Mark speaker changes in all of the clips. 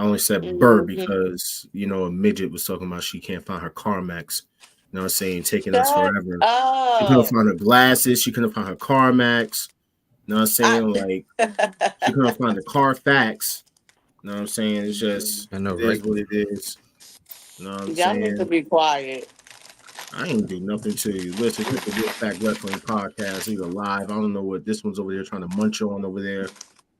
Speaker 1: only said bird because, you know, a midget was talking about she can't find her CarMax. You know what I'm saying? Taking us
Speaker 2: Shut
Speaker 1: forever. She couldn't
Speaker 2: up.
Speaker 1: find her glasses. She couldn't find her CarMax. You know what I'm saying? Like, she couldn't find the Carfax. You know what I'm saying? It's just,
Speaker 3: I know,
Speaker 1: it
Speaker 3: right?
Speaker 1: is what it is. You know what I'm
Speaker 2: Y'all need to
Speaker 1: saying?
Speaker 2: be quiet.
Speaker 1: I ain't do nothing to you. Listen, it's the Wolfpack Wrestling Podcast. Either live. I don't know what this one's over there trying to munch on over there. You know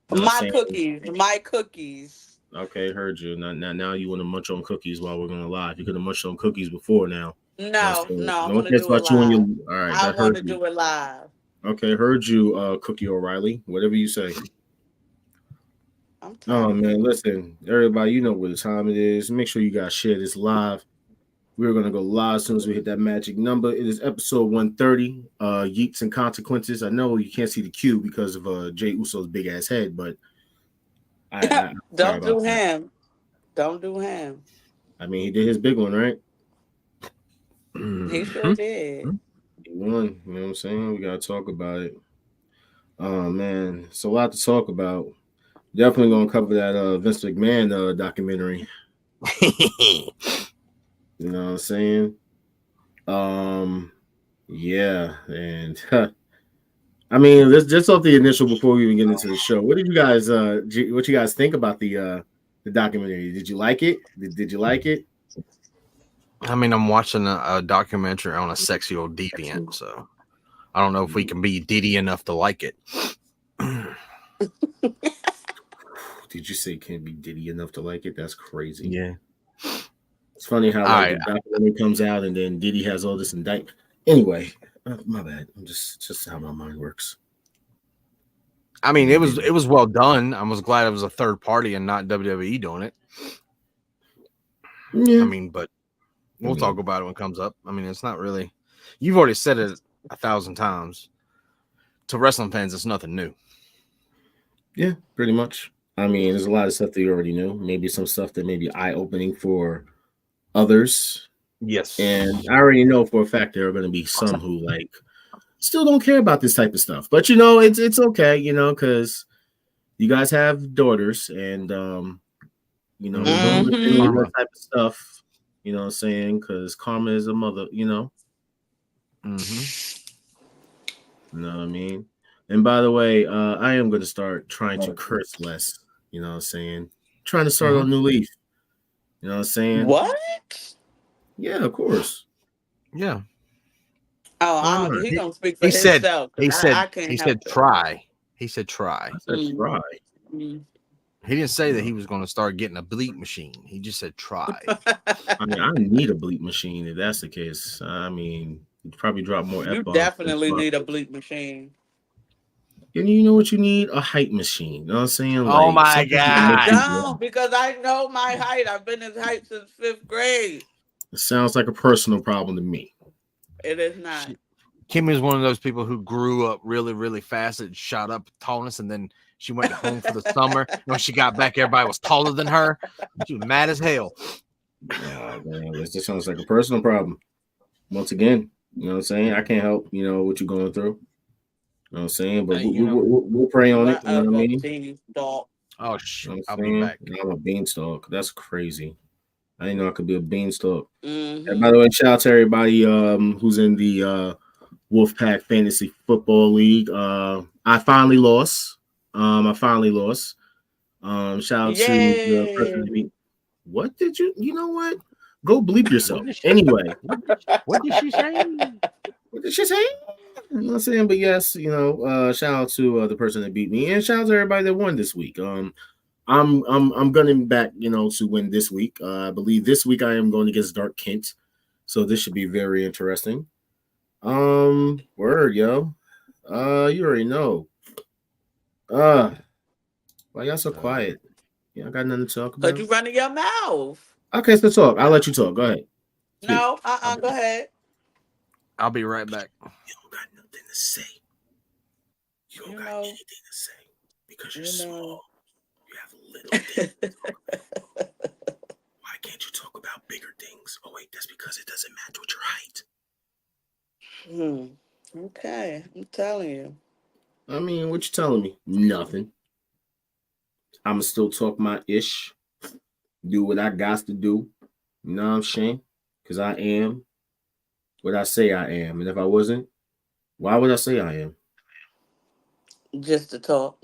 Speaker 1: what I'm
Speaker 2: My
Speaker 1: saying?
Speaker 2: cookies. My cookies.
Speaker 1: Okay, heard you. Now you want to munch on cookies while we're going live. You could have munched on cookies before now. You know what I'm
Speaker 2: No,
Speaker 1: saying?
Speaker 2: no, I
Speaker 1: No one
Speaker 2: want to
Speaker 1: cares
Speaker 2: do it
Speaker 1: about you and your.
Speaker 2: live.
Speaker 1: All right,
Speaker 2: I
Speaker 1: that
Speaker 2: want
Speaker 1: heard
Speaker 2: to
Speaker 1: you.
Speaker 2: do it live.
Speaker 1: Okay, heard you, Cookie O'Reilly. Whatever you say.
Speaker 2: I'm
Speaker 1: Oh
Speaker 2: telling
Speaker 1: man,
Speaker 2: you.
Speaker 1: listen, everybody, you know what the time it is. Make sure you guys share this live. We're gonna go live as soon as we hit that magic number. It is episode 130. Yeets and consequences. I know you can't see the cue because of Jay Uso's big ass head, but I'm sorry
Speaker 2: Don't
Speaker 1: about
Speaker 2: do
Speaker 1: that.
Speaker 2: him. Don't do him.
Speaker 1: I mean, he did his big one, right?
Speaker 2: He sure
Speaker 3: Mhm.
Speaker 2: did.
Speaker 1: He won. You know what I'm saying? We gotta talk about it. Oh man, it's a lot to talk about. Definitely gonna cover that Vince McMahon documentary. You know what I'm saying? Um, yeah, and I mean, let's just off the initial before we even get into the show. What did you guys what you guys think about the documentary? Did you like it? Did you like it?
Speaker 3: I mean, I'm watching a documentary on a sexy old deviant, so I don't know if we can be Diddy enough to like it.
Speaker 1: Did you say can't be Diddy enough to like it? That's crazy.
Speaker 3: Yeah.
Speaker 1: It's funny how
Speaker 3: All
Speaker 1: like the
Speaker 3: right.
Speaker 1: documentary comes out and then Diddy has all this indictment. Anyway, my bad. I'm just how my mind works.
Speaker 3: I mean, it was well done. I was glad it was a third party and not WWE doing it.
Speaker 1: Yeah.
Speaker 3: I mean, but we'll talk about it when it comes up. I mean, it's not really. You've already said it 1,000 times. To wrestling fans, it's nothing new.
Speaker 1: Yeah, pretty much. I mean, there's a lot of stuff that you already knew. Maybe some stuff that may be eye opening for others.
Speaker 3: Yes.
Speaker 1: And I already know for a fact there are going to be some who like still don't care about this type of stuff. But you know, it's okay, you know, because you guys have daughters, and you know, don't listen to that type of stuff. You know what I'm saying? Because karma is a mother. You know.
Speaker 3: Mm-hmm.
Speaker 1: You know what I mean? And by the way, I am going to start trying to curse less. You know what I'm saying? Trying to start on a new leaf. You know what I'm saying?
Speaker 2: What?
Speaker 1: Yeah, of course.
Speaker 3: Yeah.
Speaker 1: Why
Speaker 2: Oh,
Speaker 1: not?
Speaker 2: he gonna speak for
Speaker 3: He said.
Speaker 2: himself.
Speaker 3: He said.
Speaker 2: I can't
Speaker 3: He
Speaker 2: help
Speaker 3: said
Speaker 2: it.
Speaker 3: try. He said try.
Speaker 1: I said try.
Speaker 2: Mm.
Speaker 3: He didn't say that he was going to start getting a bleep machine. He just said try.
Speaker 1: I mean, I need a bleep machine if that's the case. I mean, you'd probably drop more
Speaker 2: You
Speaker 1: F-bombs.
Speaker 2: definitely need a bleep machine.
Speaker 1: And you know what you need? A height machine. You know what I'm saying?
Speaker 3: Oh
Speaker 1: Like
Speaker 3: my
Speaker 1: something to
Speaker 2: I
Speaker 1: make you
Speaker 3: God.
Speaker 2: don't,
Speaker 1: walk.
Speaker 2: because I know my height. I've been this height since 5th grade.
Speaker 1: It sounds like a personal problem to me.
Speaker 2: It is not.
Speaker 3: Kim is one of those people who grew up really, really fast and shot up tallness, and then she went home for the summer. And when she got back, everybody was taller than her. She was mad as hell.
Speaker 1: Oh, man, this just sounds like a personal problem. Once again, you know what I'm saying? I can't help, you know, what you're going through. You know what I'm saying? But we'll pray on it. You know what I mean?
Speaker 2: Beanstalk.
Speaker 3: Oh,
Speaker 1: You know what
Speaker 3: I'll
Speaker 1: I'm
Speaker 3: be
Speaker 1: saying?
Speaker 3: back.
Speaker 1: I'm a beanstalk. That's crazy. I didn't know I could be a beanstalk.
Speaker 2: Mm-hmm.
Speaker 1: And by the way, shout out to everybody who's in the Wolfpack Fantasy Football League. I finally lost. Shout out to the person that beat. What did you? You know what? Go bleep yourself. Anyway,
Speaker 3: What did she say?
Speaker 1: what did she say? You know what I'm saying? But yes, you know, shout out to the person that beat me, and shout out to everybody that won this week. I'm gunning back, you know, to win this week. I believe this week I am going against Dark Kent, so this should be very interesting. Word, yo. You already know. Why y'all so quiet? Yeah, I got nothing to talk
Speaker 2: Because
Speaker 1: about.
Speaker 2: you running your mouth.
Speaker 1: Okay, so talk. I'll let you talk. Go ahead. Speak.
Speaker 2: No, go ahead.
Speaker 3: I'll be right back.
Speaker 1: You don't got nothing to say. You don't got anything to say because you're small. You have little things. Why can't you talk about bigger things? Oh wait, that's because it doesn't match with your height.
Speaker 2: Okay, I'm telling you.
Speaker 1: I mean, what you telling me? Nothing. I'ma still talk my ish. do what I got to do. You know what I'm saying? Because I am what I say I am. And if I wasn't, why would I say I am?
Speaker 2: Just to talk.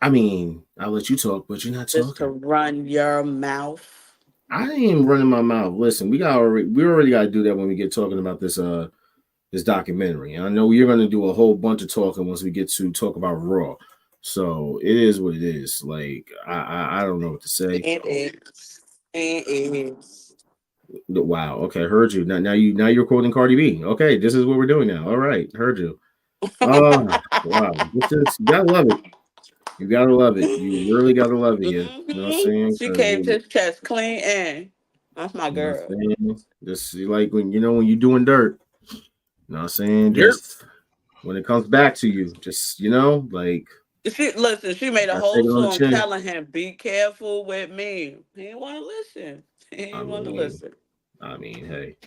Speaker 1: I mean, I'll let you talk, but you're not
Speaker 2: Just to
Speaker 1: talking.
Speaker 2: run your mouth.
Speaker 1: I ain't even running my mouth. Listen, we already got to do that when we get talking about this this documentary. I know you're going to do a whole bunch of talking once we get to talk about Raw. So it is what it is. Like I don't know what to say.
Speaker 2: It is. It is.
Speaker 1: Wow. Okay, heard you. Now you're quoting Cardi B. Okay, this is what we're doing now. All right, heard you. Wow. You gotta love it. You gotta love it. You really gotta love it. You know what I'm saying?
Speaker 2: She came to his chest clean and that's my girl.
Speaker 1: You know just like when you're doing dirt. You know what I'm saying? Just when it comes back to you, just like
Speaker 2: She made a whole song telling him, be careful with me. He didn't want to listen.
Speaker 1: I mean, hey.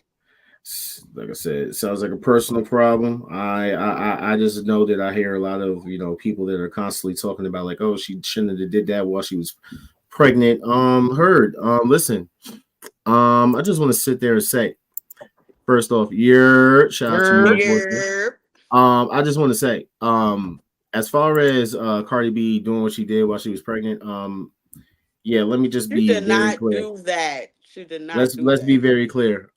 Speaker 1: Like I said, it sounds like a personal problem. I just know that I hear a lot of people that are constantly talking about like, oh, she shouldn't have did that while she was pregnant. Listen, I just want to sit there and say, first off, shout out to you. I just want to say, as far as Cardi B doing what she did while she was pregnant, yeah, let me just be very clear.
Speaker 2: Do that. She did not.
Speaker 1: Let's be very clear.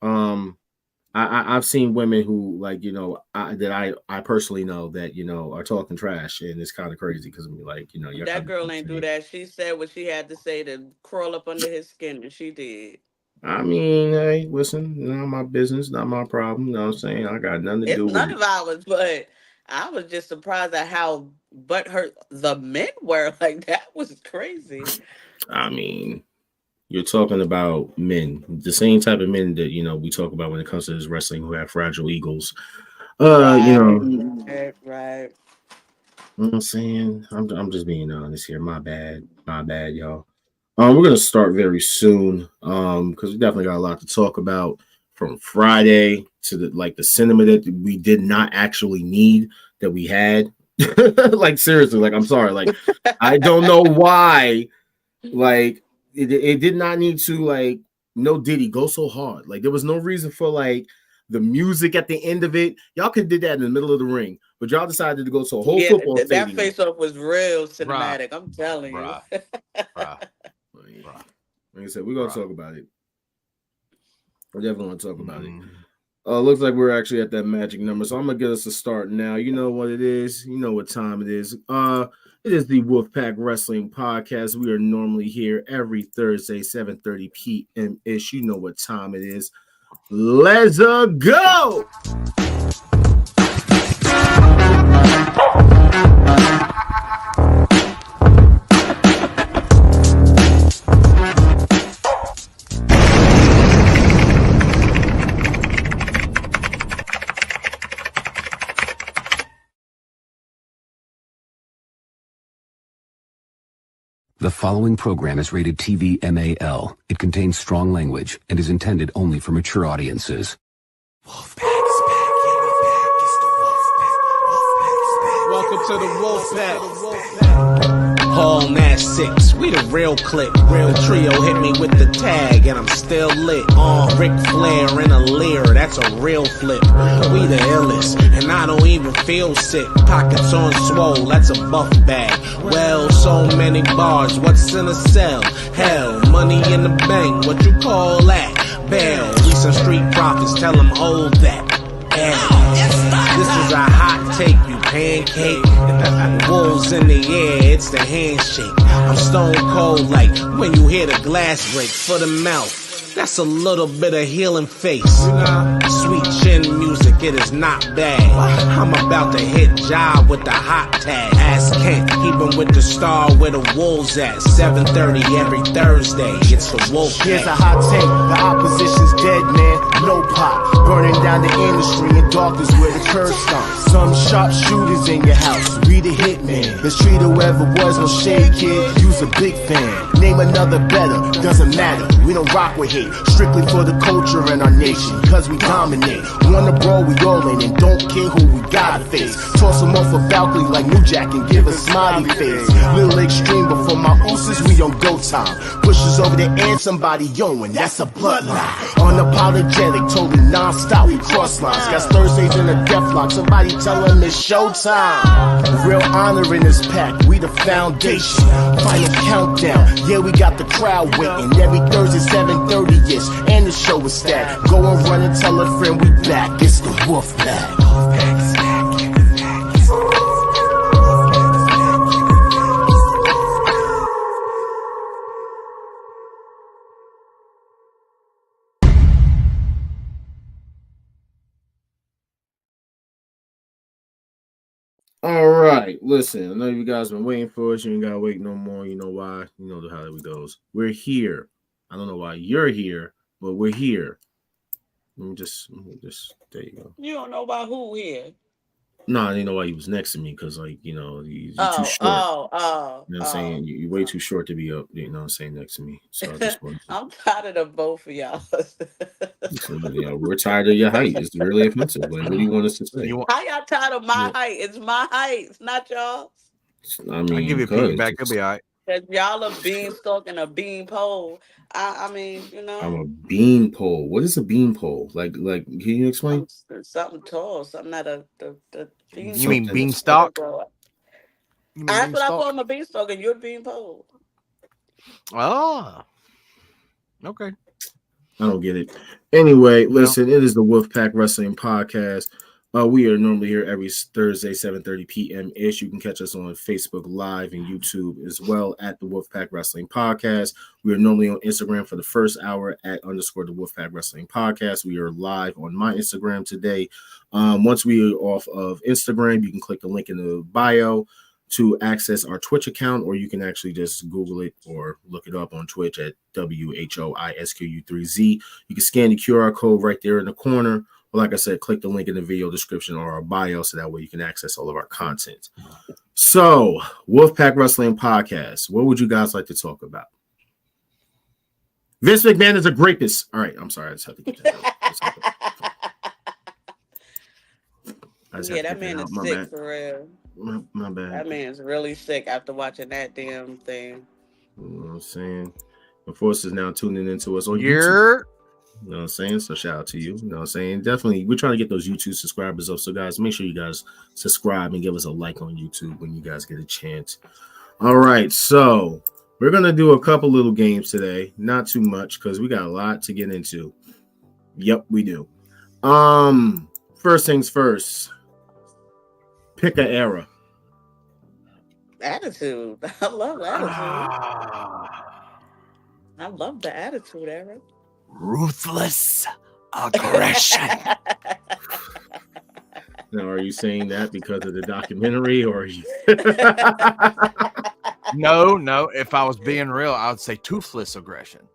Speaker 1: I've seen women who that I personally know that are talking trash, and it's kind of crazy because I'm like
Speaker 2: that girl ain't do that. She said what she had to say to crawl up under his skin, and she did.
Speaker 1: I mean, hey, listen, not my business, not my problem. You know what I'm saying? I got nothing to do with it.
Speaker 2: It's none of ours, but I was just surprised at how butthurt the men were. Like, that was crazy.
Speaker 1: I mean, you're talking about men, the same type of men that we talk about when it comes to this wrestling, who have fragile egos.
Speaker 2: Right.
Speaker 1: You know what I'm saying? I'm just being honest here. My bad, y'all. We're gonna start very soon, because we definitely got a lot to talk about from Friday to the cinema that we did not actually need that we had. Like, seriously, like, I'm sorry, like, I don't know why, like. It did not need to no Diddy go so hard. Like, there was no reason for the music at the end of it. Y'all could have did that in the middle of the ring, but y'all decided to go to a whole football stadium.
Speaker 2: That face off was real cinematic. I'm telling you.
Speaker 1: Like I said, we're gonna talk about it. We're definitely gonna talk about it. Looks like we're actually at that magic number, so I'm gonna get us a start now. You know what it is. You know what time it is. It is the Wolfpack Wrestling Podcast. We are normally here every Thursday, 7:30 p.m. ish. You know what time it is. Let's go.
Speaker 4: The following program is rated TV MAL. It contains strong language and is intended only for mature audiences.
Speaker 5: Wolfpack is back. Welcome to the Wolfpack. Paul Nash 6, we the real click. Real trio hit me with the tag and I'm still lit. Ric Flair in a leer, that's a real flip. We the illest, and I don't even feel sick. Pockets on swole, that's a buff bag. Well, so many bars, what's in a cell? Hell, money in the bank, what you call that? Bail, we some street prophets, tell them hold that. This is a hot take, you pancake. Wolves in the air, it's the handshake. I'm stone cold like when you hear the glass break for the mouth. That's a little bit of healing face. Sweet chin music, it is not bad. I'm about to hit job with the hot tag. Ask Kent, keep him with the star where the wolves at. 7:30 every Thursday, it's the wolf.
Speaker 6: Here's a hot take, the opposition's dead, man. No pop, burning down the industry in darkness where the curse stomps. Some sharp shooters in your house, we the hitman. Let's treat whoever was no shade kid, you's a big fan. Name another better, doesn't matter. We don't rock with hate, strictly for the culture and our nation, cause we dominate. Wanna brawl, we we all in and don't care who we gotta face. Toss him off a balcony like New Jack and give a smiley face. Little extreme, but for my ooses, we on go time. Pushes over the edge, somebody yowing, that's a bloodline. Unapologetic, totally non-stop, we cross lines. Got Thursdays in a death lock, somebody tell him it's showtime. Real honor in this pack, we the foundation. Final countdown, yeah, we got the crowd waiting. Every Thursday 7:30-ish, and the show is stacked. Go and run and tell a friend we back, it's the Wolfpack.
Speaker 1: All right, listen. I know you guys been waiting for us. You ain't gotta wait no more. You know why? You know how it goes. We're here. I don't know why you're here, but we're here. Let me just there you go.
Speaker 2: You don't know about who here.
Speaker 1: No, I didn't know why he was next to me because, like, you know, you're too short. You know what I'm saying? You're way too short to be up, you know what I'm saying, next to me. So I just wanted to...
Speaker 2: I'm tired of both of y'all.
Speaker 1: So, you know, we're tired of your height. It's really offensive. Like, what do you want us to say?
Speaker 2: How y'all tired of my height? It's my height. It's not y'all.
Speaker 1: I mean,
Speaker 3: I'll give you a peek back. It'll be all right.
Speaker 2: Because y'all a beanstalk and a bean pole. I mean, you know.
Speaker 1: I'm a bean pole. What is a bean pole? Like, can you explain?
Speaker 2: Something tall. Something that the bean.
Speaker 3: You mean beanstalk?
Speaker 2: That's what I call him, a beanstalk, and you're a bean pole.
Speaker 3: Oh. Okay.
Speaker 1: I don't get it. Anyway, listen, it is the Wolfpack Wrestling Podcast. We are normally here every Thursday, 7:30 p.m. ish. You can catch us on Facebook Live and YouTube as well at the Wolfpack Wrestling Podcast. We are normally on Instagram for the first hour at _ the Wolfpack Wrestling Podcast. We are live on my Instagram today. Once we are off of Instagram, you can click the link in the bio to access our Twitch account, or you can actually just Google it or look it up on Twitch at WHOISQU3Z. You can scan the QR code right there in the corner. But like I said, click the link in the video description or our bio so that way you can access all of our content. So, Wolfpack Wrestling Podcast. What would you guys like to talk about? Vince McMahon is a rapist. All right, I'm sorry. I just have to get that out.
Speaker 2: Yeah, that man is sick for real.
Speaker 1: My bad.
Speaker 2: That man's really sick after watching that damn thing.
Speaker 1: You know what I'm saying? The force is now tuning into us on YouTube. You know what I'm saying? So shout out to you. You know what I'm saying? Definitely, we're trying to get those YouTube subscribers up. So guys, make sure you guys subscribe and give us a like on YouTube when you guys get a chance. All right, so we're gonna do a couple little games today. Not too much because we got a lot to get into. Yep, we do. First things first. Pick an era.
Speaker 2: Attitude. I love attitude. I love the attitude era.
Speaker 3: Ruthless aggression.
Speaker 1: Now, are you saying that because of the documentary, or are you?
Speaker 3: No. If I was being real, I would say toothless aggression.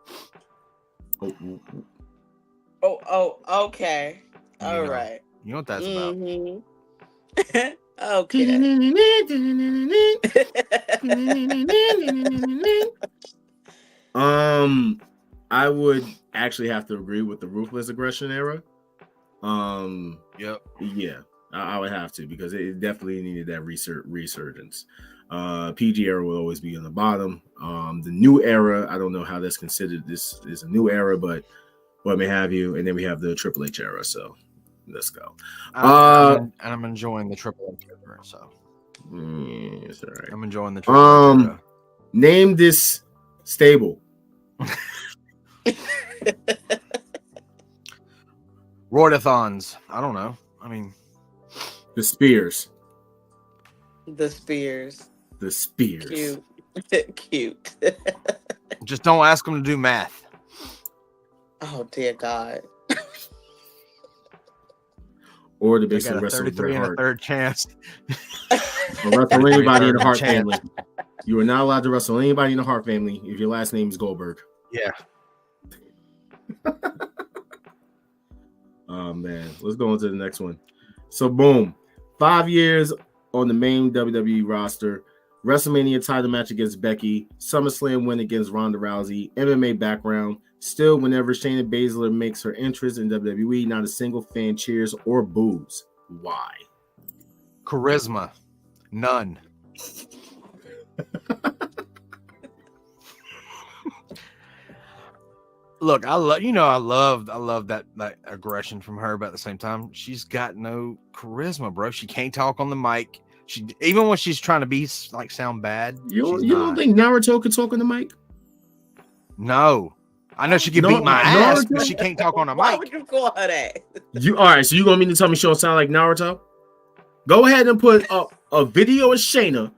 Speaker 2: Oh, okay. All right.
Speaker 3: You know what that's about.
Speaker 2: Okay.
Speaker 1: I would actually have to agree with the ruthless aggression era.
Speaker 3: Yep.
Speaker 1: Yeah, I would have to because it definitely needed that resurgence. PG era will always be on the bottom. The new era, I don't know how that's considered. This is a new era, but what may have you. And then we have the Triple H era. So let's go.
Speaker 3: And I'm enjoying the Triple H era. So
Speaker 1: it's all right.
Speaker 3: I'm enjoying the Triple H era.
Speaker 1: Name this stable.
Speaker 3: Roidathons. I don't know. I mean,
Speaker 1: the Spears.
Speaker 2: The Spears.
Speaker 1: The Spears.
Speaker 2: Cute.
Speaker 3: Just don't ask them to do math.
Speaker 2: Oh dear God.
Speaker 1: Or the
Speaker 3: They
Speaker 1: basic
Speaker 3: got a
Speaker 1: wrestle
Speaker 3: 33 and a third chance.
Speaker 1: Or wrestle anybody in the Hart family. You are not allowed to wrestle anybody in the Hart family if your last name is Goldberg.
Speaker 3: Yeah.
Speaker 1: Oh man, let's go on to the next one. So boom, 5 years on the main WWE roster, WrestleMania title match against Becky, SummerSlam win against Ronda Rousey, MMA background, Still, whenever Shayna Baszler makes her entrance in WWE, not a single fan cheers or boos. Why?
Speaker 3: Charisma, none. Look, I love that aggression from her, but at the same time, she's got no charisma, bro. She can't talk on the mic. She even when she's trying to be like sound bad.
Speaker 1: You don't think Naruto could talk on the mic?
Speaker 3: No, I know she can beat my ass, but she can't talk on a
Speaker 2: Why
Speaker 3: mic.
Speaker 2: would you call her that?
Speaker 1: All right? So you gonna mean to tell me she don't sound like Naruto? Go ahead and put a video of Shayna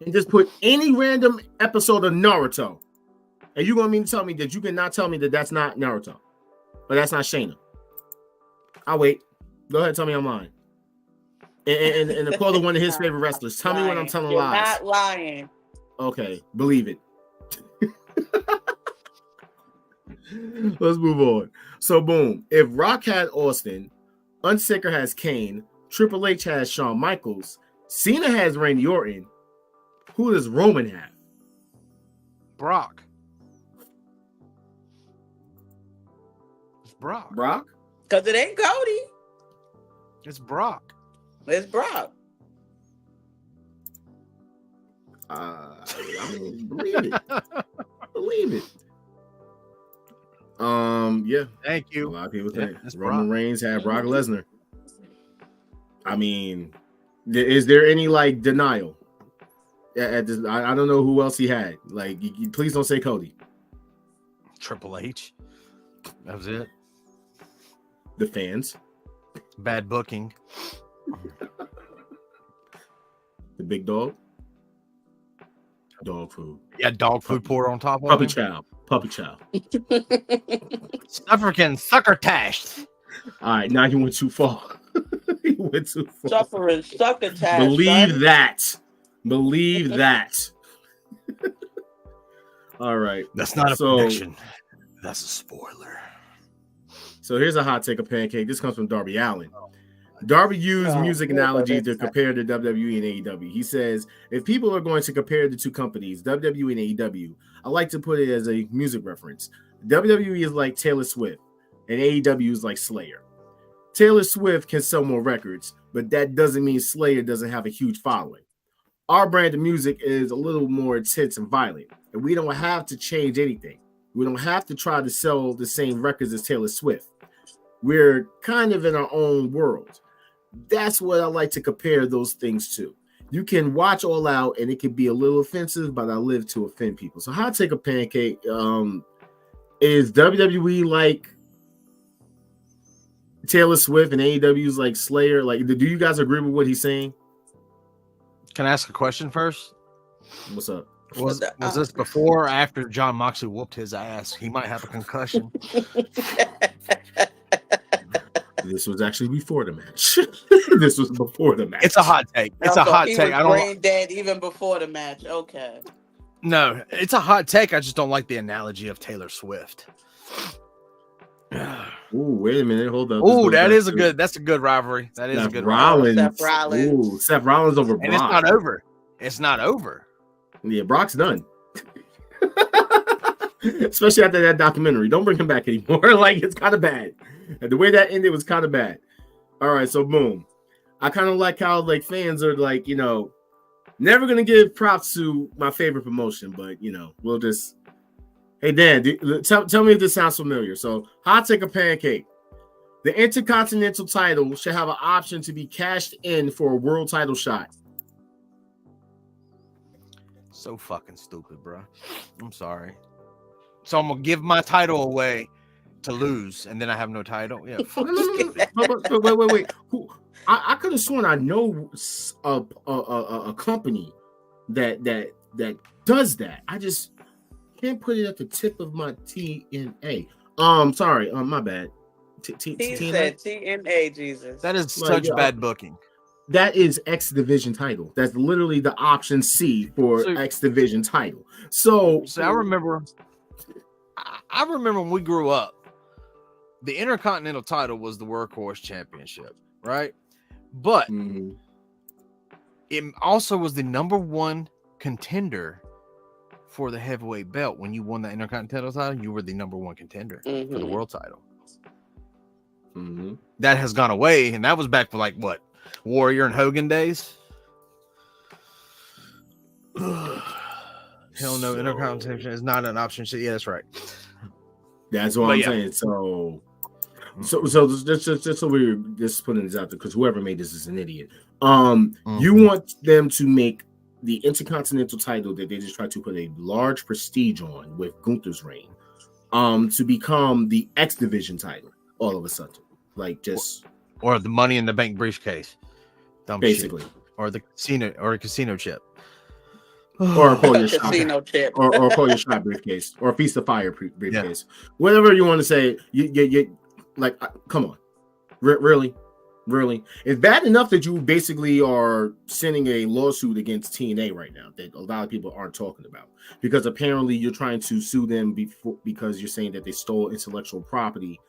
Speaker 1: and just put any random episode of Naruto, and you gonna mean to tell me that you cannot tell me that that's not Naruto, but that's not Shayna? I'll wait. Go ahead, tell me I'm lying. And the quote of one of his favorite wrestlers. Tell me when I'm telling lies.
Speaker 2: Not lying.
Speaker 1: Okay, believe it. Let's move on. So, boom. If Rock had Austin, Undertaker has Kane, Triple H has Shawn Michaels, Cena has Randy Orton, who does Roman have?
Speaker 3: Brock. It's Brock.
Speaker 1: Brock?
Speaker 2: Because it ain't Cody.
Speaker 3: It's Brock.
Speaker 2: It's Brock.
Speaker 1: I mean, believe it. Believe it. Yeah.
Speaker 3: Thank
Speaker 1: A
Speaker 3: you.
Speaker 1: lot of people think
Speaker 3: it's
Speaker 1: Roman
Speaker 3: Brock.
Speaker 1: Reigns had Brock Lesnar. I mean, is there any like denial? At this, I don't know who else he had. Like, please don't say Cody.
Speaker 3: Triple H. That was it.
Speaker 1: The fans,
Speaker 3: Bad booking.
Speaker 1: the big dog, dog food,
Speaker 3: Yeah, dog food poured on top of
Speaker 1: puppy
Speaker 3: him.
Speaker 1: chow, puppy chow.
Speaker 3: African succotash.
Speaker 1: All right, now he went too far. He went too far.
Speaker 2: Suffering succotash.
Speaker 1: Believe
Speaker 2: son.
Speaker 1: that. Believe that. All right.
Speaker 3: That's not a prediction. That's a spoiler.
Speaker 1: So here's a hot take of Pancake. This comes from Darby Allin. Darby used music analogy to compare to WWE and AEW. He says, if people are going to compare the two companies, WWE and AEW, I like to put it as a music reference. WWE is like Taylor Swift, and AEW is like Slayer. Taylor Swift can sell more records, but that doesn't mean Slayer doesn't have a huge following. Our brand of music is a little more intense and violent, and we don't have to change anything. We don't have to try to sell the same records as Taylor Swift. We're kind of in our own world. That's what I like to compare those things to. You can watch All Out, and it can be a little offensive, but I live to offend people. So how I take a Pancake, is WWE like Taylor Swift and AEW's like Slayer? Like, do you guys agree with what he's saying?
Speaker 3: Can I ask a question first?
Speaker 1: What's up?
Speaker 3: Was this before or after John Moxley whooped his ass? He might have a concussion.
Speaker 1: This was actually before the match. This was before the match.
Speaker 3: It's a hot take. It's a hot take. I don't.
Speaker 2: Brain dead even before the match. Okay.
Speaker 3: No, it's a hot take. I just don't like the analogy of Taylor Swift.
Speaker 1: Ooh, wait a minute. Hold up.
Speaker 3: Oh, that's a good rivalry. That is a good rivalry.
Speaker 1: Rollins.
Speaker 2: Seth Rollins.
Speaker 1: Ooh, Seth Rollins over Brock.
Speaker 3: And it's not over. It's not over.
Speaker 1: Yeah, Brock's done. Especially after that documentary. Don't bring him back anymore. Like, it's kind of bad. And the way that ended was kind of bad. All right, so boom. I kind of like how like fans are like, you know, never gonna give props to my favorite promotion, but you know, we'll just. Hey Dan, tell me if this sounds familiar. So, hot take a Pancake. The Intercontinental title should have an option to be cashed in for a world title shot.
Speaker 3: So fucking stupid, bro. I'm sorry. So I'm gonna give my title away to lose, and then I have no title. Yeah.
Speaker 1: Wait. I could have sworn I know a company that does that. I just can't put it at the tip of my TNA. Sorry, my bad.
Speaker 2: He said TNA, Jesus.
Speaker 3: That is such bad booking.
Speaker 1: That is X Division title. That's literally the option C for X Division title. So
Speaker 3: I remember when we grew up, the Intercontinental title was the Workhorse Championship, right? But it also was the number one contender for the heavyweight belt. When you won the Intercontinental title, you were the number one contender for the world title. That has gone away, and that was back for like what, Warrior and Hogan days. Hell no, Intercontinental is not an option. Yeah, that's right.
Speaker 1: That's what I'm saying. So just so we're just putting this out there, because whoever made this is an idiot. You want them to make the Intercontinental title that they just tried to put a large prestige on with Gunther's reign, to become the X Division title all of a sudden, like just
Speaker 3: or the Money in the Bank briefcase,
Speaker 1: basically,
Speaker 3: shit. Or the casino chip.
Speaker 1: Or call your
Speaker 2: casino chip,
Speaker 1: or call your shot briefcase, or Feast of Fire briefcase, whatever you want to say. You like, come on, really, it's bad enough that you basically are sending a lawsuit against TNA right now that a lot of people aren't talking about, because apparently you're trying to sue them because you're saying that they stole intellectual property,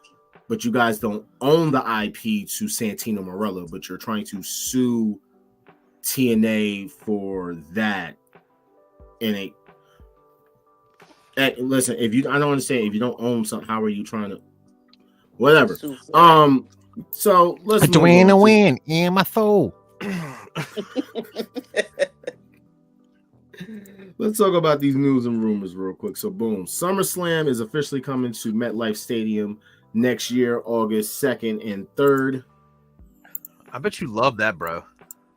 Speaker 1: but you guys don't own the IP to Santino Marella, but you're trying to sue TNA for that. And listen, I don't understand. If you don't own something, how are you trying to? Whatever. So let's
Speaker 3: win in my soul.
Speaker 1: Let's talk about these news and rumors real quick. So boom, SummerSlam is officially coming to MetLife Stadium next year, August 2nd and 3rd.
Speaker 3: I bet you love that, bro.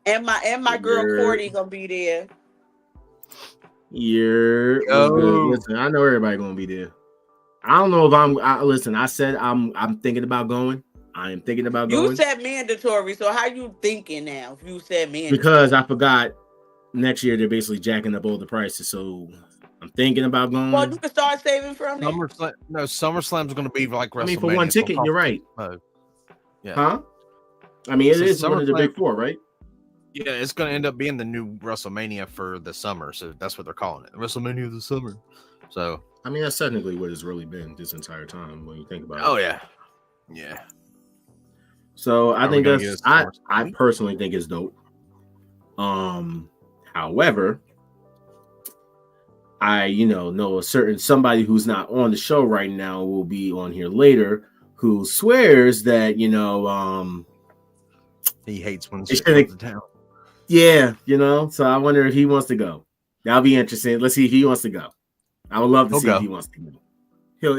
Speaker 2: And my girl Courtney gonna be there.
Speaker 1: Listen, I know everybody gonna be there. I don't know if listen, I said I'm thinking about going. I am thinking about going.
Speaker 2: You said mandatory, so how you thinking now? If you said mandatory,
Speaker 1: because I forgot next year they're basically jacking up all the prices, so I'm thinking about going.
Speaker 2: Well, you can start saving from there.
Speaker 3: SummerSlam's going to be like WrestleMania.
Speaker 1: I mean, for one ticket, you're right.
Speaker 3: Yeah.
Speaker 1: Huh? I mean, it is one of the big four, right?
Speaker 3: Yeah, it's going to end up being the new WrestleMania for the summer, so that's what they're calling it, WrestleMania of the summer. So,
Speaker 1: I mean, that's technically what it's really been this entire time when you think about it.
Speaker 3: Oh yeah.
Speaker 1: So I think that's I personally think it's dope. However, I know a certain somebody who's not on the show right now will be on here later, who swears that
Speaker 3: he hates when shit comes to town.
Speaker 1: Yeah, so I wonder if he wants to go. That'll be interesting. Let's see if he wants to go. I would love to see if he wants to go.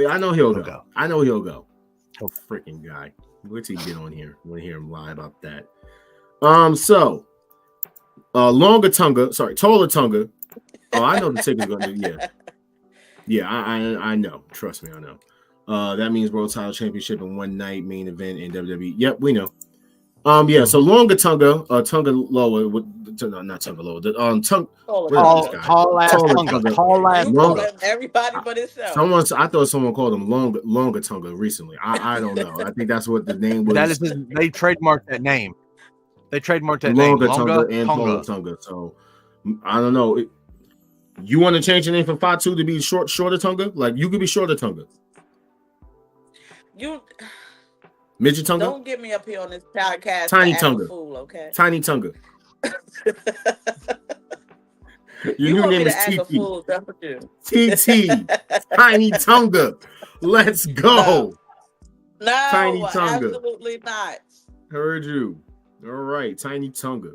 Speaker 1: I know he'll go. I know he'll go. Oh, freaking guy. Wait till you get on here. I want to hear him lie about that. So Taller Tonga. Oh, I know the ticket's going to I know. Trust me, I know. That means World Title Championship in one night, main event in WWE. Yep, we know. So Longa Tonga, Tonga Loa, not Tonga Loa, tall ass Tonga.
Speaker 2: Everybody but himself.
Speaker 1: I thought someone called him Longa Tonga recently. I don't know. I think that's what the name was.
Speaker 3: That is they trademarked that name. They trademarked that
Speaker 1: Longa
Speaker 3: name.
Speaker 1: Tonga and Taller Tonga. So I don't know. You want to change the name from Fatu to be shorter Tonga? Like you could be shorter Tonga. Midget Tonga?
Speaker 2: Don't get me up here on this podcast.
Speaker 1: Tiny Tonga.
Speaker 2: Fool, okay?
Speaker 1: Tiny Tonga. Your new name is TT. Tiny Tonga. Let's go.
Speaker 2: No,
Speaker 1: Tiny Tonga.
Speaker 2: Absolutely not.
Speaker 1: Heard you. All right, Tiny Tonga.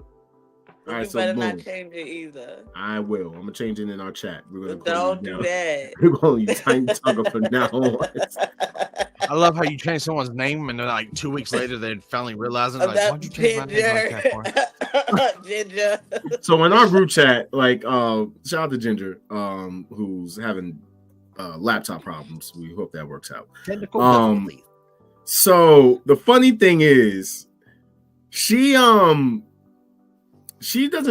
Speaker 1: All right,
Speaker 2: you better not change it either.
Speaker 1: I will. I'm gonna change it in our chat.
Speaker 2: Don't do that.
Speaker 1: We're gonna use Tiny Tonga from now on.
Speaker 3: I love how you change someone's name and then like 2 weeks later they finally realize it. Like, why'd you change my name like that for?
Speaker 2: Ginger.
Speaker 1: So in our group chat, like shout out to Ginger, who's having laptop problems. We hope that works out. So the funny thing is, she doesn't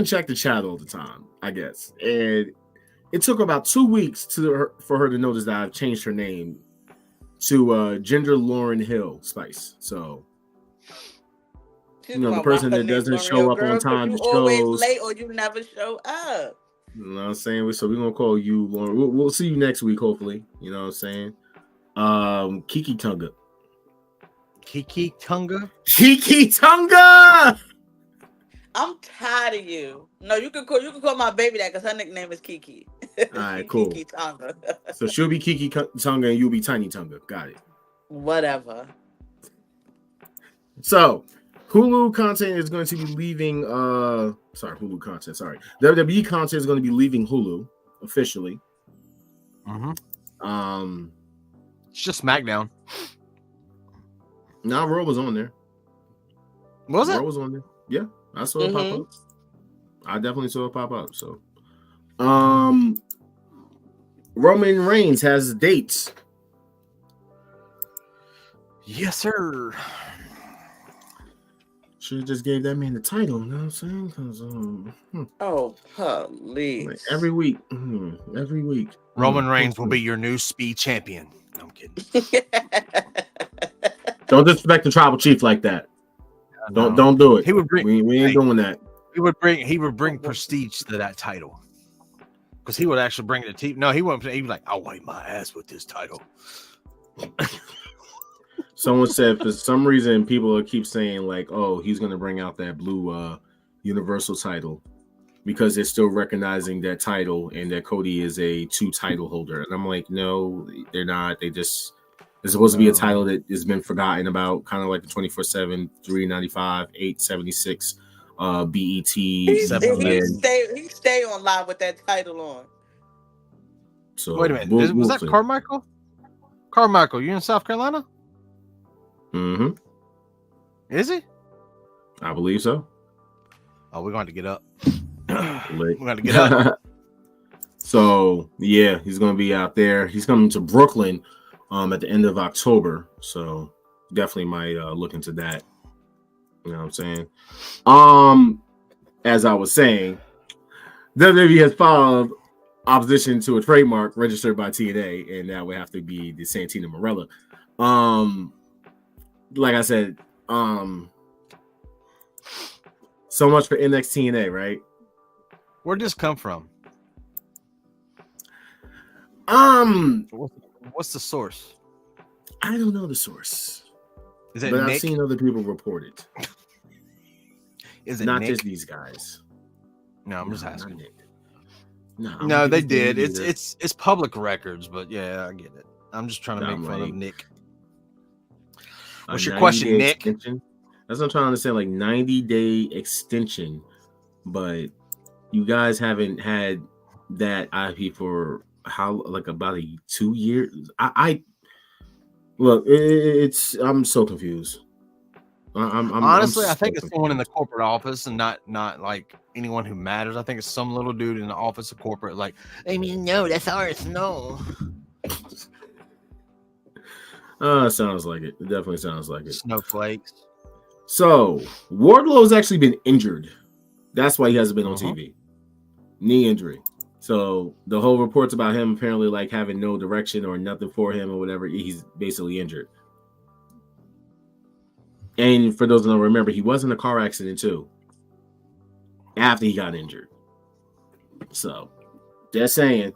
Speaker 1: check the chat all the time, I guess. And it took about 2 weeks for her to notice that I've changed her name to Ginger Lauren Hill Spice. So the person that doesn't show up on time to shows.
Speaker 2: Always late or you never show up.
Speaker 1: You know what I'm saying? So we're gonna call you Lauren. We'll see you next week, hopefully. You know what I'm saying? Kiki Tonga.
Speaker 3: Kiki Tonga?
Speaker 1: Kiki Tonga!
Speaker 2: I'm tired of you. No, you can call my baby that because her nickname is Kiki.
Speaker 1: right, cool.
Speaker 2: Kiki Tonga.
Speaker 1: So she'll be Kiki Tonga and you'll be Tiny Tonga. Got it.
Speaker 2: Whatever.
Speaker 1: So Hulu content is going to be leaving. Hulu content. Sorry, WWE content is going to be leaving Hulu officially.
Speaker 3: It's just SmackDown.
Speaker 1: Now Raw was on there.
Speaker 3: Was it?
Speaker 1: Raw was on there. Yeah, I saw it pop up. I definitely saw it pop up. So, Roman Reigns has dates.
Speaker 3: Yes, sir.
Speaker 1: Should have just gave that man the title. You know what I'm saying? Because
Speaker 2: Oh, please.
Speaker 1: like every week.
Speaker 3: Roman Reigns will be your new speed champion. No, I'm kidding.
Speaker 1: Don't disrespect the tribal chief like that. Don't do it.
Speaker 3: He would bring.
Speaker 1: We ain't doing that.
Speaker 3: He would bring prestige to that title. Because he would actually bring it to No, he wouldn't. He'd be like, I'll wipe my ass with this title.
Speaker 1: Someone said for some reason people keep saying like, oh, he's gonna bring out that blue universal title because they're still recognizing that title and that Cody is a 2 title holder. And I'm like, no, they're not. It's supposed to be a title that has been forgotten about, kind of like the 24/7, 395, 876, BET.
Speaker 2: He stay on live with that title on.
Speaker 1: So
Speaker 3: wait a minute, was that Carmichael? Carmichael, you in South Carolina?
Speaker 1: Mm-hmm.
Speaker 3: Is he?
Speaker 1: I believe so.
Speaker 3: Oh, we're going to get up.
Speaker 1: We're
Speaker 3: going to get up.
Speaker 1: So yeah, he's going to be out there. He's coming to Brooklyn at the end of October. So definitely might look into that. You know what I'm saying? As I was saying, WWE has filed opposition to a trademark registered by TNA, and that would have to be the Santina Marella. Like I said, so much for NXT&A, right?
Speaker 3: Where'd this come from? What's the source?
Speaker 1: I don't know the source.
Speaker 3: Is it
Speaker 1: but
Speaker 3: Nick?
Speaker 1: I've seen other people report it.
Speaker 3: Is it
Speaker 1: not
Speaker 3: Nick?
Speaker 1: just these guys?
Speaker 3: No, I'm just asking.
Speaker 1: No,
Speaker 3: they did. It's public records, but yeah, I get it. I'm just trying to make fun of Nick. What's your question, Nick?
Speaker 1: Extension? That's what I'm trying to understand. Like 90-day extension, but you guys haven't had that IP for about 2 years. I look, I'm so confused.
Speaker 3: Honestly, I think it's someone in the corporate office and not like anyone who matters. I think it's some little dude in the office of corporate. Like, I mean, no, that's ours. No.
Speaker 1: Sounds like it. It definitely sounds like it.
Speaker 3: Snowflakes.
Speaker 1: So Wardlow's actually been injured. That's why he hasn't been on TV. Knee injury. So the whole reports about him apparently like having no direction or nothing for him or whatever. He's basically injured. And for those who don't remember, he was in a car accident too. After he got injured. So just saying.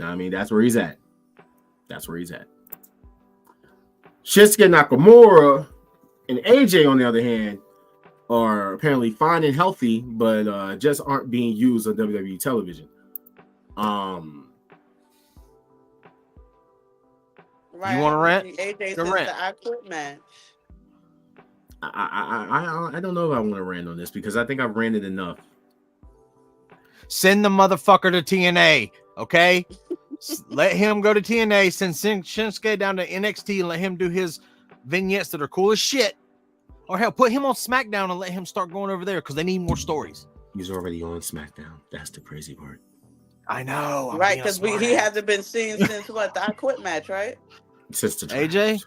Speaker 1: I mean, that's where he's at. That's where he's at. Shinsuke Nakamura and AJ, on the other hand, are apparently fine and healthy, but just aren't being used on WWE television.
Speaker 2: Right.
Speaker 3: You want to rant?
Speaker 2: AJ
Speaker 3: Go
Speaker 2: says
Speaker 3: rant.
Speaker 2: the I Quit match.
Speaker 1: I don't know if I want to rant on this because I think I've ranted enough.
Speaker 3: Send the motherfucker to TNA, okay? Let him go to TNA. Send Shinsuke down to NXT and let him do his vignettes that are cool as shit. Or hell, put him on SmackDown and let him start going over there because they need more stories.
Speaker 1: He's already on SmackDown. That's the crazy part.
Speaker 3: I know.
Speaker 2: Right, because he hasn't been seen since what? The I Quit match, right?
Speaker 1: Since the
Speaker 3: AJ?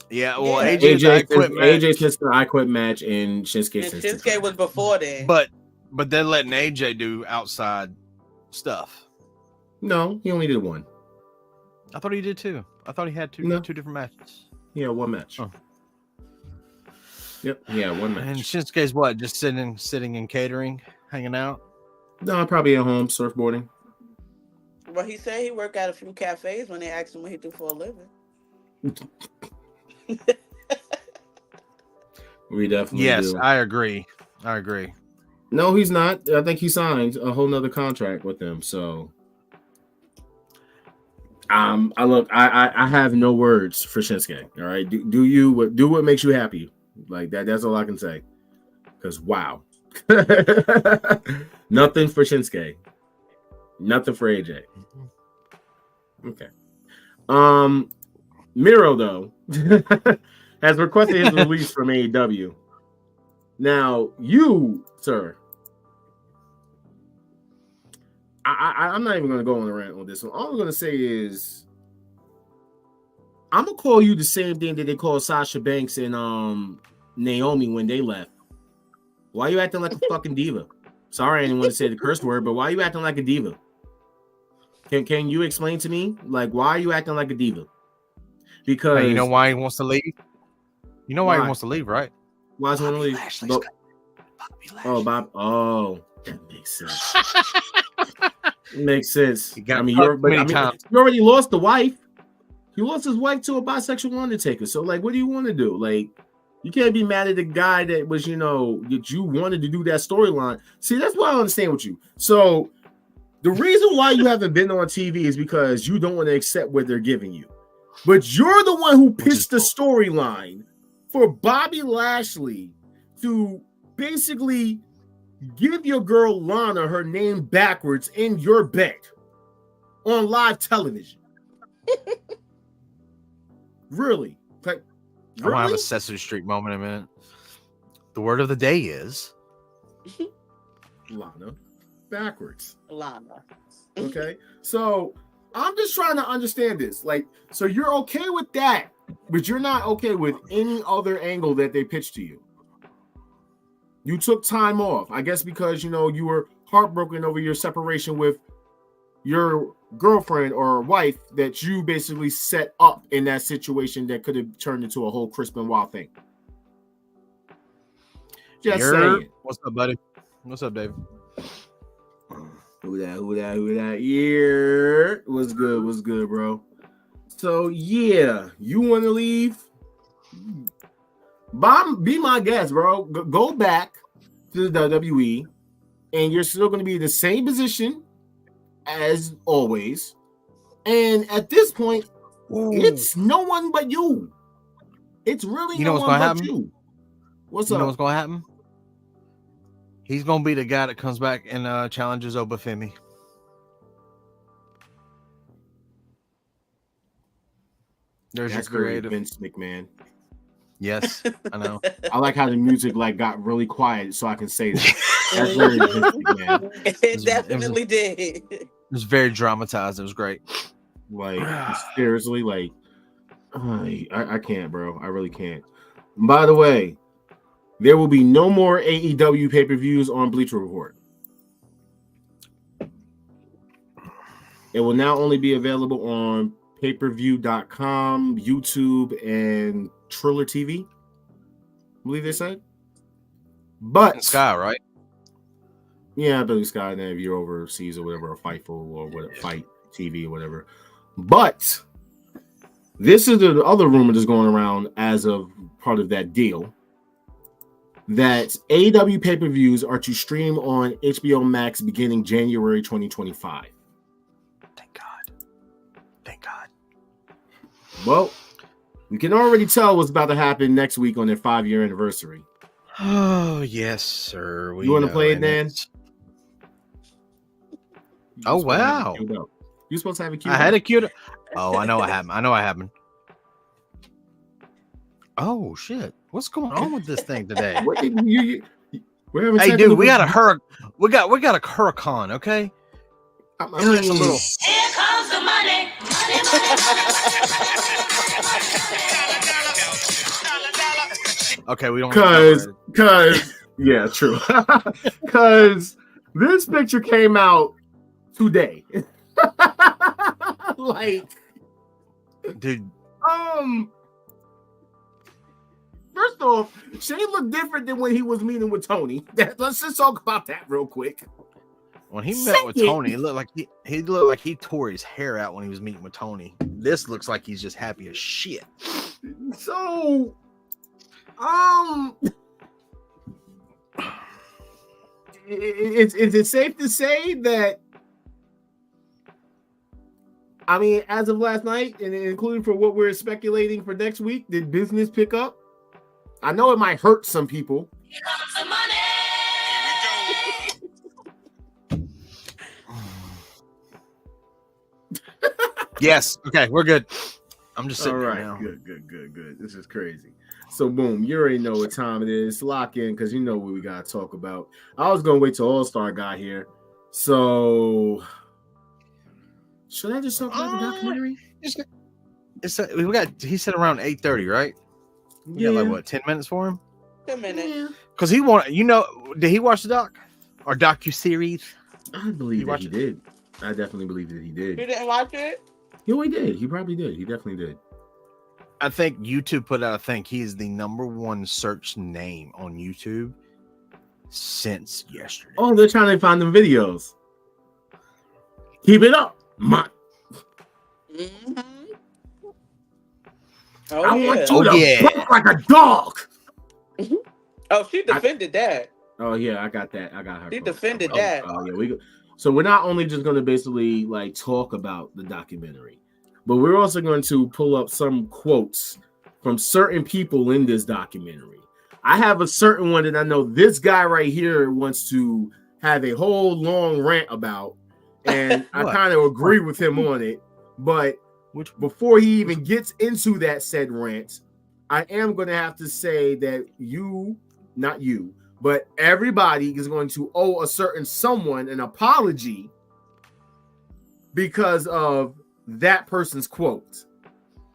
Speaker 3: Yeah, well,
Speaker 2: Yeah.
Speaker 1: AJ since the I Quit match and Shinsuke
Speaker 2: And
Speaker 1: since
Speaker 2: Shinsuke was before then.
Speaker 3: But they're letting AJ do outside stuff.
Speaker 1: No, he only did one.
Speaker 3: I thought he did too. I thought he had two different matches.
Speaker 1: Yeah, one match.
Speaker 3: Oh.
Speaker 1: Yep. Yeah, one match.
Speaker 3: And Shinsuke's what? Just sitting and catering, hanging out?
Speaker 1: No, probably at home surfboarding.
Speaker 2: Well, he said he worked at a few cafes when they asked him what he do for a living.
Speaker 1: We definitely
Speaker 3: Yes,
Speaker 1: do.
Speaker 3: I agree.
Speaker 1: No, he's not. I think he signed a whole nother contract with them. So, I have no words for Shinsuke. All right, do what makes you happy. Like that. That's all I can say. Because wow, nothing for Shinsuke, nothing for AJ. Okay. Miro though has requested his release from AEW. Now, you, sir, I'm not even going to go on a rant on this one. All I'm going to say is I'm going to call you the same thing that they called Sasha Banks and Naomi when they left. Why are you acting like a fucking diva? Sorry, I didn't want to say the curse word, but why are you acting like a diva? Can you explain to me, like, why are you acting like a diva? Because
Speaker 3: hey, you know why he wants to leave? You know why he wants to leave, right?
Speaker 1: Why does he want to leave? Oh, Bob. Oh, that makes sense. Makes sense. You already lost the wife. He lost his wife to a bisexual undertaker. So, like, what do you want to do? Like, you can't be mad at the guy that was, that you wanted to do that storyline. See, that's what I understand with you. So, the reason why you haven't been on TV is because you don't want to accept what they're giving you. But you're the one who pitched the storyline for Bobby Lashley to basically give your girl Lana her name backwards in your bed on live television. Really? Like,
Speaker 3: I'm gonna have a Sesame Street moment in a minute. The word of the day is
Speaker 1: Lana backwards.
Speaker 2: Lana.
Speaker 1: Okay, so I'm just trying to understand this. Like, so you're okay with that, but you're not okay with any other angle that they pitched to you. You took time off, I guess, because you were heartbroken over your separation with your girlfriend or wife that you basically set up in that situation that could have turned into a whole Chris Benoit thing. Just saying.
Speaker 3: What's up, buddy? What's up, Dave?
Speaker 1: Who that? Yeah. What's good, bro? So, yeah, you want to leave? Be my guest, bro. Go back to the WWE, and you're still going to be in the same position as always. And at this point, it's no one but you. It's really no one but you. What's up?
Speaker 3: You know what's going to happen? He's going to be the guy that comes back and challenges Obafemi. There's
Speaker 1: That's
Speaker 3: your creative.
Speaker 1: Vince McMahon.
Speaker 3: Yes, I know.
Speaker 1: I like how the music got really quiet so I can say that. That's very Vince McMahon.
Speaker 2: It definitely did.
Speaker 3: It was very dramatized. It was great.
Speaker 1: Like, seriously, like, I can't, bro. I really can't. By the way, there will be no more AEW pay-per-views on Bleacher Report. It will now only be available on payperview.com, YouTube, and Triller TV. I believe they said. But
Speaker 3: Sky, right?
Speaker 1: Yeah, I believe Sky, and then if you're overseas or whatever, or Fightful or whatever, Fight TV or whatever. But this is the other rumor that's going around as of part of that deal, that AEW pay-per-views are to stream on HBO Max beginning January 2025.
Speaker 3: Thank God. Thank God.
Speaker 1: Well, we can already tell what's about to happen next week on their 5-year anniversary.
Speaker 3: Oh, yes, sir.
Speaker 1: You want to play it, Dan?
Speaker 3: Oh, wow.
Speaker 1: You're supposed to have a queued
Speaker 3: I had
Speaker 1: up.
Speaker 3: a queued up. Oh, I know what happened. I know what happened. Oh, shit. What's going on with this thing today?
Speaker 1: Hey,
Speaker 3: dude, we got a hurricane, okay? Just a little.
Speaker 7: Here comes the money.
Speaker 3: Okay, we don't.
Speaker 1: Cause yeah, true. Cause this picture came out today. Like,
Speaker 3: dude.
Speaker 1: First off, Shane looked different than when he was meeting with Tony. Let's just talk about that real quick.
Speaker 3: When he met with Tony, it looked like he looked like he tore his hair out when he was meeting with Tony. This looks like he's just happy as shit.
Speaker 1: So, is it safe to say that? I mean, as of last night, and including for what we're speculating for next week, did business pick up? I know it might hurt some people.
Speaker 3: Yes. Okay, we're good. I'm just sitting
Speaker 1: All right.
Speaker 3: here now.
Speaker 1: Good. This is crazy. So, boom, you already know what time it is. Lock in because you know what we got to talk about. I was going to wait till All-Star got here. So, should I just talk about the documentary?
Speaker 3: He said around 8:30, right? We got like what, 10 minutes for him?
Speaker 2: 10 minutes.
Speaker 1: Yeah.
Speaker 3: Because did he watch the doc or docu-series?
Speaker 1: I believe that he did. I definitely believe that he did.
Speaker 2: You didn't watch it?
Speaker 1: Yeah, he did. He probably did. He definitely did.
Speaker 3: I think YouTube put out, he is the #1 search name on YouTube since yesterday.
Speaker 1: Oh, they're trying to find them videos. Keep it up, man.
Speaker 2: Mm-hmm.
Speaker 1: I want you to bark like a dog.
Speaker 2: Oh, she defended that.
Speaker 1: Oh yeah, I got that. I got her.
Speaker 2: She defended that.
Speaker 1: Oh yeah, So we're not only just going to basically like talk about the documentary, but we're also going to pull up some quotes from certain people in this documentary. I have a certain one that I know this guy right here wants to have a whole long rant about, and I kind of agree with him on it. But before he even gets into that said rant, I am going to have to say that not you, but everybody is going to owe a certain someone an apology because of that person's quote.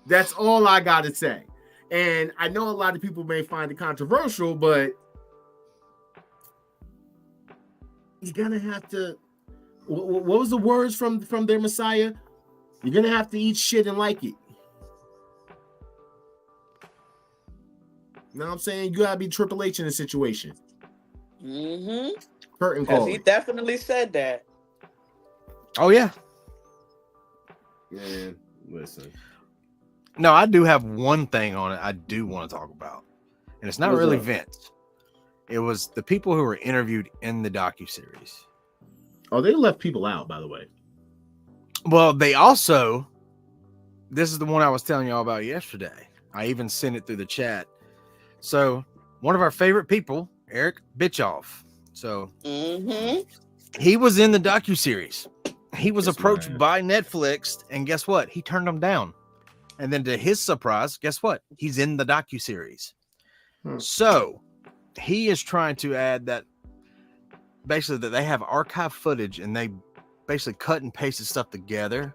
Speaker 1: That's all I got to say. And I know a lot of people may find it controversial, but you're going to have to, what was the words from their Messiah? You're going to have to eat shit and like it. You know what I'm saying? You got to be Triple H in a situation.
Speaker 2: Mm-hmm.
Speaker 1: Curtain call.
Speaker 2: He definitely said that.
Speaker 3: Oh yeah.
Speaker 1: Man, listen.
Speaker 3: No, I do have one thing on it I do want to talk about. And it's not really Vince. It was the people who were interviewed in the docuseries.
Speaker 1: Oh, they left people out, by the way.
Speaker 3: Well, they also, this is the one I was telling y'all about yesterday. I even sent it through the chat. So one of our favorite people, Eric Bischoff. So he was in the docuseries. He was approached by Netflix, and guess what? He turned them down. And then to his surprise, guess what? He's in the docuseries. So he is trying to add that basically that they have archive footage and they basically cut and pasted stuff together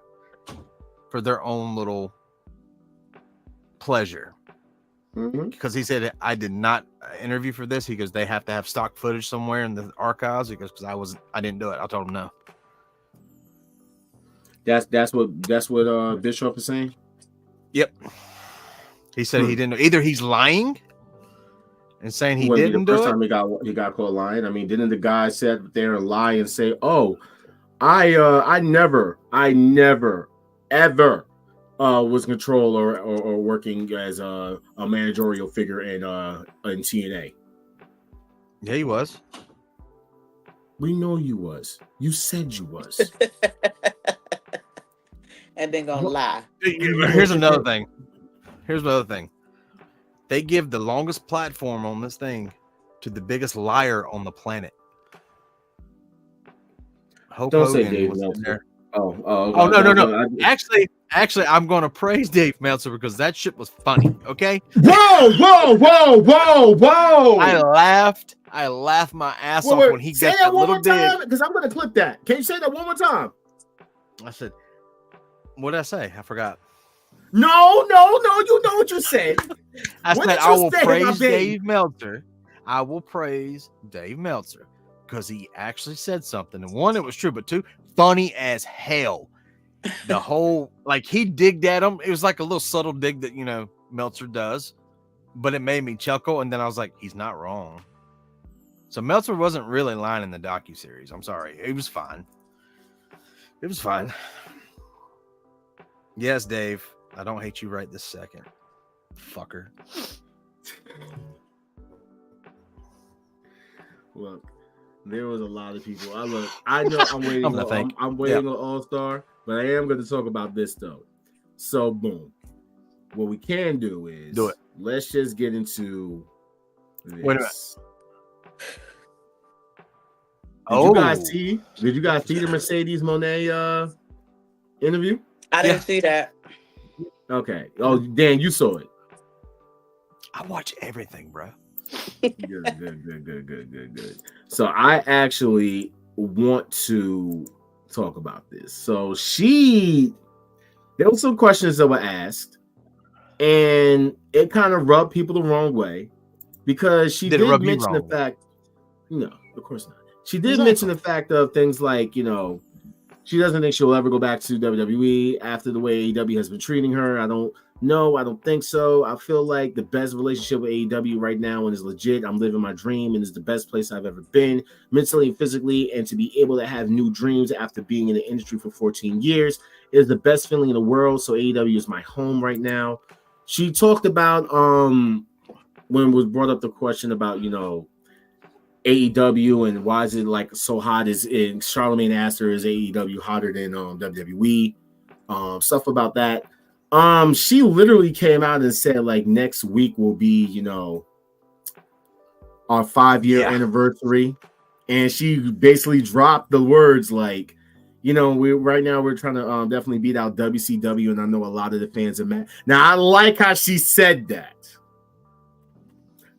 Speaker 3: for their own little pleasure. Because he said, I did not interview for this. He goes, they have to have stock footage somewhere in the archives. He goes, because I didn't do it. I told him no.
Speaker 1: That's what Bischoff is saying.
Speaker 3: Yep. He said he didn't. Either he's lying and saying he didn't do it.
Speaker 1: The first time he got caught lying. I mean, didn't the guy sit there and lie and say, "Oh, I never ever was control or working as a managerial figure in TNA."
Speaker 3: Yeah, he was.
Speaker 1: We know you was. You said you was.
Speaker 2: And then gonna lie.
Speaker 3: Here's another thing. They give the longest platform on this thing to the biggest liar on the planet.
Speaker 1: Don't Hogan say Dave Meltzer.
Speaker 3: No. Actually, I'm going to praise Dave Meltzer because that shit was funny. Okay.
Speaker 1: Whoa!
Speaker 3: I laughed my ass off when he got that little dig.
Speaker 1: Because I'm going to clip that. Can you say that one more time?
Speaker 3: I said, what did I say? I forgot.
Speaker 1: No. You know what you said.
Speaker 3: I said I will praise Dave Meltzer. I will praise Dave Meltzer because he actually said something. And one, it was true, but two, funny as hell. The whole, like, he digged at him. It was like a little subtle dig that, Meltzer does, but it made me chuckle. And then I was like, he's not wrong. So Meltzer wasn't really lying in the docuseries. I'm sorry. It was fine. Yes, Dave. I don't hate you right this second. Fucker.
Speaker 1: Look, There was a lot of people. I know I'm waiting. I'm waiting on All Star, but I am going to talk about this though. So boom, what we can do is let's just get into this.
Speaker 3: Wait a minute.
Speaker 1: Did you guys see the Mercedes Moné interview?
Speaker 2: I didn't see that.
Speaker 1: Okay. Oh, Dan, you saw it.
Speaker 3: I watch everything, bro.
Speaker 1: Good. So I actually want to talk about this. So there were some questions that were asked, and it kind of rubbed people the wrong way because she did mention the fact. No, of course not. She did mention the fact of things like, she doesn't think she'll ever go back to WWE after the way AEW has been treating her. I don't know. I don't think so. I feel like the best relationship with AEW right now and is legit. I'm living my dream and it's the best place I've ever been mentally and physically. And to be able to have new dreams after being in the industry for 14 years is the best feeling in the world. So AEW is my home right now. She talked about when was brought up the question about, AEW and why is it like so hot? Is Charlemagne asked her, is AEW hotter than WWE? Stuff about that. She literally came out and said like next week will be, our 5-year anniversary, and she basically dropped the words like, we're trying to definitely beat out WCW, and I know a lot of the fans are mad. Now I like how she said that.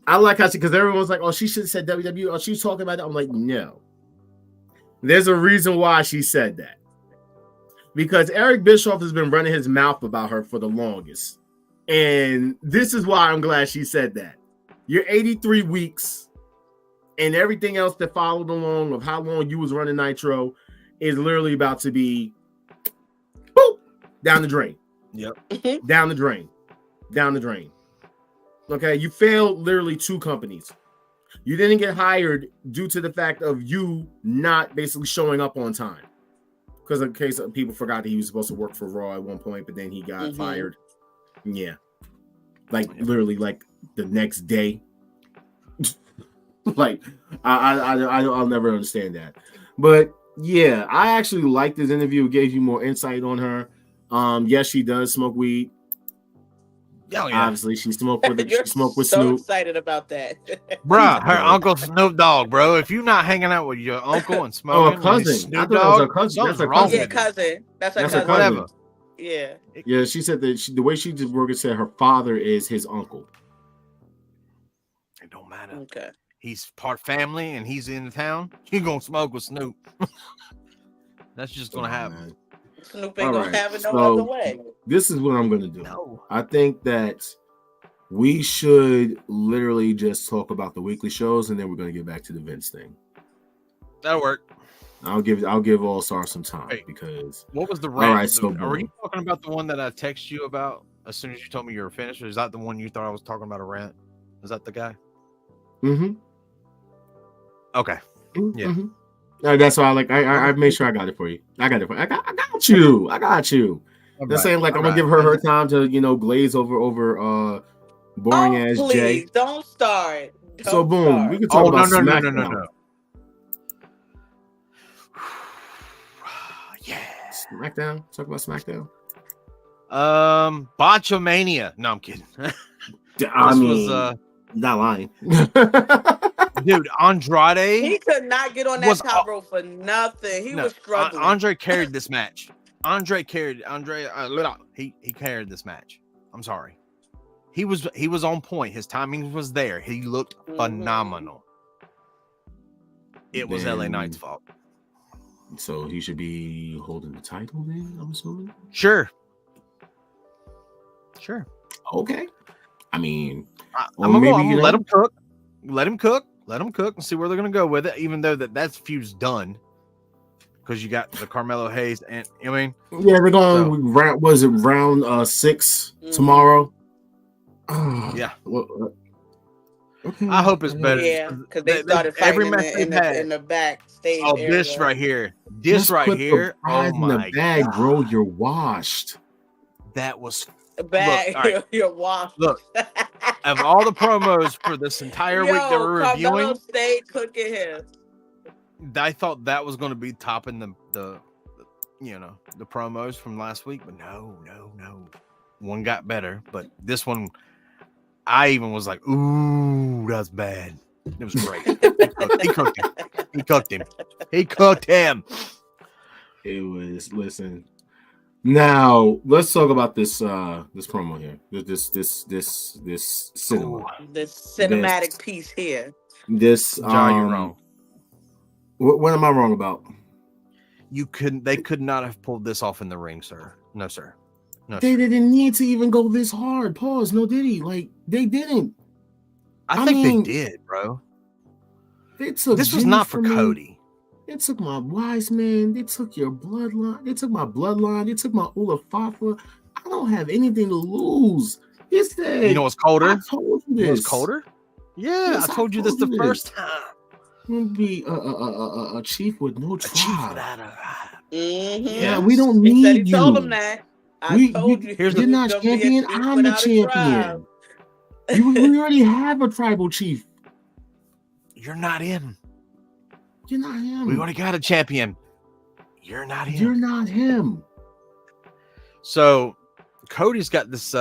Speaker 1: Because everyone's like, oh, she should have said WWE. Oh, she's talking about that. I'm like, no. There's a reason why she said that. Because Eric Bischoff has been running his mouth about her for the longest. And this is why I'm glad she said that. You're 83 weeks, and everything else that followed along of how long you was running Nitro is literally about to be boop, down the drain.
Speaker 3: Yep.
Speaker 1: Down the drain. Okay, you failed literally 2 companies. You didn't get hired due to the fact of you not basically showing up on time. Because in case people forgot that he was supposed to work for Raw at one point, but then he got fired. Yeah. Like literally like the next day. Like I'll never understand that. But yeah, I actually liked this interview. It gave you more insight on her. Yes, she does smoke weed.
Speaker 3: Oh, yeah.
Speaker 1: Obviously, she smoked with
Speaker 2: so
Speaker 1: Snoop.
Speaker 2: Excited about that,
Speaker 3: Bruh, her uncle Snoop Dogg, bro. If you're not hanging out with your uncle and smoking,
Speaker 1: a cousin.
Speaker 3: Snoop
Speaker 1: I thought it was her cousin.
Speaker 3: That's
Speaker 1: her
Speaker 3: cousin.
Speaker 2: Yeah, cousin. That's her cousin.
Speaker 3: Whatever.
Speaker 2: Yeah.
Speaker 1: Yeah, she said that the way she just worked it said her father is his uncle.
Speaker 3: It don't matter.
Speaker 2: Okay.
Speaker 3: He's part family and he's in town. You gonna smoke with Snoop? That's just gonna happen.
Speaker 1: Man.
Speaker 2: Snoop ain't gonna have it no other way.
Speaker 1: This is what I'm gonna do.
Speaker 3: No.
Speaker 1: I think that we should literally just talk about the weekly shows, and then we're gonna get back to the Vince thing.
Speaker 3: That'll work.
Speaker 1: I'll give All Star some time because
Speaker 3: what was the rant?
Speaker 1: All right, so
Speaker 3: are you talking about the one that I texted you about as soon as you told me you were finished? Or is that the one you thought I was talking about a rant? Is that the guy?
Speaker 1: Mm-hmm.
Speaker 3: Okay. Yeah.
Speaker 1: Mm-hmm. That's why I made sure I got it for you. I got you. They're saying like I'm gonna give her time to glaze over boring ass
Speaker 2: please,
Speaker 1: Jay.
Speaker 2: Don't start.
Speaker 1: So boom, we can talk about SmackDown.
Speaker 3: No. Yeah.
Speaker 1: SmackDown. Talk about SmackDown.
Speaker 3: Botchamania. No, I'm kidding.
Speaker 1: I mean, not lying.
Speaker 3: Dude, Andrade.
Speaker 2: He could not get on that top rope for nothing. He was struggling.
Speaker 3: Andre carried this match. He carried this match. I'm sorry. He was on point. His timing was there. He looked phenomenal. It was LA Knight's fault.
Speaker 1: So he should be holding the title then, I'm assuming?
Speaker 3: Sure.
Speaker 1: Okay. I mean,
Speaker 3: I'm gonna let him cook. Let him cook and see where they're gonna go with it, even though that feud's done. Because you got the Carmelo Hayes and I mean,
Speaker 1: yeah, we're going round 6 tomorrow.
Speaker 3: Yeah.
Speaker 1: Okay.
Speaker 3: I hope it's better.
Speaker 2: Yeah, because they started fighting every match in the backstage.
Speaker 3: Oh, area. This right here. Oh my
Speaker 1: in the bag,
Speaker 3: God.
Speaker 1: bro. You're washed.
Speaker 3: That was
Speaker 2: bag.
Speaker 3: Look, right.
Speaker 2: You're washed.
Speaker 3: Look, of all the promos for this entire week that we're reviewing,
Speaker 2: stayed cooking him.
Speaker 3: I thought that was going to be topping the the promos from last week, but no. One got better, but this one, I even was like, ooh, that's bad. It was great. He cooked him.
Speaker 1: It was. Listen. Now let's talk about this promo here. This cinema.
Speaker 2: This cinematic piece here.
Speaker 1: This
Speaker 3: John, you're wrong.
Speaker 1: What am I wrong about?
Speaker 3: They could not have pulled this off in the ring, sir. No, sir. No,
Speaker 1: They
Speaker 3: sir.
Speaker 1: didn't need to even go this hard. Pause. No, did he? Like, they didn't.
Speaker 3: I think they did, bro.
Speaker 1: They took
Speaker 3: This was
Speaker 1: Jimmy
Speaker 3: not for
Speaker 1: from me.
Speaker 3: Cody.
Speaker 1: They took my wise man. They took your bloodline. They took my bloodline. They took my Ulafafa. I don't have anything to lose. He said,
Speaker 3: You know what's colder?
Speaker 1: I told you this.
Speaker 3: You know what's colder? Yeah,
Speaker 1: Yes,
Speaker 3: I told you this the first time.
Speaker 1: I'm gonna be a chief with no
Speaker 3: A chief
Speaker 1: tribe.
Speaker 3: without a
Speaker 2: Mm-hmm.
Speaker 1: Yeah, we don't
Speaker 2: He said
Speaker 1: need
Speaker 2: he
Speaker 1: you.
Speaker 2: told him that. I told you.
Speaker 3: here's
Speaker 1: You're
Speaker 3: the-
Speaker 1: not
Speaker 2: gonna be a
Speaker 1: champion.
Speaker 2: chief
Speaker 1: I'm the
Speaker 2: without a
Speaker 1: champion.
Speaker 2: tribe.
Speaker 1: We already have a tribal chief.
Speaker 3: You're not in.
Speaker 1: You're not him.
Speaker 3: We already got a champion. You're not in.
Speaker 1: You're not him.
Speaker 3: So Cody's got this.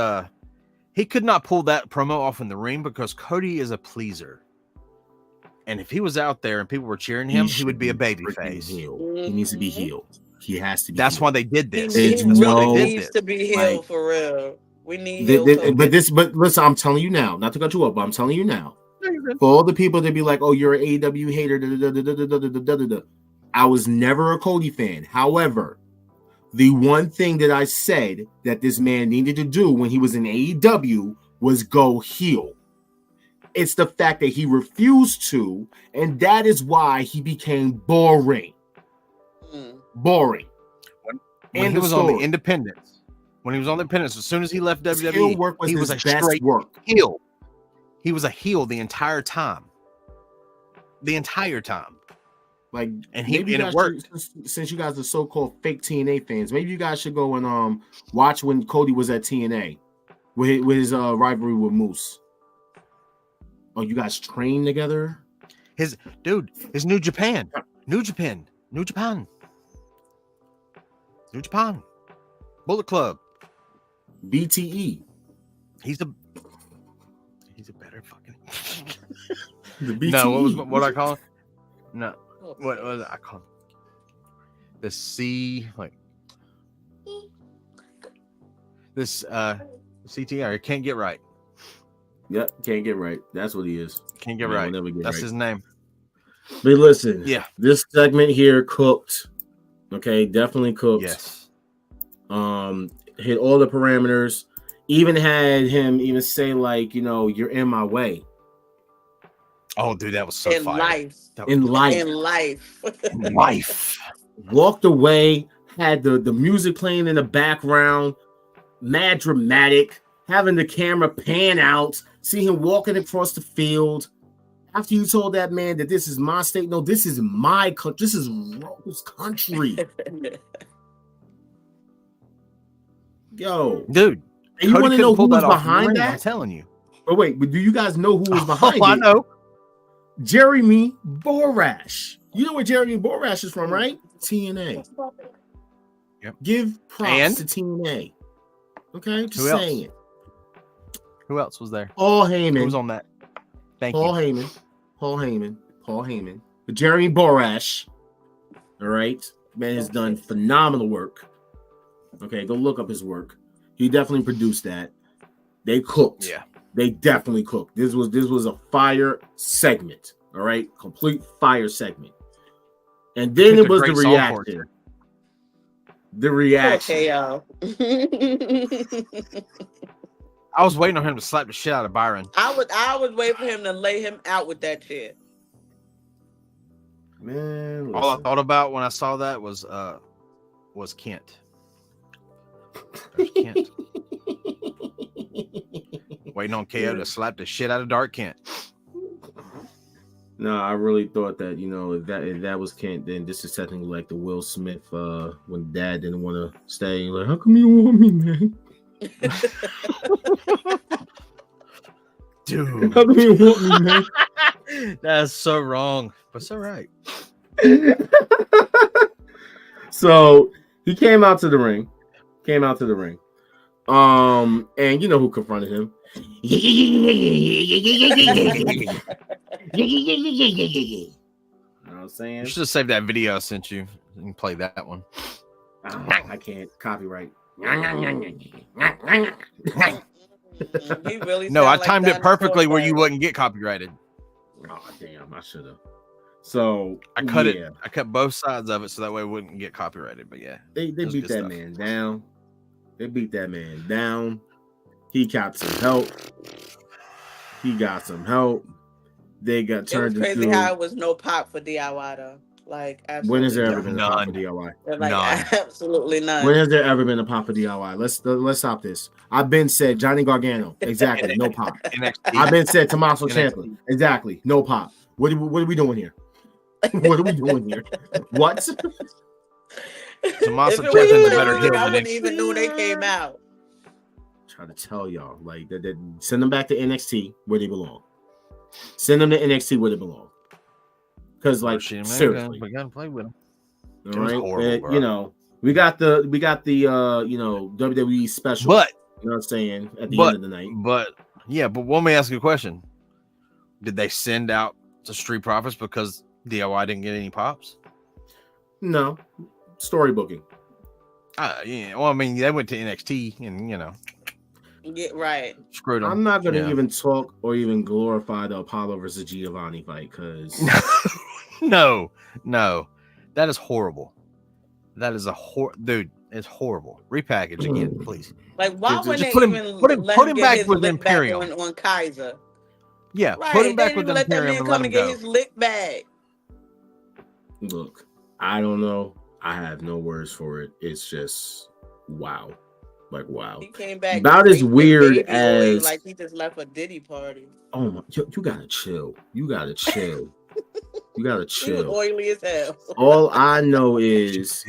Speaker 3: He could not pull that promo off in the ring because Cody is a pleaser. And if he was out there and people were cheering him, he would be a baby
Speaker 1: freaking
Speaker 3: face.
Speaker 1: heel. He needs to be healed. He has to be.
Speaker 3: That's
Speaker 1: healed.
Speaker 3: why they did this.
Speaker 2: He
Speaker 1: There's
Speaker 3: That's why
Speaker 1: no-
Speaker 3: they
Speaker 2: needs
Speaker 3: did
Speaker 2: to
Speaker 3: this.
Speaker 2: be healed
Speaker 1: Like,
Speaker 2: for real. We need healed.
Speaker 1: But listen, I'm telling you now, not to cut you up, but I'm telling you now, for all the people that be like, "Oh, you're an AEW hater," I was never a Cody fan. However, the one thing that I said that this man needed to do when he was in AEW was go heel. It's the fact that he refused to, and that is why he became boring. Boring.
Speaker 3: When he was on the Independence, as soon as he left
Speaker 1: His heel
Speaker 3: WWE,
Speaker 1: work was
Speaker 3: he was a
Speaker 1: his best
Speaker 3: straight
Speaker 1: work.
Speaker 3: heel. He was a heel the entire time. The entire time.
Speaker 1: Like,
Speaker 3: And
Speaker 1: maybe you
Speaker 3: it
Speaker 1: guys
Speaker 3: worked.
Speaker 1: should, since you guys are so-called fake TNA fans, maybe you guys should go and watch when Cody was at TNA with his rivalry with Moose. Oh, you guys trained together?
Speaker 3: His New Japan. Bullet Club.
Speaker 1: BTE.
Speaker 3: He's a better fucking
Speaker 1: The BTE.
Speaker 3: No, what I call it? No. What was I call it? The C, like this CTR. Can't get right.
Speaker 1: Yep, can't get right. That's what he is.
Speaker 3: Can't get
Speaker 1: Man,
Speaker 3: right.
Speaker 1: we'll never get
Speaker 3: That's
Speaker 1: right.
Speaker 3: his name.
Speaker 1: But listen,
Speaker 3: Yeah.
Speaker 1: this segment here cooked. Okay, definitely cooked.
Speaker 3: Yes.
Speaker 1: Hit all the parameters. Even had him even say, like, you're in my way.
Speaker 3: Oh, dude, that was so
Speaker 2: In
Speaker 3: fire.
Speaker 2: life.
Speaker 3: That was
Speaker 1: In life.
Speaker 2: In life.
Speaker 3: in life.
Speaker 1: Walked away, had the music playing in the background, mad dramatic, having the camera pan out, see him walking across the field. After you told that man that this is my state, no, this is my country. This is Rose country. Yo,
Speaker 3: Dude,
Speaker 1: and you want to know who was
Speaker 3: off in the
Speaker 1: behind
Speaker 3: ring, I'm
Speaker 1: that?
Speaker 3: telling you.
Speaker 1: But wait, but do you guys know who was behind
Speaker 3: Oh, I
Speaker 1: it?
Speaker 3: know.
Speaker 1: Jeremy Borash. You know where Jeremy Borash is from, right? TNA.
Speaker 3: Yep.
Speaker 1: Give props
Speaker 3: And?
Speaker 1: to TNA. Okay, just
Speaker 3: Who else?
Speaker 1: saying it.
Speaker 3: Who else was there?
Speaker 1: Paul
Speaker 3: Who
Speaker 1: Heyman.
Speaker 3: was on that? Thank
Speaker 1: Paul
Speaker 3: you.
Speaker 1: Heyman. But Jeremy Borash. All right. Man has done phenomenal work. Okay, go look up his work. He definitely produced that. They cooked.
Speaker 3: Yeah.
Speaker 1: They definitely cooked. This was a fire segment. All right, complete fire segment. And then
Speaker 3: Picked
Speaker 1: it
Speaker 3: a
Speaker 1: was the
Speaker 3: great song for it,
Speaker 1: reaction. The reaction.
Speaker 2: Okay, y'all.
Speaker 3: I was waiting on him to slap the shit out of Byron.
Speaker 2: I would wait for him to lay him out with that shit.
Speaker 1: Man,
Speaker 3: All I
Speaker 1: listen.
Speaker 3: thought about when I saw that was Kent. There's Kent. Waiting on KO to slap the shit out of Dark Kent.
Speaker 1: No, I really thought that, if that was Kent, then this is technically like the Will Smith when dad didn't want to stay. Like, how come you want me, man?
Speaker 3: Dude.
Speaker 1: How come you want me, man?
Speaker 3: That's so wrong. But it's all right.
Speaker 1: So he came out to the ring. And you know who confronted him? You know what I'm saying?
Speaker 3: You should have saved that video I sent you and play that one.
Speaker 1: I can't copyright.
Speaker 2: He really
Speaker 3: No, I
Speaker 2: sound like
Speaker 3: timed it
Speaker 2: Dinosaur
Speaker 3: perfectly where you
Speaker 2: Bird.
Speaker 3: wouldn't get copyrighted.
Speaker 1: Oh damn, I should have. So
Speaker 3: I cut
Speaker 1: yeah,
Speaker 3: it. I cut both sides of it so that way it wouldn't get copyrighted. But yeah,
Speaker 1: they
Speaker 3: it was
Speaker 1: beat
Speaker 3: good
Speaker 1: that
Speaker 3: stuff.
Speaker 1: man down. They beat that man down. He got some help. They got
Speaker 2: It was
Speaker 1: turned
Speaker 2: crazy
Speaker 1: into.
Speaker 2: how it was no pop for DIY though. Like absolutely
Speaker 1: When has there ever
Speaker 2: none.
Speaker 1: been a pop for
Speaker 3: None.
Speaker 1: DIY?
Speaker 2: Like
Speaker 3: None.
Speaker 2: absolutely none.
Speaker 1: When has there ever been a pop for DIY? Let's stop this. I've been said Johnny Gargano. Exactly, no pop.
Speaker 3: NXT.
Speaker 1: I've been said Tommaso
Speaker 3: NXT.
Speaker 1: Ciampa. Exactly, no pop. What are we doing here? What are we doing here? What?
Speaker 3: Tommaso
Speaker 2: If it
Speaker 3: Ciampa's a
Speaker 2: was
Speaker 3: better
Speaker 2: even,
Speaker 3: heel
Speaker 2: I
Speaker 3: than
Speaker 2: wouldn't
Speaker 3: NXT.
Speaker 2: even know they came out.
Speaker 1: Try to tell y'all, like that send them back to NXT where they belong. Send them to NXT where they belong. Because like seriously,
Speaker 3: we gotta play with him.
Speaker 1: all
Speaker 3: It was
Speaker 1: right,
Speaker 3: horrible,
Speaker 1: and,
Speaker 3: bro.
Speaker 1: you know, we got the WWE special.
Speaker 3: But
Speaker 1: you know what I'm saying at the end of the night.
Speaker 3: But let me ask you a question. Did they send out to Street Profits because DIY didn't get any pops?
Speaker 1: No, story booking.
Speaker 3: Yeah. Well, I mean, they went to NXT and
Speaker 2: Yeah, right.
Speaker 3: screwed them.
Speaker 1: I'm not gonna even talk or even glorify the Apollo versus Giovanni fight because
Speaker 3: No, that is horrible. That is dude. It's horrible. Repackage again, please.
Speaker 2: Like why
Speaker 1: Just
Speaker 2: wouldn't they
Speaker 3: put him-
Speaker 2: even
Speaker 3: put him
Speaker 2: let
Speaker 3: back
Speaker 2: his
Speaker 3: with
Speaker 2: lick back
Speaker 3: Imperium.
Speaker 2: on Kaiser?
Speaker 3: Yeah,
Speaker 2: Right.
Speaker 3: put him back
Speaker 2: they
Speaker 3: with
Speaker 2: didn't let that
Speaker 3: Imperium
Speaker 2: man
Speaker 3: and
Speaker 2: come
Speaker 3: let him
Speaker 2: and get
Speaker 3: go.
Speaker 2: his lick back.
Speaker 1: look, I don't know. I have no words for it. It's just wow, like wow.
Speaker 2: He came back
Speaker 1: About
Speaker 2: just
Speaker 1: as
Speaker 2: with
Speaker 1: weird
Speaker 2: baby oil,
Speaker 1: as
Speaker 2: like he just left a Diddy party.
Speaker 1: oh my, you gotta chill. You gotta chill. You gotta
Speaker 2: He was
Speaker 1: chill.
Speaker 2: oily as hell.
Speaker 1: All I know is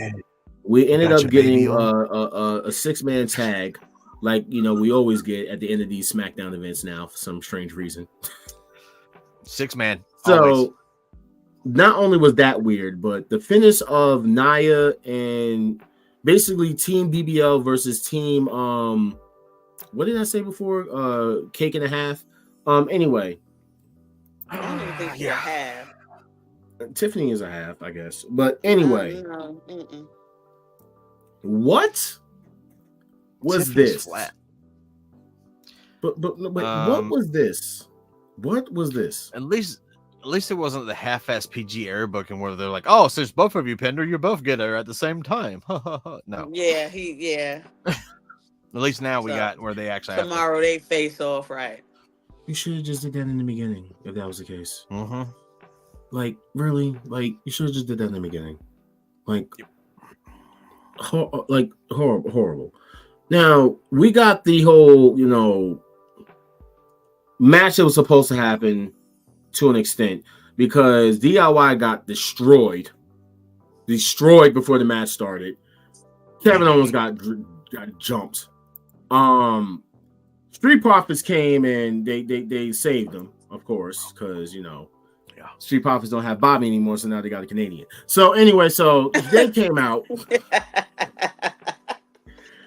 Speaker 1: we ended
Speaker 3: Got
Speaker 1: up
Speaker 3: your
Speaker 1: getting
Speaker 3: baby
Speaker 1: a
Speaker 3: on?
Speaker 1: 6-man tag, like we always get at the end of these SmackDown events now for some strange reason.
Speaker 3: 6-man.
Speaker 1: So
Speaker 3: always.
Speaker 1: not only was that weird, but the finish of Nia and basically Team BBL versus Team what did I say before? Cake and a half. Anyway.
Speaker 2: I don't even think he a half.
Speaker 1: Tiffany is a half, I guess. But anyway,
Speaker 2: No, mm-mm.
Speaker 1: what was
Speaker 3: Tiffany's
Speaker 1: this?
Speaker 3: flat.
Speaker 1: But what was this? What was this?
Speaker 3: At least it wasn't the half-ass PG air booking where they're like, "Oh, since both of you pinned her, you both get her at the same time." No.
Speaker 2: Yeah.
Speaker 3: At least now we
Speaker 2: So,
Speaker 3: got where they actually have to.
Speaker 2: Tomorrow they face off, right?
Speaker 1: You should have just did that in the beginning if that was the case.
Speaker 3: Mm-hmm.
Speaker 1: Like really, like you should have just did that in the beginning. Like, horrible. Now we got the whole match that was supposed to happen to an extent because DIY got destroyed before the match started. Kevin Owens got jumped. Street Profits came and they saved him, of course, because Street Profits don't have Bobby anymore, so now they got a Canadian. So anyway, so they came out.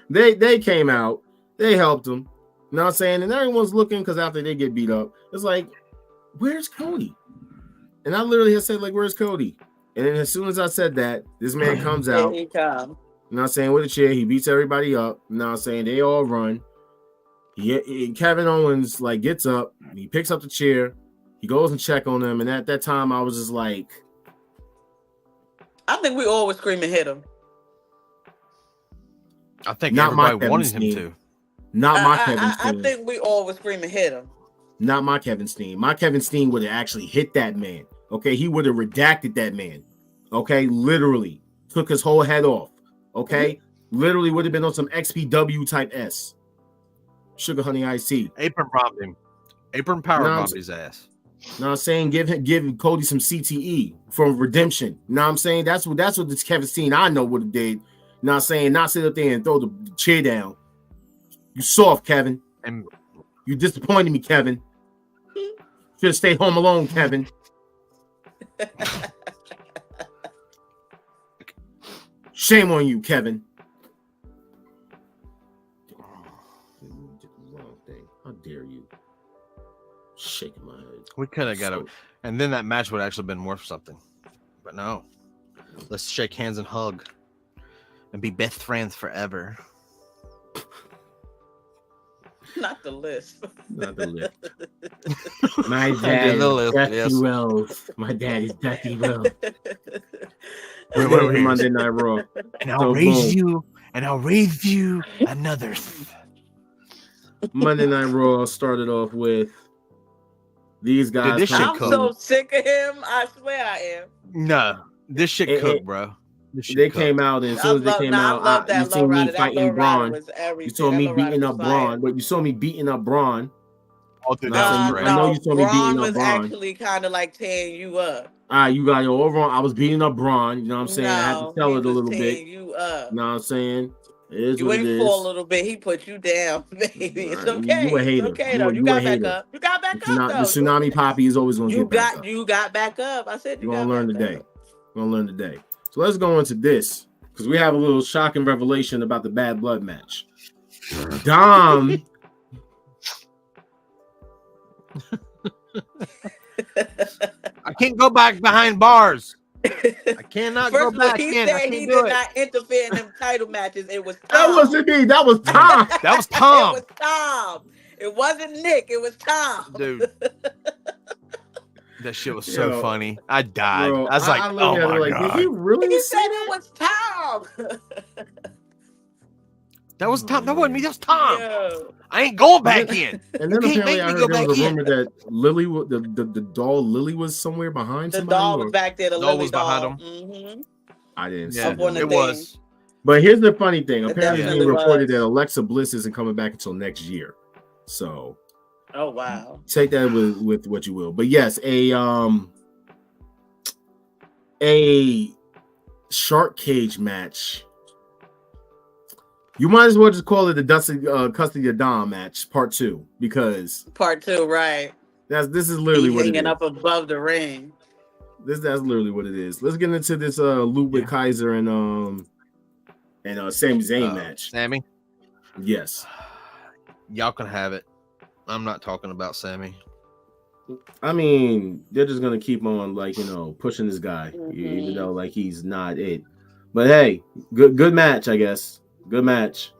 Speaker 1: they came out. They helped him. You know what I'm saying? And everyone's looking because after they get beat up, it's like, where's Cody? And I literally had said, like, where's Cody? And then as soon as I said that, this man comes out.
Speaker 2: Here he come.
Speaker 1: You know what I'm saying? With a chair, he beats everybody up. You know what I'm saying? They all run. Kevin Owens like gets up, he picks up the chair, he goes and check on them, and at that time I was just like,
Speaker 2: I think we all were screaming, hit him.
Speaker 3: I think
Speaker 1: Not my
Speaker 3: everybody
Speaker 1: Kevin
Speaker 3: wanted him
Speaker 1: Steen.
Speaker 3: to.
Speaker 1: not my Kevin Steen.
Speaker 2: I think we all were screaming, hit him.
Speaker 1: Not my Kevin Steen. My Kevin Steen would have actually hit that man. Okay, he would have redacted that man. Okay, literally took his whole head off. Okay, literally would have been on some XPW type S. Sugar Honey Iced Tea.
Speaker 3: Apron bombed him. Apron power
Speaker 1: No,
Speaker 3: bombed his ass.
Speaker 1: Know what I'm saying? Give Cody some CTE from redemption. Know what I'm saying? That's what this Kevin Steen I know would have did. Know what I'm saying? Not sit up there and throw the chair down. You soft, Kevin.
Speaker 3: And
Speaker 1: You disappointed me, Kevin. Should have stayed home alone, Kevin. Shame on you, Kevin. How dare you? Shaking my head.
Speaker 3: We could have got it, and then that match would have actually been worth something. But no, let's shake hands and hug, and be best friends forever.
Speaker 2: Not the list.
Speaker 1: Not the list. My dad is Dusty Wells. My dad is Dusty Wells. Wait, Monday Night Raw.
Speaker 3: And I'll raise you, and I'll raise you another.
Speaker 1: Monday Night Raw started off with these guys.
Speaker 3: Dude,
Speaker 2: I'm so sick of him. I swear I am.
Speaker 3: No, this shit cooked, bro.
Speaker 1: They came out, and as soon as they came out, you seen me fighting Braun. You saw me beating up Braun, but you saw me beating up Braun.
Speaker 3: I
Speaker 1: know you saw me beating up
Speaker 2: Braun. Actually kind of like tearing you up.
Speaker 1: You got your overall. I was beating up Braun. You know what I'm saying? I had to tell it a little bit.
Speaker 2: You up.
Speaker 1: You know what I'm saying? It is
Speaker 2: you
Speaker 1: what
Speaker 2: went
Speaker 1: it is.
Speaker 2: for a little bit. He put you down, baby. It's okay.
Speaker 1: You a hater.
Speaker 2: It's okay, though. You got back up. You got back up, though.
Speaker 1: The tsunami poppy is always going to get back up.
Speaker 2: You got back up. I said
Speaker 1: you're going to learn today. You're going to learn today. So let's go into this, because we have a little shocking revelation about the Bad Blood match. Dom.
Speaker 3: I can't go back behind bars. I cannot go back
Speaker 2: he
Speaker 3: in.
Speaker 2: said he did not interfere in them title matches. It was Tom.
Speaker 1: That wasn't me. That was Tom.
Speaker 3: That was Tom.
Speaker 2: It was Tom. It wasn't Nick. It was Tom.
Speaker 3: Dude. That shit was so funny. I died.
Speaker 1: Bro,
Speaker 3: I was like, oh my God.
Speaker 1: Did he really
Speaker 2: He
Speaker 1: say
Speaker 2: said
Speaker 1: that?
Speaker 2: it was Tom.
Speaker 3: That was Tom. That wasn't me. That was Tom.
Speaker 2: Yo.
Speaker 3: I ain't going back in.
Speaker 1: And then apparently I heard there was a rumor that Lily, the doll Lily, was somewhere behind
Speaker 2: the
Speaker 1: somebody.
Speaker 2: doll was back there. The
Speaker 3: doll
Speaker 2: Lily
Speaker 3: was behind
Speaker 2: doll.
Speaker 3: him.
Speaker 2: Mm-hmm.
Speaker 1: I didn't see
Speaker 3: Yeah,
Speaker 1: that.
Speaker 3: it was.
Speaker 1: But here's the funny thing.
Speaker 2: It
Speaker 1: Apparently,
Speaker 2: definitely
Speaker 1: he reported
Speaker 2: was.
Speaker 1: that Alexa Bliss isn't coming back until next year. So,
Speaker 2: Oh wow.
Speaker 1: take that with what you will. But yes, a shark cage match. You might as well just call it the Custody of Dom match, part 2, because
Speaker 2: Part 2, right?
Speaker 1: this is literally what it is.
Speaker 2: Hanging up above the ring.
Speaker 1: That's literally what it is. Let's get into this Ludwig Kaiser and Sami Zayn match.
Speaker 3: Sammy?
Speaker 1: Yes.
Speaker 3: Y'all can have it. I'm not talking about Sammy.
Speaker 1: I mean, they're just gonna keep on pushing this guy, even though he's not it. But hey, good match, I guess. Good match.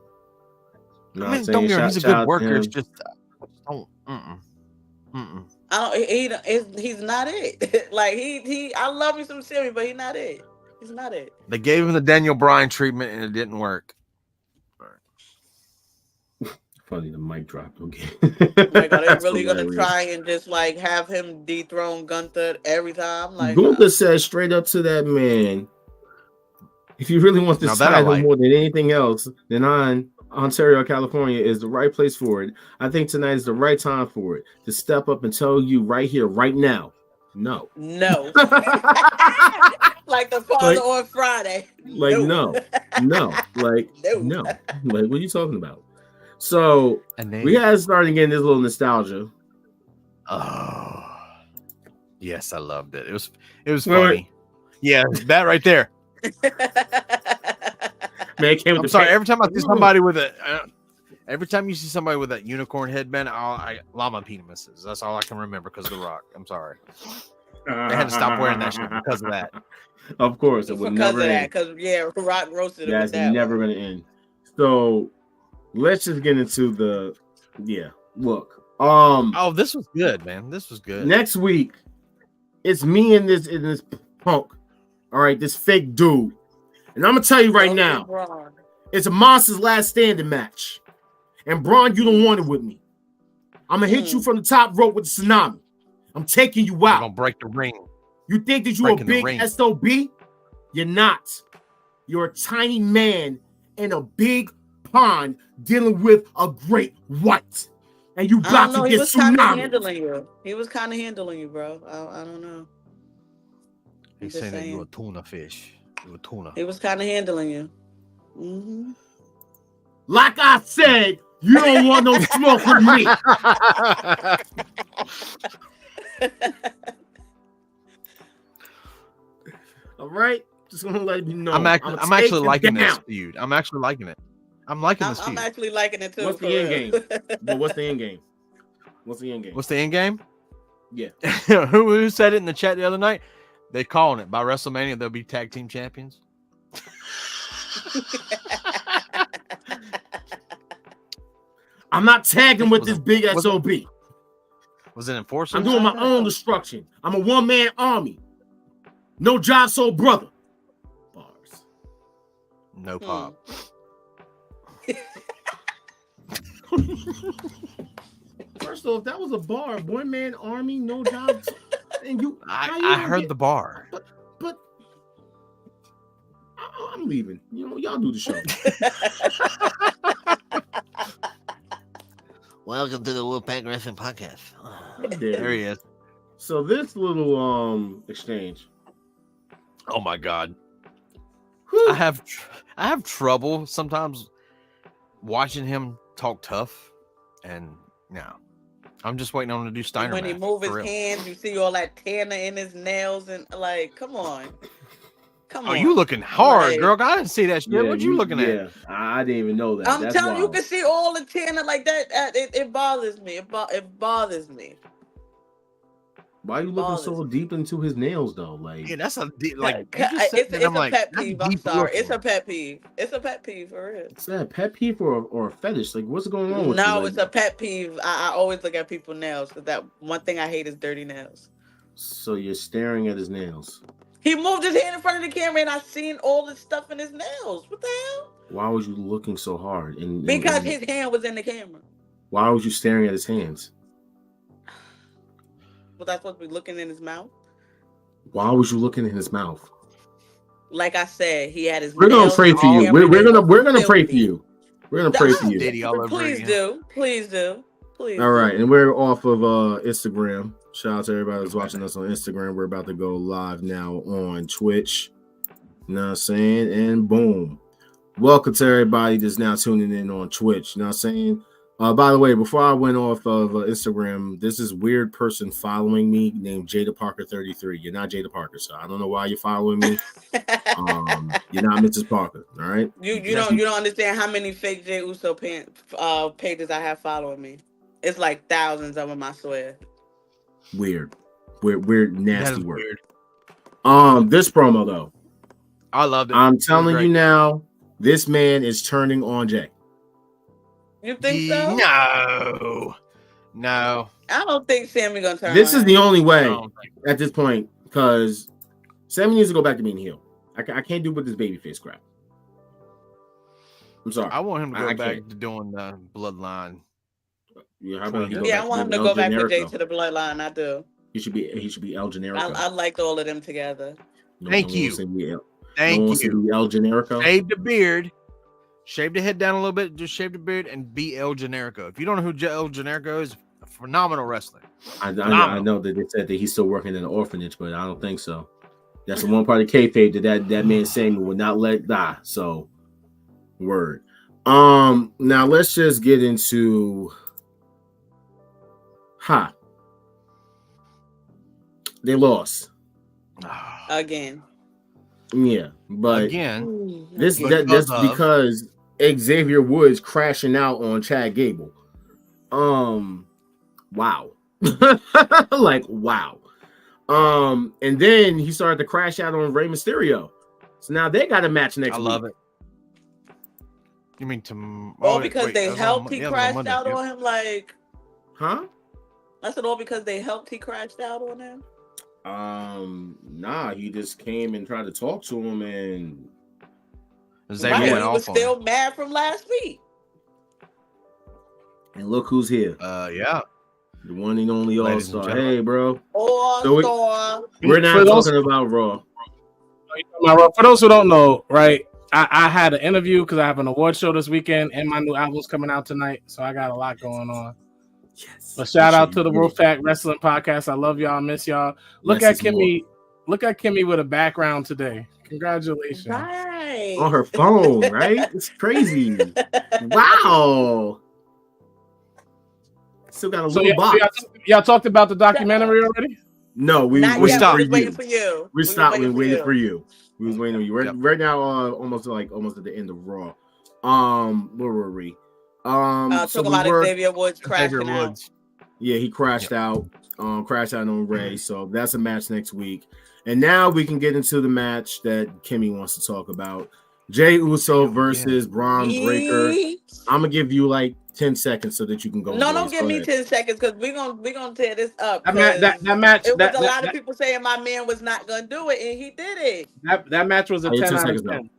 Speaker 1: You know
Speaker 3: I mean, don't get me wrong, he's a good worker. It's just don't.
Speaker 2: He's not it. I love me some Sammy, but he's not it. He's not it.
Speaker 3: They gave him the Daniel Bryan treatment and it didn't work.
Speaker 1: Funny, the mic dropped. Okay.
Speaker 2: Like, are they really gonna try and just have him dethrone Gunther every time?
Speaker 1: Gunther said straight up to that man, if you really want to side him more than anything else, then Ontario, California is the right place for it. I think tonight is the right time for it to step up and tell you right here, right now, no.
Speaker 2: No. Like the father on Friday.
Speaker 1: No. No. Like, no. Like, what are you talking about? So we had started getting this little nostalgia.
Speaker 3: Oh, yes, I loved it. It was funny. Yeah, that right there.
Speaker 1: Man,
Speaker 3: I'm sorry. Every time I see somebody with every time you see somebody with that unicorn headband, llama penises. That's all I can remember because of The Rock. I'm sorry. They had to stop wearing that shit because of that.
Speaker 1: Of course, it would never end.
Speaker 2: Because Rock roasted him.
Speaker 1: That's never going to end. So let's just get into look.
Speaker 3: Oh, this was good, man. This was good.
Speaker 1: Next week, it's me and this punk. All right, this fake dude. And I'm gonna tell you right now, it's a Monsters Last Standing match. And Braun, you don't want it with me. I'm gonna hit you from the top rope with the tsunami. I'm taking you out.
Speaker 3: I'm gonna break the ring.
Speaker 1: You think that you're a big SOB? You're not. You're a tiny man in a big pond dealing with a great white. And you got to get tsunami.
Speaker 2: He was kind of handling you, bro. I don't know.
Speaker 3: He's saying that you're a tuna fish. You're a tuna.
Speaker 2: He was kind of handling you. Mm-hmm.
Speaker 1: Like I said, you don't want no smoke with me. All right. Just gonna let you know.
Speaker 3: I'm actually liking this feud. I'm actually liking it. I'm liking this feud.
Speaker 2: I'm actually liking it too.
Speaker 1: What's the end game? But what's the end game? What's the end game?
Speaker 3: What's the end game?
Speaker 1: Yeah.
Speaker 3: Who said it in the chat the other night? They calling it by WrestleMania. They'll be tag team champions.
Speaker 1: I'm not tagging with this big SOB.
Speaker 3: Was it Enforcer?
Speaker 1: I'm doing my own destruction. I'm a one-man army. No job, soul brother. Bars.
Speaker 3: No pop.
Speaker 1: First off, that was a bar. One-man army, no job. And you,
Speaker 3: I heard the bar.
Speaker 1: But I'm leaving. You know, y'all do the show.
Speaker 7: Welcome to the Wolfpack Wrestling Podcast.
Speaker 3: There he is.
Speaker 1: So this little exchange.
Speaker 3: Oh my God.
Speaker 1: Whew.
Speaker 3: I have trouble sometimes watching him talk tough, and no, I'm just waiting on him to do Steiner.
Speaker 2: When he move his hands, you see all that tanner in his nails, and like, come on.
Speaker 3: Oh, you looking hard,
Speaker 2: like,
Speaker 3: girl. I didn't see that shit.
Speaker 1: Yeah,
Speaker 3: What you looking at?
Speaker 1: I didn't even know that.
Speaker 2: I'm
Speaker 1: That's
Speaker 2: telling you,
Speaker 1: wild.
Speaker 2: you can see all the tanner like that. It bothers me. It bothers me.
Speaker 1: Why are you looking so deep into his nails though? Like,
Speaker 3: Yeah, that's a deep, like
Speaker 2: It's a
Speaker 3: like,
Speaker 2: pet peeve. I'm
Speaker 3: deep
Speaker 2: sorry.
Speaker 3: looking.
Speaker 2: It's a pet peeve. It's a pet peeve for real.
Speaker 1: is that a pet peeve or a fetish? Like, what's going on with you?
Speaker 2: No,
Speaker 1: Like,
Speaker 2: it's a pet peeve. I always look at people's nails because that one thing I hate is dirty nails.
Speaker 1: so you're staring at his nails.
Speaker 2: He moved his hand in front of the camera and I seen all the stuff in his nails. What the hell?
Speaker 1: Why was you looking so hard?
Speaker 2: Because his hand was in the camera.
Speaker 1: Why was you staring at his hands?
Speaker 2: Was I supposed to be looking in his mouth?
Speaker 1: Why was you looking in his mouth?
Speaker 2: Like I said, he had his.
Speaker 1: We're gonna pray for you. We're gonna pray for you. We're gonna pray for you.
Speaker 3: Diddy all over
Speaker 2: Please
Speaker 3: again.
Speaker 2: do. Please do. Please.
Speaker 1: All right, and we're off of Instagram. Shout out to everybody who's watching us on Instagram. We're about to go live now on Twitch. You know what I'm saying? And boom. Welcome to everybody that's now tuning in on Twitch. You know what I'm saying? By the way, before I went off of Instagram, this is weird person following me named Jada Parker 33. You're not Jada Parker, so I don't know why you're following me. You're not Mrs. Parker, all right?
Speaker 2: You don't understand how many fake Jay Uso pages I have following me. It's like thousands of them, I swear.
Speaker 1: Weird, nasty word.
Speaker 3: Weird.
Speaker 1: This promo though,
Speaker 3: I loved it.
Speaker 1: I'm telling you now, this man is turning on Jay.
Speaker 2: You think so?
Speaker 3: No.
Speaker 2: I don't think Sammy gonna turn.
Speaker 1: This is the only way
Speaker 3: No.
Speaker 1: at this point because Sammy needs to go back to being heel. I can't do with this babyface crap. I'm sorry.
Speaker 3: I want him to go
Speaker 1: I
Speaker 3: back
Speaker 1: can't.
Speaker 3: to doing the bloodline.
Speaker 1: Yeah, how about he go
Speaker 2: Yeah,
Speaker 1: back
Speaker 2: I want him to
Speaker 1: El
Speaker 2: go back with Jay
Speaker 1: Generico?
Speaker 2: to the bloodline. I do.
Speaker 1: He should be El Generico.
Speaker 2: I liked all of them together.
Speaker 3: Thank you. Thank you.
Speaker 1: El Generico.
Speaker 3: Shave the beard. Shave the head down a little bit. Just shave the beard and be El Generico. If you don't know who El Generico is, a phenomenal wrestler.
Speaker 1: I know that they said that he's still working in an orphanage, but I don't think so. That's the one part of kayfabe that man Samuel would not let die. So, word. Now let's just get into. They lost
Speaker 2: Again.
Speaker 1: Yeah, but
Speaker 3: again,
Speaker 1: that's because Xavier Woods crashing out on Chad Gable. Wow. Like wow. And then he started to crash out on Rey Mysterio. So now they got a match next week.
Speaker 3: I love it. You mean to?
Speaker 2: Because they helped. He crashed out on him. Like,
Speaker 1: huh?
Speaker 2: I said all because they helped. He crashed out on him.
Speaker 1: Nah. He just came and tried to talk to him, and
Speaker 2: Xavier he was still mad from last week.
Speaker 1: And look who's here.
Speaker 3: Yeah.
Speaker 1: The one and only All-Star. Hey, bro.
Speaker 2: All-Star.
Speaker 1: We're not talking about Raw.
Speaker 8: For those who don't know, right? I had an interview because I have an award show this weekend, and my new album's coming out tonight, so I got a lot going on. Yes. But shout out to the Wolfpack Wrestling Podcast. I love y'all. Miss y'all. Look at Kimmy. Look at Kimmy with a background today. Congratulations.
Speaker 2: Right.
Speaker 1: On her phone, right? It's crazy. Wow. Still got a little box.
Speaker 8: Y'all talked about the documentary already?
Speaker 1: No, we
Speaker 2: stopped.
Speaker 1: waiting for you. We stopped. We waited for you. We was waiting on you. Right now, almost at the end of Raw. Where were we?
Speaker 2: Talk about Xavier Woods crashing out.
Speaker 1: Yeah, he crashed out. Crashed out on Ray. So that's a match next week. And now we can get into the match that Kimmy wants to talk about. Jey Uso versus Braun Breaker. I'm gonna give you like 10 seconds so that you can go.
Speaker 2: No, don't give me 10 seconds because we're gonna tear this up.
Speaker 8: That match.
Speaker 2: It was a lot of people saying my man was not gonna do it, and he did it.
Speaker 8: That match was a 10 out of 10.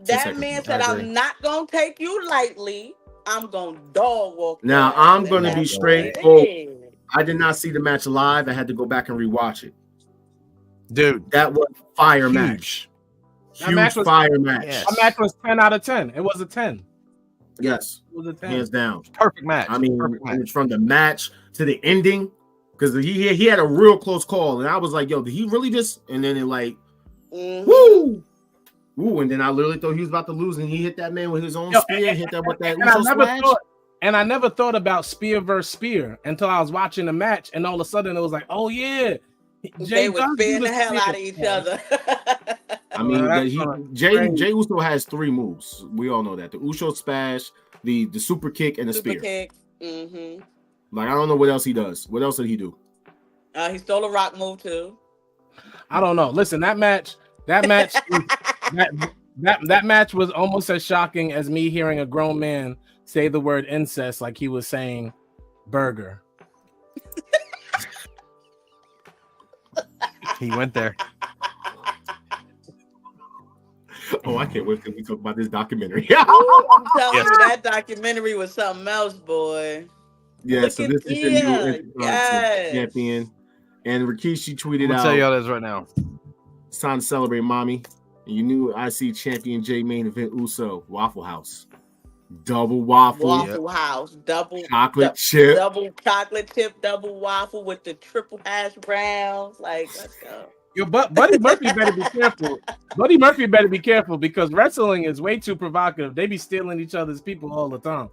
Speaker 2: That man said, "I'm not gonna take you lightly. I'm gonna dog walk."
Speaker 1: Now I'm gonna be straightforward. I did not see the match live. I had to go back and rewatch it.
Speaker 3: Dude,
Speaker 1: that was a fire match. Huge fire match.
Speaker 8: Yes. That match was 10 out of 10. It was a 10.
Speaker 1: Yes,
Speaker 8: it was a 10.
Speaker 1: Hands down.
Speaker 3: Perfect match.
Speaker 1: I mean, from the match to the ending, because he had a real close call, and I was like, "Yo, did he really just?" And then it like, woo, and then I literally thought he was about to lose, and he hit that man with his own spear, hit that with that.
Speaker 8: And I never thought about spear versus spear until I was watching the match, and all of a sudden it was like, "Oh yeah."
Speaker 2: They were spearing the hell out of each other.
Speaker 1: I mean, Jey Uso has 3 moves. We all know that: the Uso smash, the super kick, and the spear.
Speaker 2: Kick. Mm-hmm.
Speaker 1: Like I don't know what else he does. What else did he do?
Speaker 2: He stole a rock move too.
Speaker 8: I don't know. Listen, that match, that match was almost as shocking as me hearing a grown man say the word incest like he was saying burger.
Speaker 3: He went there.
Speaker 1: Oh, I can't wait till we talk about this documentary.
Speaker 2: I'm telling you, that documentary was something else, boy.
Speaker 1: Yeah, so this is the new champion. And Rikishi tweeted out.
Speaker 3: I'll tell you all this right now.
Speaker 1: It's time to celebrate, mommy. And you knew IC champion Jey main event Uso, Waffle House. Double waffle.
Speaker 2: Waffle House. Double
Speaker 1: chocolate chip.
Speaker 2: Double chocolate chip, double waffle with the triple hash browns. Like, let's go.
Speaker 8: Yo, Buddy Murphy better be careful. Buddy Murphy better be careful because wrestling is way too provocative. They be stealing each other's people all the time.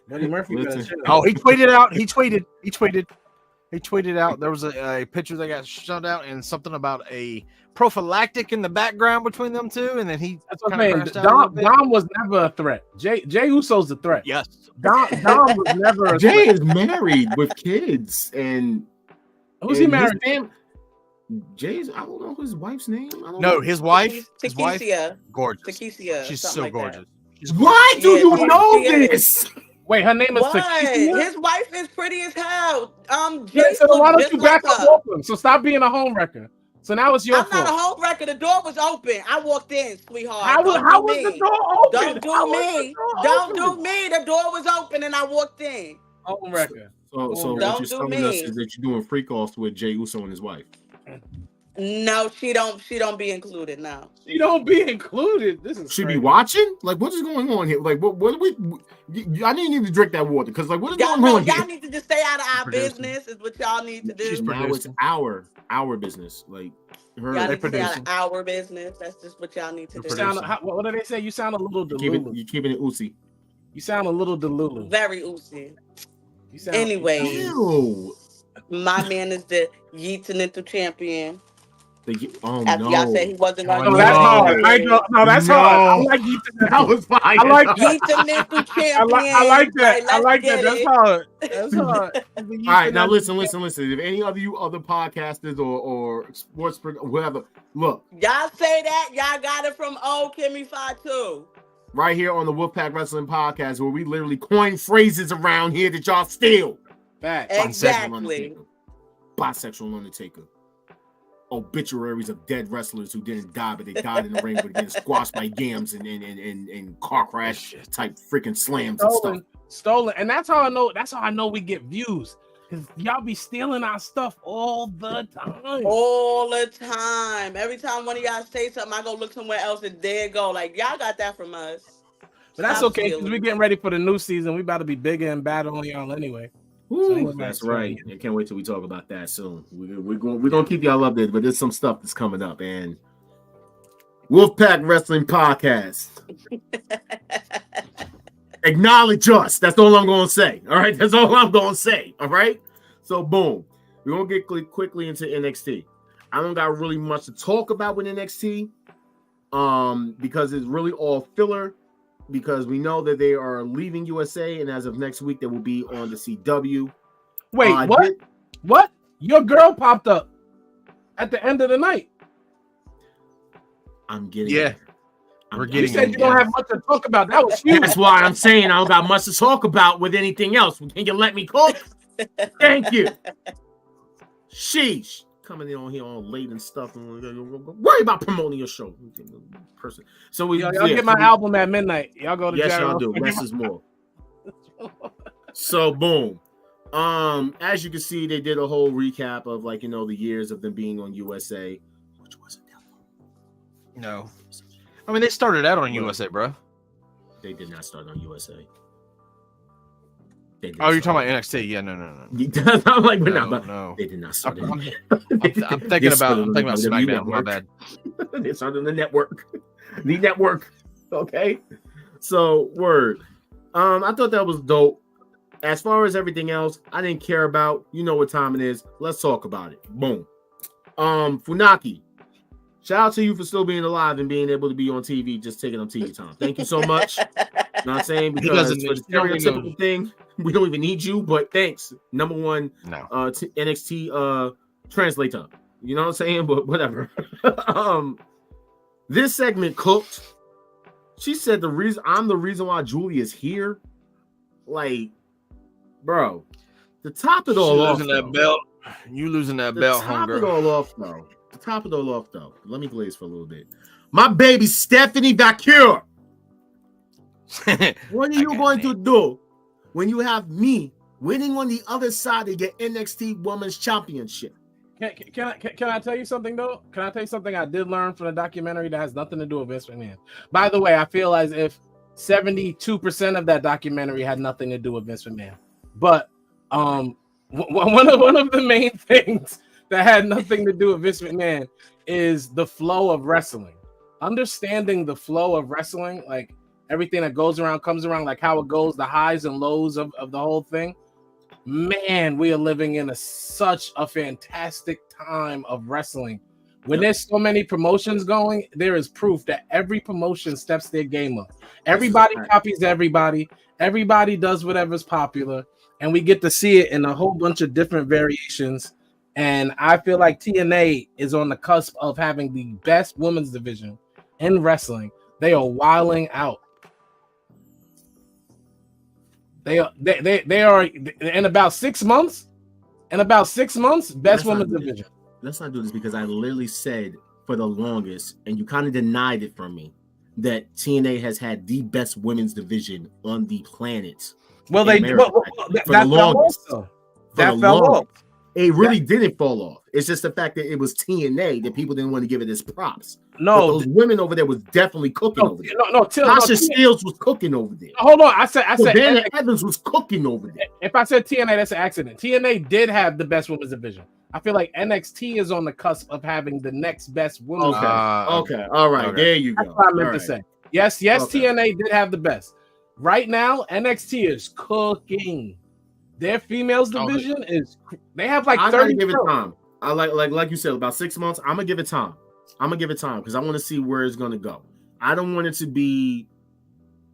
Speaker 8: Buddy Murphy better chill.
Speaker 3: Oh, he tweeted out. He tweeted out. There was a picture that got shut out and something about a prophylactic in the background between them two, and then he.
Speaker 8: That's what I'm saying. Dom was never a threat. Jey Uso's the threat.
Speaker 3: Yes.
Speaker 8: Dom was never a
Speaker 1: Jey
Speaker 8: threat.
Speaker 1: is married with kids, and
Speaker 8: who's he married?
Speaker 1: Jay's, I don't know his wife's name.
Speaker 3: No, his wife.
Speaker 2: Takesia.
Speaker 3: Gorgeous.
Speaker 2: Takesia.
Speaker 3: She's so
Speaker 2: like
Speaker 3: gorgeous.
Speaker 1: Why do you know this?
Speaker 8: Wait, her name is Takesia?
Speaker 2: His wife is pretty as hell.
Speaker 8: Jay, so why don't you back up open? So stop being a home wrecker. So now it's your fault.
Speaker 2: I'm not a home wrecker. The door was open. I walked in, sweetheart.
Speaker 8: How was the door open?
Speaker 2: Don't do me. The door was open and I walked in.
Speaker 8: Home wrecker.
Speaker 1: So what you're telling us is that you're doing freak offs with Jey Uso and his wife.
Speaker 2: No, she don't be included now.
Speaker 8: She don't be included. This is
Speaker 1: she be watching? Like, what is going on here? Like, what we? I need to drink that water because, like, what is going on here?
Speaker 2: Y'all need to just stay out of our business. Is what y'all need to do.
Speaker 1: Now it's our business. Like,
Speaker 2: y'all need to stay out of our business. That's just what y'all need to do.
Speaker 8: What do they say? You sound a little delulu.
Speaker 1: You keeping it oozy.
Speaker 8: You sound a little delulu.
Speaker 2: Very oozy. Anyway, my man is the Yeets champion. After y'all said he wasn't going to.
Speaker 8: That's hard. That's hard. I like Yeets.
Speaker 1: That was fine.
Speaker 8: I like
Speaker 2: Yeets champion.
Speaker 8: I like that. I like that. That's hard. That's hard.
Speaker 1: All right, now listen. If any of you other podcasters or sports whatever, look.
Speaker 2: Y'all say that y'all got it from old Kimmy Fatu.
Speaker 1: Right here on the Wolfpack Wrestling Podcast, where we literally coin phrases around here that y'all steal.
Speaker 8: Back.
Speaker 2: Exactly.
Speaker 1: Bisexual Undertaker. Obituaries of dead wrestlers who didn't die, but they died in the ring, but getting squashed by gams and car crash type freaking slams and stuff.
Speaker 8: Stolen, and that's how I know. That's how I know we get views. Cause y'all be stealing our stuff all the time.
Speaker 2: All the time. Every time one of y'all say something, I go look somewhere else and there go. Like, y'all got that from us.
Speaker 8: But that's okay, because we're getting ready for the new season. We about to be bigger and badder on y'all anyway.
Speaker 1: Ooh, so that's right. I can't wait till we talk about that soon. We're gonna keep y'all updated, but there's some stuff that's coming up. And Wolfpack Wrestling Podcast. Acknowledge us. That's all I'm gonna say. All right, that's all I'm gonna say. All right. So boom, we're gonna get quickly into NXT. I don't got really much to talk about with NXT, because it's really all filler. Because we know that they are leaving USA, and as of next week, they will be on the CW.
Speaker 8: Wait, what? What? Your girl popped up at the end of the night.
Speaker 1: I'm getting.
Speaker 3: Yeah.
Speaker 8: We're getting. You said you don't have much to talk about. That was huge.
Speaker 1: That's why I'm saying I don't got much to talk about with anything else. Can you let me cook? Thank you. Sheesh. Coming in on here all late and stuff. Worry about promoting your show. Person. So
Speaker 8: y'all get my album at midnight. Y'all go to
Speaker 1: yes, y'all do. Less is more. So boom. As you can see, they did a whole recap of like, the years of them being on USA, which wasn't that long.
Speaker 3: No. I mean, they started out on USA, bro.
Speaker 1: They did not start on USA.
Speaker 3: Oh, you're talking about NXT? Yeah, no.
Speaker 1: I'm like, no. They did not start.
Speaker 3: I'm thinking about SmackDown. My bad.
Speaker 1: They started on the network. The network. Okay. So word. I thought that was dope. As far as everything else, I didn't care about. You know what time it is. Let's talk about it. Boom. Funaki. Shout out to you for still being alive and being able to be on TV, just taking on TV time. Thank you so much. You know what I'm saying? Because for the stereotypical thing, we don't even need you, but thanks. Number one, NXT translator. You know what I'm saying? But whatever. This segment cooked. She said I'm the reason why Julie is here. Like, bro, to top it all off.
Speaker 3: You losing that belt, homegirl.
Speaker 1: To top it all off, though. Let me glaze for a little bit. My baby Stephanie Vacure. What are you going to do when you have me winning on the other side of your NXT Women's Championship?
Speaker 8: Can I tell you something, though? Can I tell you something I did learn from the documentary that has nothing to do with Vince McMahon? By the way, I feel as if 72% of that documentary had nothing to do with Vince McMahon. But one of the main things that had nothing to do with Vince McMahon is the flow of wrestling. Understanding the flow of wrestling, like everything that goes around comes around, like how it goes, the highs and lows of the whole thing. Man, we are living in such a fantastic time of wrestling. When there's so many promotions going, there is proof that every promotion steps their game up. Everybody copies everybody. Everybody does whatever's popular. And we get to see it in a whole bunch of different variations. And I feel like TNA is on the cusp of having the best women's division in wrestling. They are wilding out. They are in about 6 months. Best women's division.
Speaker 1: Let's not do this because I literally said for the longest, and you kind of denied it from me, that TNA has had the best women's division on the planet.
Speaker 8: Well, that fell off.
Speaker 1: It really didn't fall off. It's just the fact that it was TNA that people didn't want to give it as props.
Speaker 8: No,
Speaker 1: but those women over there was definitely cooking over there. Tasha Steelz was cooking over there.
Speaker 8: Hold on, I said
Speaker 1: Vanna Evans was cooking over there.
Speaker 8: If I said TNA, that's an accident. TNA did have the best women's division. I feel like NXT is on the cusp of having the next best women's.
Speaker 1: Okay, all right, there you go.
Speaker 8: That's what I meant to say. Yes, TNA did have the best. Right now, NXT is cooking. Their females division they have like 30.
Speaker 1: I gotta give it time. I like you said, about 6 months. I'm gonna give it time. Because I want to see where it's gonna go. I don't want it to be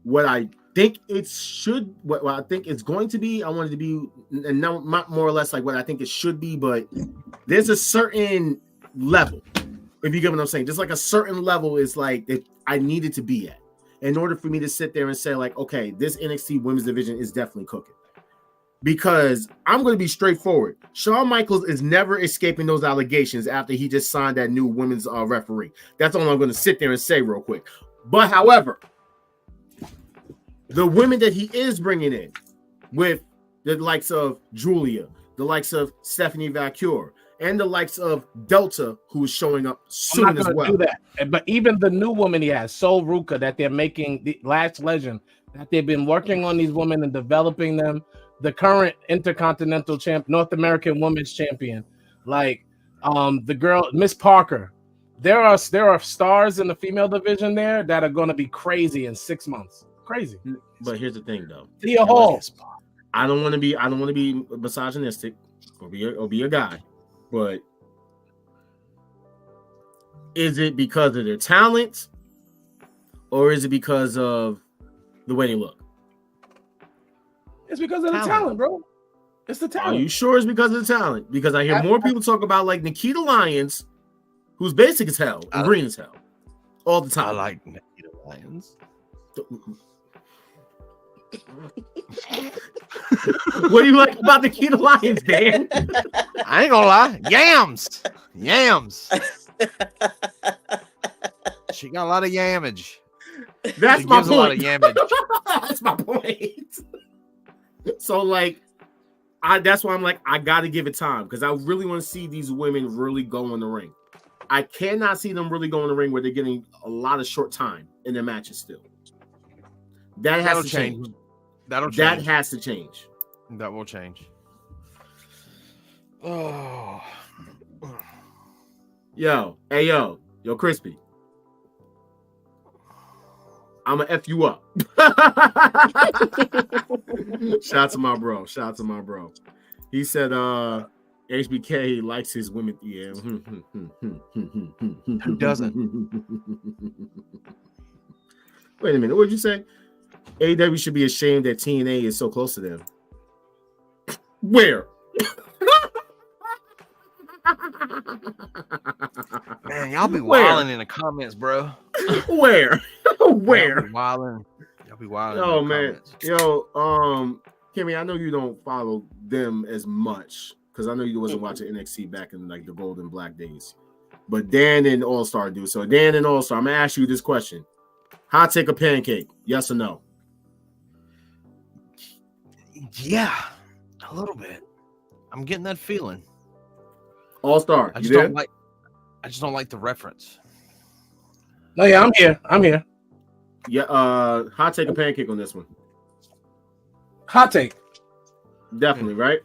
Speaker 1: what I think it should, what I think it's going to be. I want it to be, and not more or less like what I think it should be, but there's a certain level, if you get what I'm saying. Just like a certain level is like that I need it to be at in order for me to sit there and say like, okay, this NXT women's division is definitely cooking. Because I'm going to be straightforward. Shawn Michaels is never escaping those allegations after he just signed that new women's referee. That's all I'm going to sit there and say real quick. But however, the women that he is bringing in with the likes of Julia, the likes of Stephanie Vacure, and the likes of Delta, who is showing up soon as well.
Speaker 8: Do that. But even the new woman he has, Sol Ruka, that they're making, the Last Legend, that they've been working on these women and developing them. The current Intercontinental champ, North American Women's Champion, like the girl Miss Parker. There are stars in the female division there that are going to be crazy in 6 months. Crazy.
Speaker 1: But here's the thing, though.
Speaker 8: Thea Hall.
Speaker 1: I don't want to be misogynistic or be a guy, but Is it because of their talent, or is it because of the way they look?
Speaker 8: It's because of the talent, bro. It's the talent.
Speaker 1: Are you sure it's because of the talent? Because I hear more people talk about like Nikita Lyons, who's basic as hell and green as hell all the time.
Speaker 3: I like Nikita Lyons.
Speaker 1: What do you like about Nikita Lyons, Dan?
Speaker 3: I ain't gonna lie. Yams. She got a lot of yammage.
Speaker 1: That's
Speaker 3: she
Speaker 1: my
Speaker 3: gives
Speaker 1: point.
Speaker 3: A lot of yammage.
Speaker 1: That's my point. So like, that's why I'm like, I gotta give it time because I really want to see these women really go in the ring. I cannot see them really go in the ring where they're getting a lot of short time in their matches still. That'll change.
Speaker 3: That'll change.
Speaker 1: That has to change.
Speaker 3: That will change. Oh.
Speaker 1: Yo, Crispy. I'm gonna F you up. Shout out to my bro. He said HBK likes his women. Yeah.
Speaker 3: Who doesn't?
Speaker 1: Wait a minute. What did you say? AEW should be ashamed that TNA is so close to them. Where?
Speaker 3: Man, y'all be wilding in the comments, bro.
Speaker 1: Where? Where?
Speaker 3: Y'all be wilding.
Speaker 1: Oh man. Yo, Kimmy, I know you don't follow them as much because I know you wasn't watching NXT back in like the golden black days. But Dan and All-Star do. So Dan and All-Star, I'm gonna ask you this question. Hot take a pancake? Yes or no?
Speaker 3: Yeah, a little bit. I'm getting that feeling.
Speaker 1: All-Star,
Speaker 3: I just don't like the reference.
Speaker 8: No, yeah, I'm here.
Speaker 1: Yeah, hot take a pancake on this one.
Speaker 8: Hot take.
Speaker 1: Definitely, right?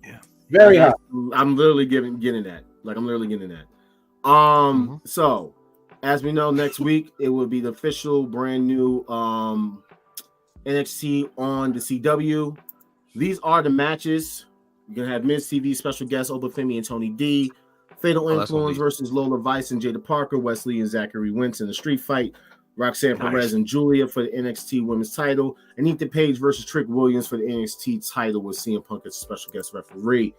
Speaker 3: Yeah.
Speaker 8: Very hot.
Speaker 1: I'm literally getting that. Like I'm literally getting that. So as we know, next week it will be the official brand new NXT on the CW. These are the matches. You're gonna have Miz TV special guests Obafemi and Tony D. Fatal Influence versus Lola Vice and Jada Parker, Wesley and Zachary Wentz in the street fight. Roxanne Perez and Julia for the NXT Women's title. Anita Page versus Trick Williams for the NXT title with CM Punk as special guest referee.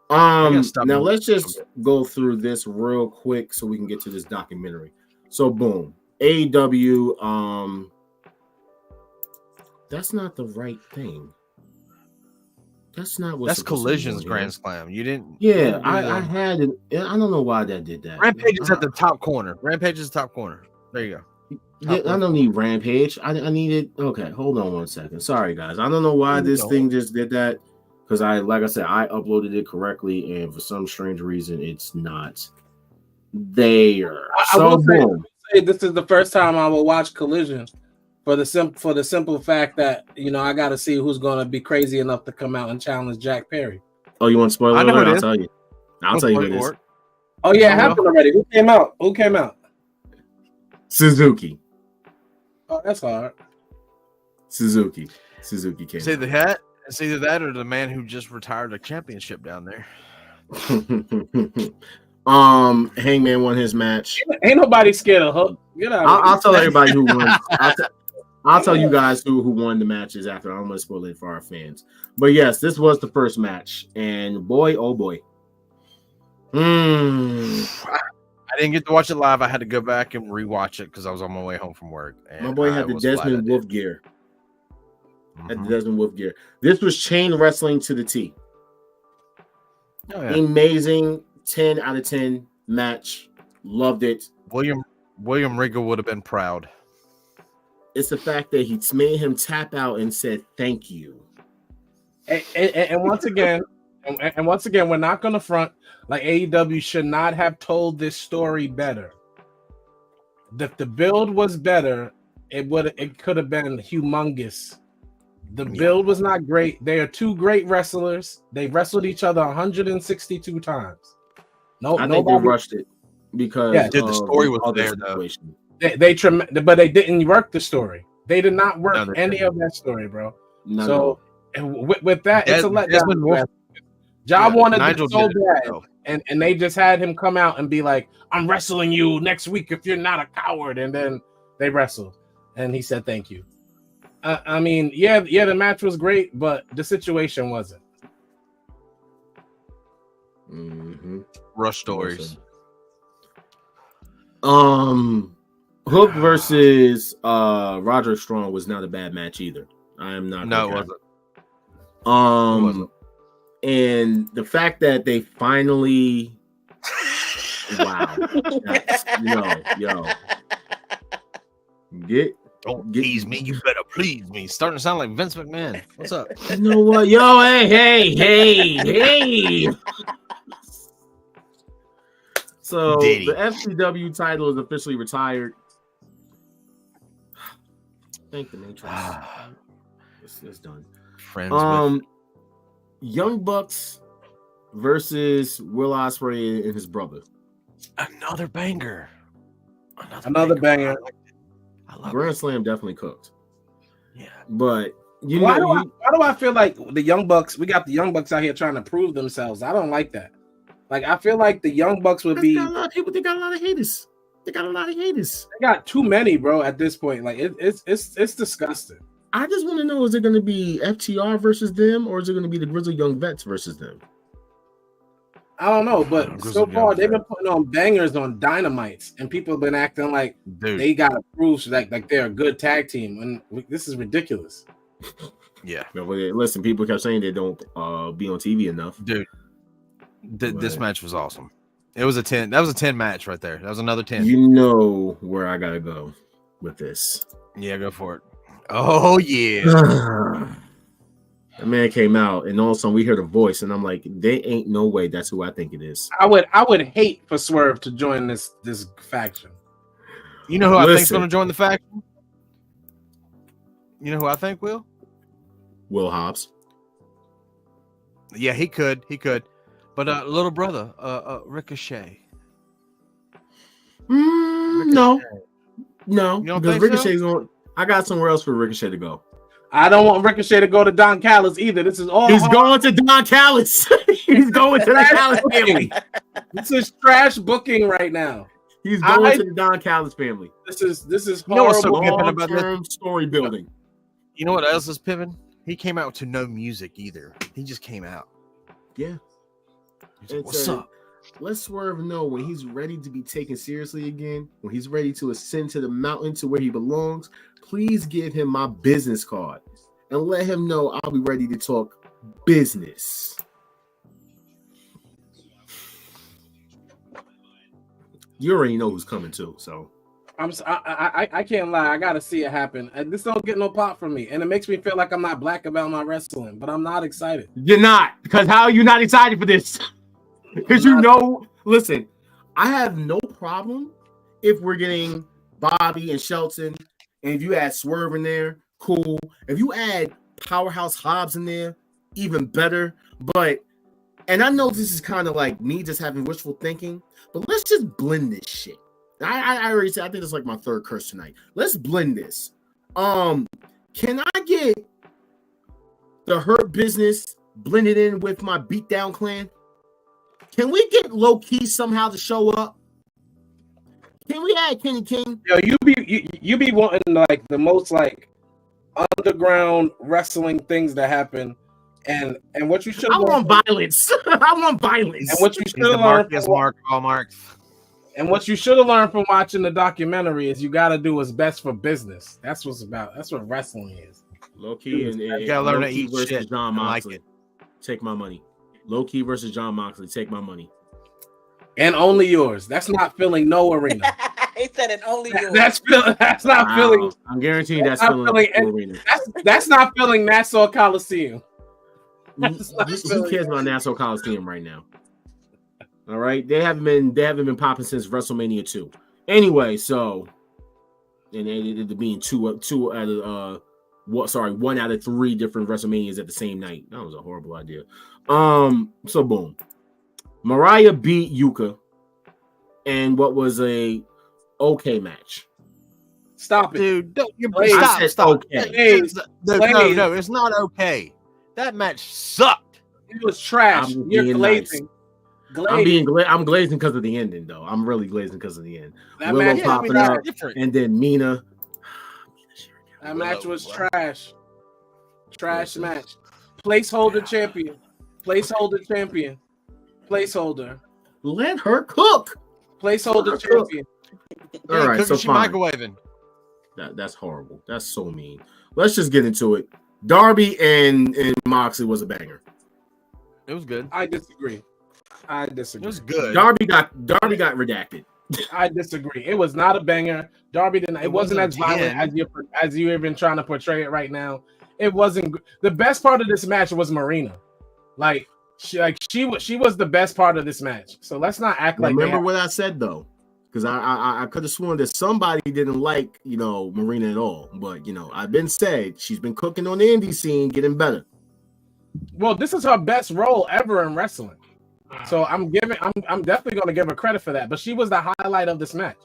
Speaker 1: Now let's just go through this real quick so we can get to this documentary. So boom, AEW. That's not the right thing. That's not what's
Speaker 3: Collision's Grand Slam. You didn't.
Speaker 1: Yeah, I had it. I don't know why that did that.
Speaker 3: Rampage is at the top corner. Rampage is the top corner. There you go.
Speaker 1: I don't need Rampage. I needed. Okay, hold on 1 second. Sorry, guys. I don't know why this thing just did that because like I said, I uploaded it correctly, and for some strange reason, it's not there.
Speaker 8: I will say this is the first time I will watch Collision for the simple fact that I got to see who's going to be crazy enough to come out and challenge Jack Perry.
Speaker 1: Oh, you want spoiler alert? I'll tell you. I'll tell you who it is.
Speaker 8: Oh yeah, it happened already. Who came out?
Speaker 1: Suzuki.
Speaker 8: Oh, that's hard.
Speaker 1: Suzuki came.
Speaker 3: It's either that, or the man who just retired a championship down there.
Speaker 1: Hangman won his match.
Speaker 8: Ain't nobody scared of Hook. Get out.
Speaker 1: I'll tell everybody who won. I'll tell you guys who won the matches after. I'm gonna spoil it for our fans. But yes, this was the first match, and boy, oh boy.
Speaker 3: I didn't get to watch it live. I had to go back and rewatch it because I was on my way home from work. And
Speaker 1: my boy had the Desmond Wolf gear. This was chain wrestling to the T.
Speaker 3: Oh, yeah.
Speaker 1: Amazing 10 out of 10 match. Loved it.
Speaker 3: William Regal would have been proud.
Speaker 1: It's the fact that he made him tap out and said thank you.
Speaker 8: And once again, we're not going to front. Like AEW should not have told this story better. If the build was better, it could have been humongous. The build was not great. They are two great wrestlers. They wrestled each other 162 times.
Speaker 1: I think they rushed it because
Speaker 3: the story was there though.
Speaker 8: But they didn't work the story. They did not work any of that story, bro. With that, it's a letdown. Ja wanted it so bad, and they just had him come out and be like, "I'm wrestling you next week if you're not a coward," and then they wrestled, and he said, "Thank you." I mean, yeah, the match was great, but the situation wasn't.
Speaker 1: Mm-hmm.
Speaker 3: Rush stories.
Speaker 1: Hook versus Roger Strong was not a bad match either. I am not.
Speaker 3: No, it wasn't.
Speaker 1: It wasn't. And the fact that they finally, wow, yo,
Speaker 3: don't tease me. You better please me. Starting to sound like Vince McMahon. What's up?
Speaker 1: You know what, yo, hey. So the FCW title is officially retired. Thank the Matrix. It's done.
Speaker 3: Friends
Speaker 1: Young Bucks versus Will Ospreay and his brother.
Speaker 3: Another banger.
Speaker 8: Another banger.
Speaker 3: I love
Speaker 1: Grand Slam definitely cooked. Yeah, but
Speaker 8: why do I feel like the Young Bucks? We got the Young Bucks out here trying to prove themselves. I don't like that. Like, I feel like the Young Bucks would be.
Speaker 1: A lot of people. They got a lot of haters. They
Speaker 8: got too many, bro. At this point, like it's disgusting.
Speaker 1: I just want to know: is it going to be FTR versus them, or is it going to be the Grizzly Young Vets versus them?
Speaker 8: I don't know, but so far they've been putting on bangers on Dynamites, and people have been acting like they got to prove like they're a good tag team, and this is ridiculous.
Speaker 3: Yeah.
Speaker 1: Listen, people kept saying they don't be on TV enough,
Speaker 3: dude. This match was awesome. It was a 10. That was a 10 match right there. That was another 10.
Speaker 1: You know where I gotta go with this.
Speaker 3: Yeah, go for it. Oh yeah.
Speaker 1: The man came out, and all of a sudden we heard a voice, and I'm like, "They ain't no way that's who I think it is."
Speaker 8: I would hate for Swerve to join this faction.
Speaker 3: You know who I think's going to join the faction? You know who I think will?
Speaker 1: Will Hobbs.
Speaker 3: Yeah, he could. But little brother, Ricochet.
Speaker 1: No, because Ricochet's on. I got somewhere else for Ricochet to go.
Speaker 8: I don't want Ricochet to go to Don Callis either. This is all.
Speaker 1: He's going to Don Callis. He's going to the Callis family.
Speaker 8: This is trash booking right now.
Speaker 1: He's going to the Don Callis family.
Speaker 8: This is
Speaker 3: horrible. You know what's so
Speaker 1: pimping about this? Story building.
Speaker 3: You know what else is pimping? He came out to no music either. He just came out.
Speaker 1: Yeah.
Speaker 3: Like, what's up?
Speaker 1: Let Swerve know when he's ready to be taken seriously again, when he's ready to ascend to the mountain to where he belongs. Please give him my business card and let him know I'll be ready to talk business. You already know who's coming too, so
Speaker 8: I can't lie. I gotta see it happen. This don't get no pop from me, and it makes me feel like I'm not black about my wrestling, but I'm not excited.
Speaker 1: You're not, because how are you not excited for this? Because listen, I have no problem if we're getting Bobby and Shelton, and if you add Swerve in there, cool. If you add Powerhouse Hobbs in there, even better. And I know this is kind of like me just having wishful thinking, but let's just blend this shit. I already said I think it's like my third curse tonight. Let's blend this. Can I get the Hurt Business blended in with my Beatdown Clan? Can we get Low Key somehow to show up? Can we add Kenny King?
Speaker 8: Yo, you be wanting like the most like underground wrestling things to happen, and what you should.
Speaker 1: I want violence. I want violence.
Speaker 8: And what you should have learned. And what you should have learned from watching the documentary is you got to do what's best for business. That's what's about. That's what wrestling is.
Speaker 1: Low Key and
Speaker 3: you gotta learn to eat
Speaker 1: versus
Speaker 3: shit.
Speaker 1: John Moxley.
Speaker 3: Like
Speaker 1: take my money. Low Key versus John Moxley. Take my money.
Speaker 8: And only yours. That's not filling no arena.
Speaker 2: He said it only yours.
Speaker 8: That's not filling.
Speaker 1: I'm guaranteeing that's filling arena.
Speaker 8: That's not filling Nassau Coliseum.
Speaker 1: Who cares about Nassau Coliseum right now? All right, they haven't been popping since WrestleMania 2. Anyway, so and it being one out of 3 different WrestleManias at the same night. That was a horrible idea. So boom, Mariah beat Yuka, and what was a okay match.
Speaker 8: Stop it,
Speaker 3: dude! Stop!
Speaker 1: Okay.
Speaker 3: No, it's not okay. That match sucked.
Speaker 8: It was trash. You're glazing.
Speaker 1: Nice. I'm glazing because of the ending, though. I'm really glazing because of the end. Willow popping up, and then Mina.
Speaker 8: That match was trash. Trash match. Placeholder champion. Placeholder champion. Placeholder.
Speaker 1: Let her cook.
Speaker 8: Placeholder champion.
Speaker 1: All right, so
Speaker 3: she
Speaker 1: fine.
Speaker 3: Microwaving.
Speaker 1: That's horrible. That's so mean. Let's just get into it. Darby and Moxley was a banger.
Speaker 3: It was good.
Speaker 8: I disagree. It was
Speaker 3: good.
Speaker 1: Darby got redacted.
Speaker 8: I disagree. It was not a banger. Darby didn't. It wasn't as violent as you've been trying to portray it right now. It wasn't. The best part of this match was Marina. She was the best part of this match. So let's not act like.
Speaker 1: Remember what I said though, because I could have sworn that somebody didn't like Marina at all. But I've been said she's been cooking on the indie scene, getting better.
Speaker 8: Well, this is her best role ever in wrestling. So I'm definitely going to give her credit for that. But she was the highlight of this match,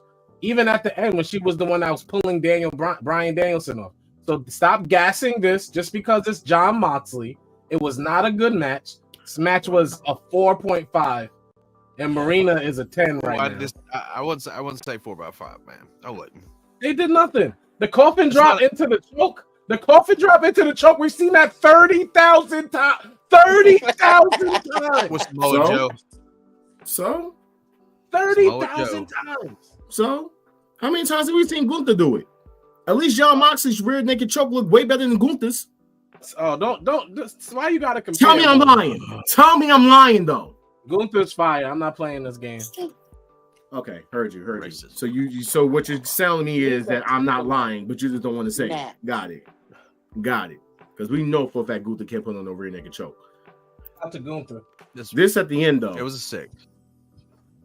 Speaker 8: even at the end when she was the one that was pulling Bryan Danielson off. So stop gassing this just because it's Jon Moxley. It was not a good match. This match was a 4.5, and Marina is a 10 right now.
Speaker 3: I wouldn't say 4/5, man. I wouldn't.
Speaker 8: They did nothing. The coffin drop into the choke. The coffin drop into the choke. We've seen that 30,000 times. 30,000 times.
Speaker 3: What's Mojo?
Speaker 1: So
Speaker 8: 30,000 times.
Speaker 1: So how many times have we seen Gunther do it? At least Jon Moxley's rear naked choke looked way better than Gunther's.
Speaker 8: Oh, don't. Why you gotta compare?
Speaker 1: Tell me I'm lying. Tell me I'm lying though.
Speaker 8: Gunther's fire. I'm not playing this game.
Speaker 1: Okay, heard you. So what you're telling me is that I'm not lying, but you just don't want to say it. Got it. Because we know for a fact Gunther can't put on no rear naked choke.
Speaker 8: Not to Gunther.
Speaker 1: This at the end though.
Speaker 3: It was a 6.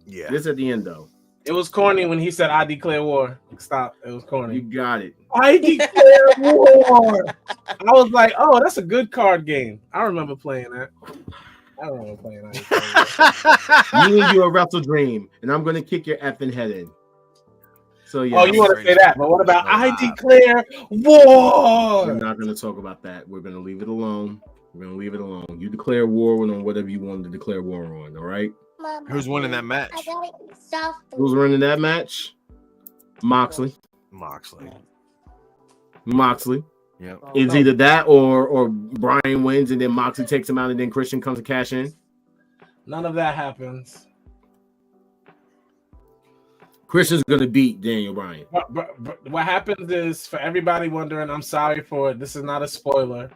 Speaker 3: Yeah.
Speaker 1: This at the end though.
Speaker 8: It was corny when he said, "I declare war." Stop. It was corny.
Speaker 1: You got it.
Speaker 8: I declare war. I was like, "Oh, that's a good card game." I remember playing that.
Speaker 1: You and your Wrestle Dream, and I'm gonna kick your effing head in. So yeah.
Speaker 8: Oh, you want to say that? But what about I declare war?
Speaker 1: We're not gonna talk about that. We're gonna leave it alone. You declare war on whatever you wanted to declare war on. All right.
Speaker 3: Who's winning that match?
Speaker 1: Who's winning that match? Moxley.
Speaker 3: Yeah.
Speaker 1: It's either that or Bryan wins and then Moxley takes him out and then Christian comes to cash in.
Speaker 8: None of that happens.
Speaker 1: Christian's gonna beat Daniel Bryan.
Speaker 8: What happens is, for everybody wondering, I'm sorry for it. This is not a spoiler.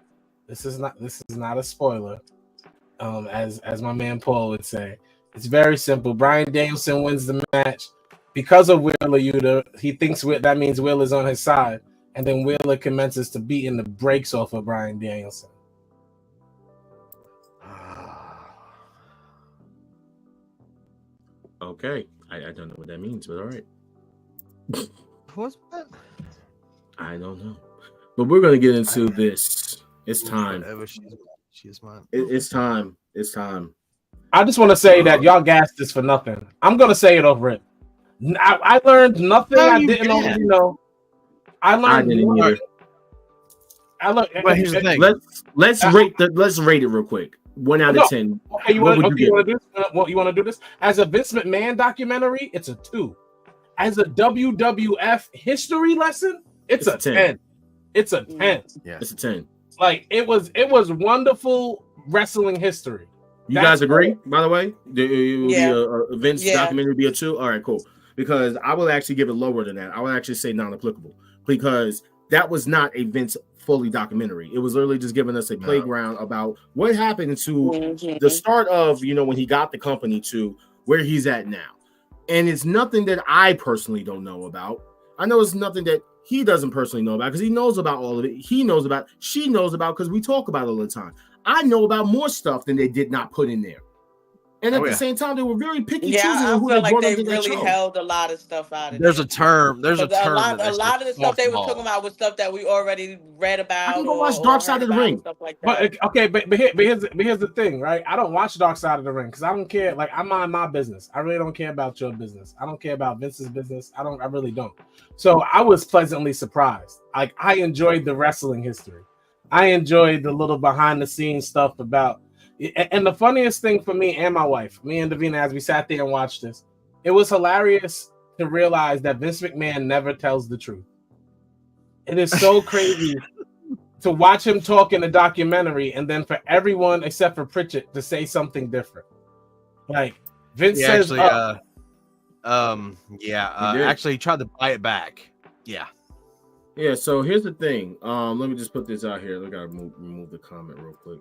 Speaker 8: This is not a spoiler. As my man Paul would say. It's very simple. Bryan Danielson wins the match because of Wheeler Yuta. He thinks that means Will is on his side. And then Wheeler commences to beating the brakes off of Bryan Danielson.
Speaker 1: Okay. I don't know what that means, but all right.
Speaker 3: What's that?
Speaker 1: I don't know. But we're going to get into this. It's time.
Speaker 3: She's mine.
Speaker 1: It's time. It's time.
Speaker 8: I just want to say that y'all gassed this for nothing. I'm going to say it over it. I learned nothing I didn't already know. I didn't either.
Speaker 3: But here's the thing.
Speaker 1: Let's rate it real quick. 1 out of 10.
Speaker 8: Okay, you want to do this? As a Vince McMahon documentary, it's a 2. As a WWF history lesson, it's a 10. It's a 10.
Speaker 1: Yeah, it's a 10.
Speaker 8: Like it was wonderful wrestling history.
Speaker 1: You guys agree, by the way? A Vince documentary be a 2? All right, cool. Because I will actually give it lower than that. I would actually say non-applicable. Because that was not a Vince fully documentary. It was literally just giving us a playground about what happened to the start of, when he got the company to where he's at now. And it's nothing that I personally don't know about. I know it's nothing that he doesn't personally know about because he knows about all of it. She knows about because we talk about it all the time. I know about more stuff than they did not put in there. And at the same time, they were very picky choosing who they brought into that show.
Speaker 2: They really held a lot of stuff out of
Speaker 3: There's a term. A
Speaker 2: lot of the stuff they were talking about was stuff that we already read about.
Speaker 1: I can go watch Dark Side of the Ring.
Speaker 2: Stuff like that.
Speaker 8: But here's the thing, right? I don't watch Dark Side of the Ring because I don't care. Like, I mind my business. I really don't care about your business. I don't care about Vince's business. I really don't. So I was pleasantly surprised. Like, I enjoyed the wrestling history. I enjoyed the little behind the scenes stuff about, And the funniest thing for me and my wife, me and Davina, as we sat there and watched this, it was hilarious to realize that Vince McMahon never tells the truth. It is so crazy to watch him talk in a documentary and then for everyone except for Pritchett to say something different. Like Vince says,
Speaker 3: actually tried to buy it back. Yeah.
Speaker 1: Yeah, so here's the thing. Let me just put this out here. Look, I gotta remove the comment real quick.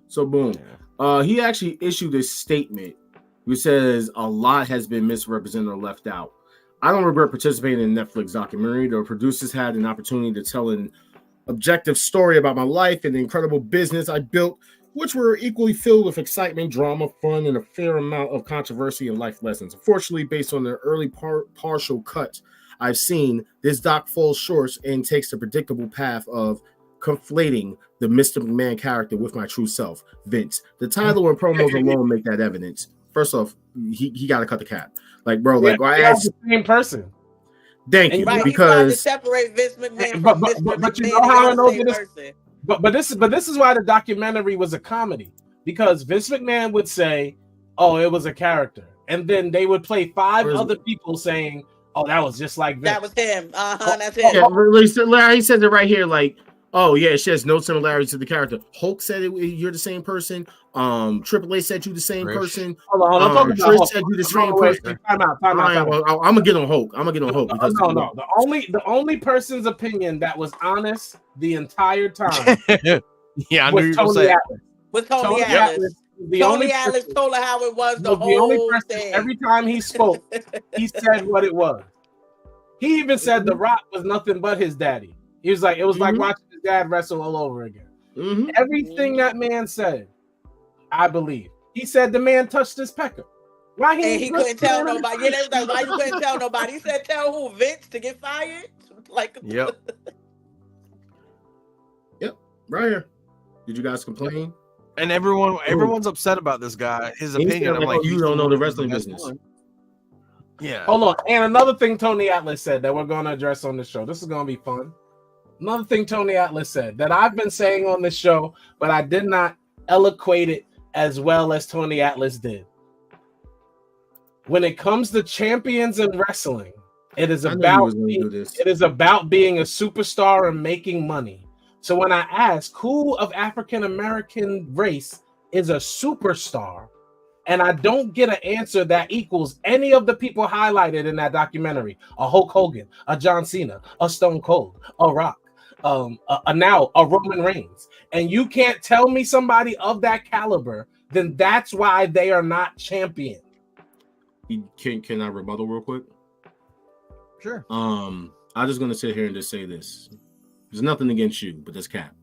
Speaker 1: So boom. He actually issued this statement which says a lot has been misrepresented or left out. I don't regret participating in the Netflix documentary. The producers had an opportunity to tell an objective story about my life and the incredible business I built, which were equally filled with excitement, drama, fun, and a fair amount of controversy and life lessons. Unfortunately, based on the early partial cut I've seen, this doc falls short and takes the predictable path of conflating the Mr. McMahon character with my true self, Vince. The title and promos alone make that evidence. First off, he got to cut the cap. Like, bro, like I asked
Speaker 8: the same person.
Speaker 1: Thank you,
Speaker 2: right,
Speaker 1: because
Speaker 2: to separate Vince McMahon
Speaker 8: but you know how I know this. But this is why the documentary was a comedy, because Vince McMahon would say, "Oh, it was a character," and then they would play five other people saying, "Oh, that was just like Vince.
Speaker 2: That was him. That's him."
Speaker 1: Yeah, Larry says it right here, like, oh yeah, she has no similarities to the character. Hulk said it. You're the same person. Triple H said you the same person.
Speaker 8: Hold on.
Speaker 1: Trish said you the same person.
Speaker 8: Time out. I'm
Speaker 1: gonna get on Hulk. Because
Speaker 8: no. The only person's opinion that was honest the entire time.
Speaker 3: Yeah, I knew you were gonna say.
Speaker 2: With Tony Atlas. Tony Atlas told her how it was the whole thing.
Speaker 8: Every time he spoke, he said what it was. He even said The Rock was nothing but his daddy. He was like, it was like watching his dad wrestle all over again. Everything that man said, I believe. He said the man touched his pecker. Why
Speaker 2: he couldn't tell nobody? Yeah, they was like, why you couldn't tell nobody? He said, tell who? Vince to get fired? Like,
Speaker 3: yep.
Speaker 1: Right here. Did you guys complain?
Speaker 3: And everyone's upset about this guy. His opinion. I'm like,
Speaker 1: you don't know the wrestling business.
Speaker 3: Yeah.
Speaker 8: Hold on. And another thing Tony Atlas said that we're going to address on the show. This is going to be fun. Another thing Tony Atlas said that I've been saying on this show, but I did not eloquate it as well as Tony Atlas did. When it comes to champions in wrestling, it is about being a superstar and making money. So when I ask who of African American race is a superstar, and I don't get an answer that equals any of the people highlighted in that documentary, a Hulk Hogan, a John Cena, a Stone Cold, a Rock, now a Roman Reigns, and you can't tell me somebody of that caliber, then that's why they are not champion.
Speaker 1: Can I rebuttal real quick?
Speaker 3: Sure.
Speaker 1: I'm just gonna sit here and just say this. There's nothing against you, but that's cap.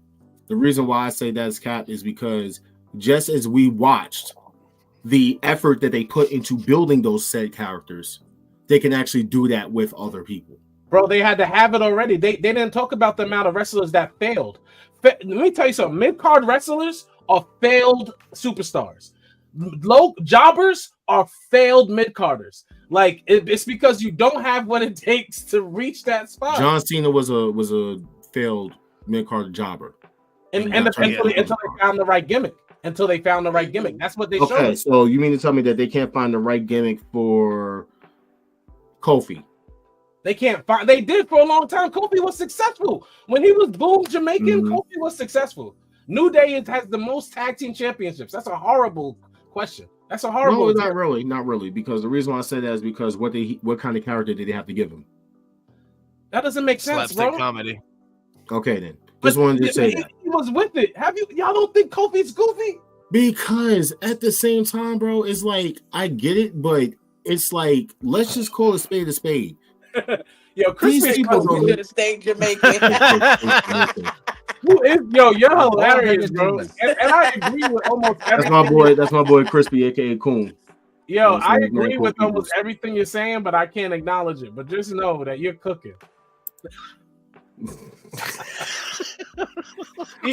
Speaker 1: The reason why I say that's cap is because just as we watched the effort that they put into building those said characters, they can actually do that with other people.
Speaker 8: Bro, they had to have it already. They didn't talk about the amount of wrestlers that failed. Let me tell you something. Mid-card wrestlers are failed superstars. Low jobbers are failed mid-carders. Like, it's because you don't have what it takes to reach that spot.
Speaker 1: John Cena was a failed mid-card jobber.
Speaker 8: Until they found the right gimmick. That's what they showed.
Speaker 1: Okay, so you mean to tell me that they can't find the right gimmick for Kofi?
Speaker 8: They can't find. They did for a long time. Kofi was successful when he was boom Jamaican. Kofi was successful. New Day has the most tag team championships. That's a horrible question. That's a horrible.
Speaker 1: No, not really. Because the reason why I say that is because what kind of character did they have to give him?
Speaker 8: That doesn't make sense,
Speaker 3: slapstick
Speaker 8: bro.
Speaker 3: Comedy.
Speaker 1: Okay, then. Just wanted to say that
Speaker 8: he was with it. Y'all don't think Kofi's goofy?
Speaker 1: Because at the same time, bro, it's like I get it, but it's like let's just call a spade a spade.
Speaker 8: Yo, Chris
Speaker 2: should have stayed Jamaican.
Speaker 8: You're hilarious, bro. And I agree with almost everything.
Speaker 1: That's my boy Crispy, aka Coon.
Speaker 8: Yo, I agree with almost everything you're saying, but I can't acknowledge it. But just know that you're cooking.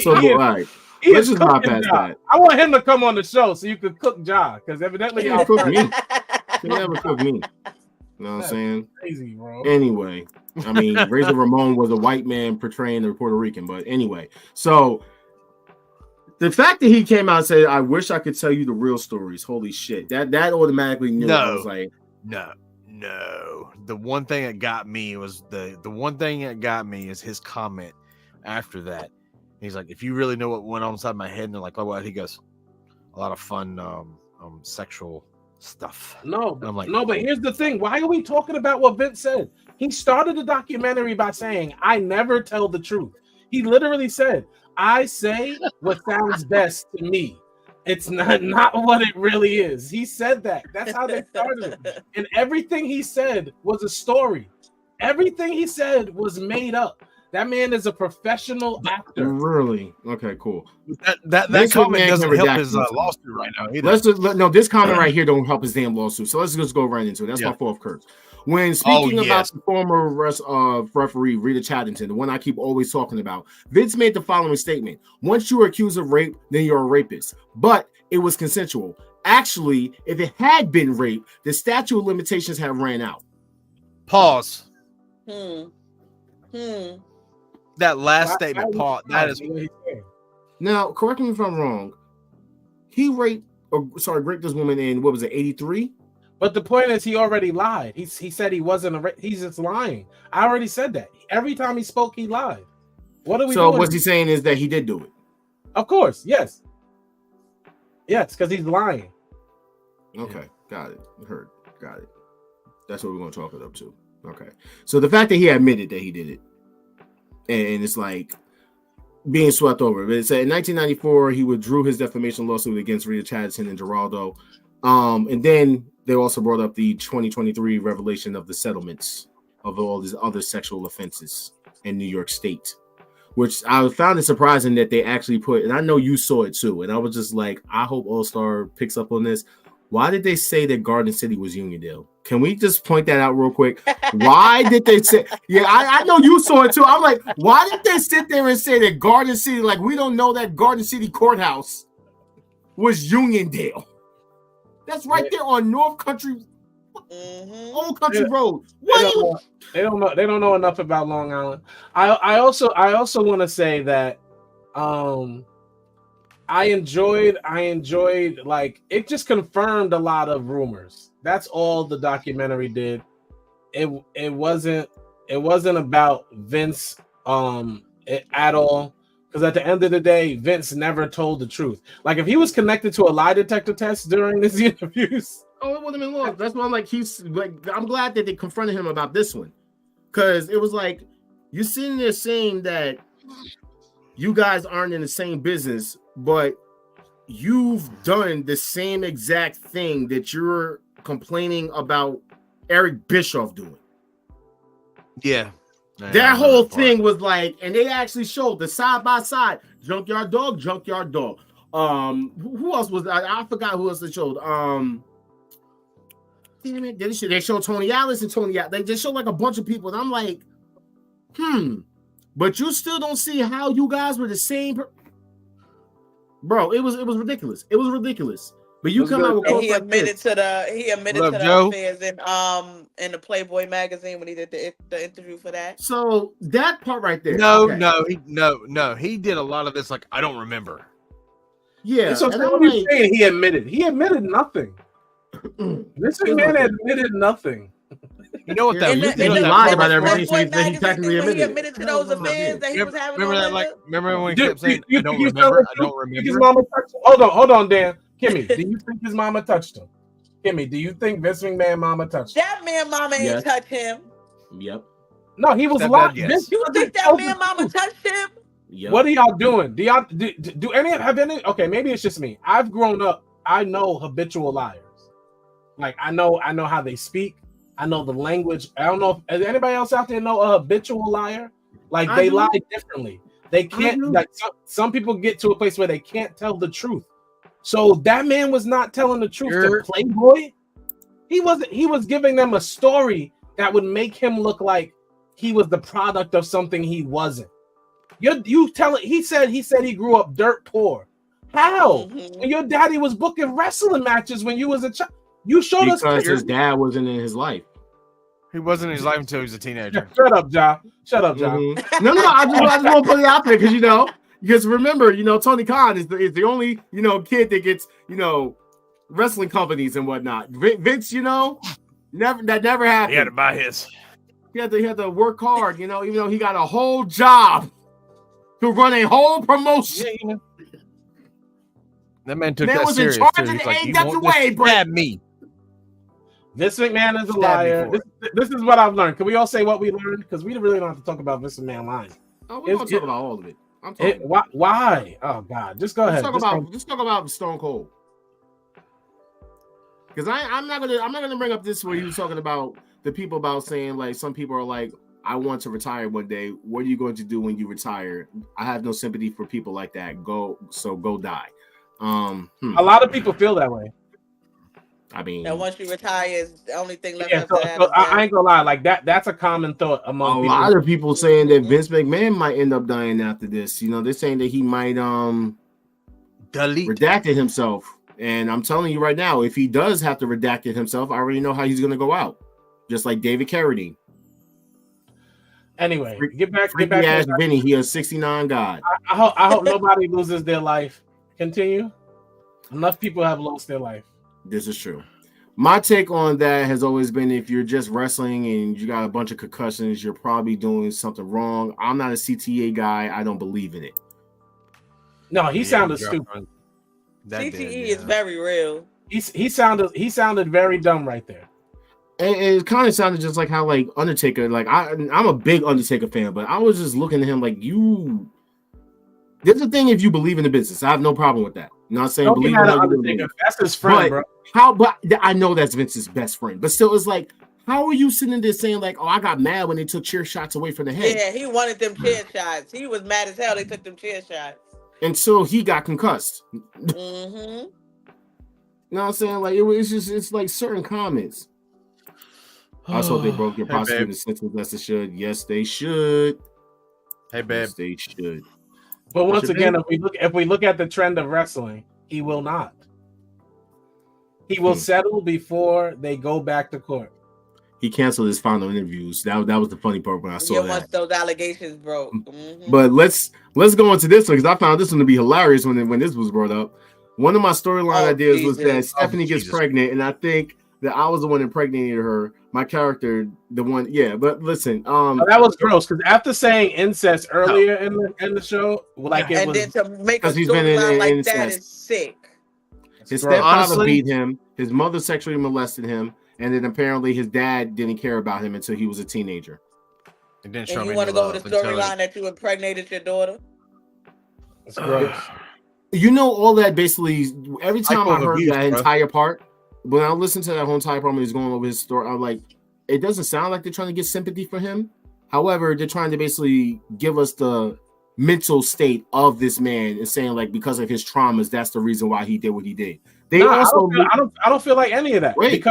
Speaker 1: All right. Let's just not pass that.
Speaker 8: I want him to come on the show so you could cook Ja, because evidently
Speaker 1: y'all cook me. He never cook me. You know what I'm saying?
Speaker 8: Crazy, bro.
Speaker 1: Anyway, I mean, Razor Ramon was a white man portraying the Puerto Rican, but anyway, so The fact that he came out and said, "I wish I could tell you the real stories." Holy shit! That automatically knew. I was like,
Speaker 3: no. The one thing that got me was the one thing that got me is his comment after that. He's like, "If you really know what went on inside my head," and they're like, "Oh, what?" He goes, "A lot of fun, sexual stuff."
Speaker 8: No,
Speaker 3: and I'm like,
Speaker 8: no, but here's the thing. Why are we talking about what Vince said? He started the documentary by saying, "I never tell the truth." He literally said, "I say what sounds best to me. It's not what it really is." He said that. That's how they started. And everything he said was a story. Everything he said was made up. That man is a professional actor.
Speaker 1: Really? Okay, cool.
Speaker 3: That comment doesn't help his lawsuit right now either.
Speaker 1: This comment right here don't help his damn lawsuit. So let's just go right into it. That's my fourth curse. When speaking about the former referee Rita Chatterton, the one I keep always talking about, Vince made the following statement: "Once you are accused of rape, then you're a rapist. But it was consensual. Actually, if it had been rape, the statute of limitations had ran out."
Speaker 3: Pause. That last statement, Paul. That is.
Speaker 1: Now, correct me if I'm wrong. He raped this woman in, what was it, 83?
Speaker 8: But the point is, he already lied. He said he wasn't he's just lying. I already said that. Every time he spoke, he lied. What are we doing?
Speaker 1: So what's he saying is that he did do it?
Speaker 8: Of course, yes. Yes, because he's lying.
Speaker 1: Okay, got it. Heard. Got it. That's what we're going to chalk it up to. Okay. So the fact that he admitted that he did it, and it's like being swept over. But it said in 1994, he withdrew his defamation lawsuit against Rita Chatterton and Geraldo. And then they also brought up the 2023 revelation of the settlements of all these other sexual offenses in New York State, which I found it surprising that they actually put, and I know you saw it too, and I was just like, I hope All Star picks up on this. Why did they say that Garden City was Uniondale? Can we just point that out real quick? Why did they say, I know you saw it too. I'm like, why did they sit there and say that Garden City, like we don't know that Garden City Courthouse was Uniondale? That's right there on North Country, Old Country Road.
Speaker 8: They don't know enough about Long Island. I also want to say that I enjoyed like it just confirmed a lot of rumors. That's all the documentary did. It wasn't about Vince at all. Because at the end of the day, Vince never told the truth. Like if he was connected to a lie detector test during his interviews,
Speaker 1: it would have been long. That's why I'm like, I'm glad that they confronted him about this one, because it was like you're sitting there saying that you guys aren't in the same business, but you've done the same exact thing that you're complaining about Eric Bischoff doing.
Speaker 3: Yeah.
Speaker 1: That whole thing was like, and they actually showed the side by side junkyard dog. Who else was I forgot who else they showed. Damn it, they showed Tony Atlas and Tony. They just showed like a bunch of people, and I'm like, but you still don't see how you guys were the same. Bro, it was ridiculous. It was ridiculous. But you come out with
Speaker 2: he admitted to the affairs in the Playboy magazine when he did the interview for that.
Speaker 1: So that part right there.
Speaker 3: No. He did a lot of this. Like I don't remember.
Speaker 8: Yeah, so what are you saying? He admitted nothing. This man admitted nothing.
Speaker 3: You know what that?
Speaker 1: He lied about everything. So he technically admitted.
Speaker 2: He admitted to those affairs that he was having.
Speaker 3: Remember when he kept saying, "I don't remember." I don't remember.
Speaker 8: His mama touched him. Hold on, Dan. Kimmy, do you think his mama touched him? Kimmy, do you think Vince McMahon mama touched him?
Speaker 2: That man mama ain't touched him.
Speaker 1: Yep.
Speaker 8: No, he was lying.
Speaker 2: Yes. You think that man mama touched him?
Speaker 8: Yep. What are y'all doing? Do y'all do any have any? Okay, maybe it's just me. I've grown up. I know habitual liars. Like I know how they speak. I know the language. I don't know if anybody else out there know a habitual liar. Like they lie differently. They can't. Like some people get to a place where they can't tell the truth. So that man was not telling the truth to Playboy. He wasn't. He was giving them a story that would make him look like he was the product of something he wasn't. You tell it. He said he grew up dirt poor. How? And your daddy was booking wrestling matches when you was a child. You showed us
Speaker 1: because his dad wasn't in his life.
Speaker 3: He wasn't in his life until he was a teenager.
Speaker 8: Shut up, Ja. Shut up, Ja.
Speaker 1: No. I just want to put it out there because Because remember, Tony Khan is the only, kid that gets, wrestling companies and whatnot. Vince, never happened.
Speaker 3: He had to buy his.
Speaker 1: He had to work hard, even though he got a whole job to run a whole promotion.
Speaker 3: Yeah, That man took
Speaker 1: that
Speaker 3: that
Speaker 1: was
Speaker 3: serious.
Speaker 1: in charge
Speaker 3: Too.
Speaker 1: of the
Speaker 3: Like,
Speaker 1: AEW,
Speaker 3: stab me.
Speaker 8: Vince McMahon is a liar. This is what I've learned. Can we all say what we learned? Because we really don't have to talk about Vince McMahon lying.
Speaker 1: Oh, we don't talk about all of it.
Speaker 8: Why? Oh God, just go ahead.
Speaker 1: Let's talk about Stone Cold. Because I'm not gonna bring up this where he was talking about the people about saying like some people are like, I want to retire one day. What are you going to do when you retire? I have no sympathy for people like that. Go die.
Speaker 8: A lot of people feel that way.
Speaker 1: I mean,
Speaker 2: and once you retire, is the only thing left.
Speaker 8: Yeah, so I ain't gonna lie. Like that's a common thought among
Speaker 1: a lot of people saying that Vince McMahon might end up dying after this. They're saying that he might redacted himself. And I'm telling you right now, if he does have to redact it himself, I already know how he's gonna go out, just like David Carradine.
Speaker 8: Anyway, get back.
Speaker 1: Ass Vinny, he is 69 God.
Speaker 8: I hope nobody loses their life. Continue. Enough people have lost their life.
Speaker 1: This is true. My take on that has always been if you're just wrestling and you got a bunch of concussions, you're probably doing something wrong. I'm not a CTA guy. I don't believe in it.
Speaker 8: No, he sounded stupid.
Speaker 2: CTE is very real.
Speaker 8: He sounded very dumb right there.
Speaker 1: And it kind of sounded just like how like Undertaker, like I'm a big Undertaker fan, but I was just looking at him like there's a thing if you believe in the business. I have no problem with that. I'm not saying believe in Undertaker.
Speaker 8: That's his friend, bro.
Speaker 1: But I know that's Vince's best friend. But still, it's like, how are you sitting there saying like, oh, I got mad when they took chair shots away from the head?
Speaker 2: Yeah, he wanted them chair shots. He was mad as hell they took them chair shots.
Speaker 1: Until he got concussed.
Speaker 2: Mm-hmm.
Speaker 1: You know what I'm saying? Like it's like certain comments. I saw they broke your prosecuting sentence. Yes, they should. Yes, they should.
Speaker 3: Hey, babe.
Speaker 1: Yes, they should.
Speaker 8: But once again, if we look at the trend of wrestling, he will not. He will settle before they go back to court.
Speaker 1: He canceled his final interviews. That was the funny part when I saw that.
Speaker 2: Once those allegations broke. Mm-hmm.
Speaker 1: But let's go into this one because I found this one to be hilarious when this was brought up. One of my storyline ideas was that Stephanie gets pregnant, and I think that I was the one that impregnated her. My character, the one, yeah. But listen,
Speaker 8: that was gross because after saying incest earlier in the show, like it was,
Speaker 2: then to make a storyline like incest. That is sick.
Speaker 1: His stepfather beat him. His mother sexually molested him, and then apparently his dad didn't care about him until he was a teenager.
Speaker 2: And you want to go with the storyline that you impregnated your daughter?
Speaker 8: That's gross.
Speaker 1: All that basically. Every time I heard that entire part. When I listened to that whole entire promo, he's going over his story. I'm like, it doesn't sound like they're trying to get sympathy for him. However, they're trying to basically give us the mental state of this man and saying like because of his traumas, that's the reason why he did what he did. I
Speaker 8: don't feel like any of that.
Speaker 1: Wait,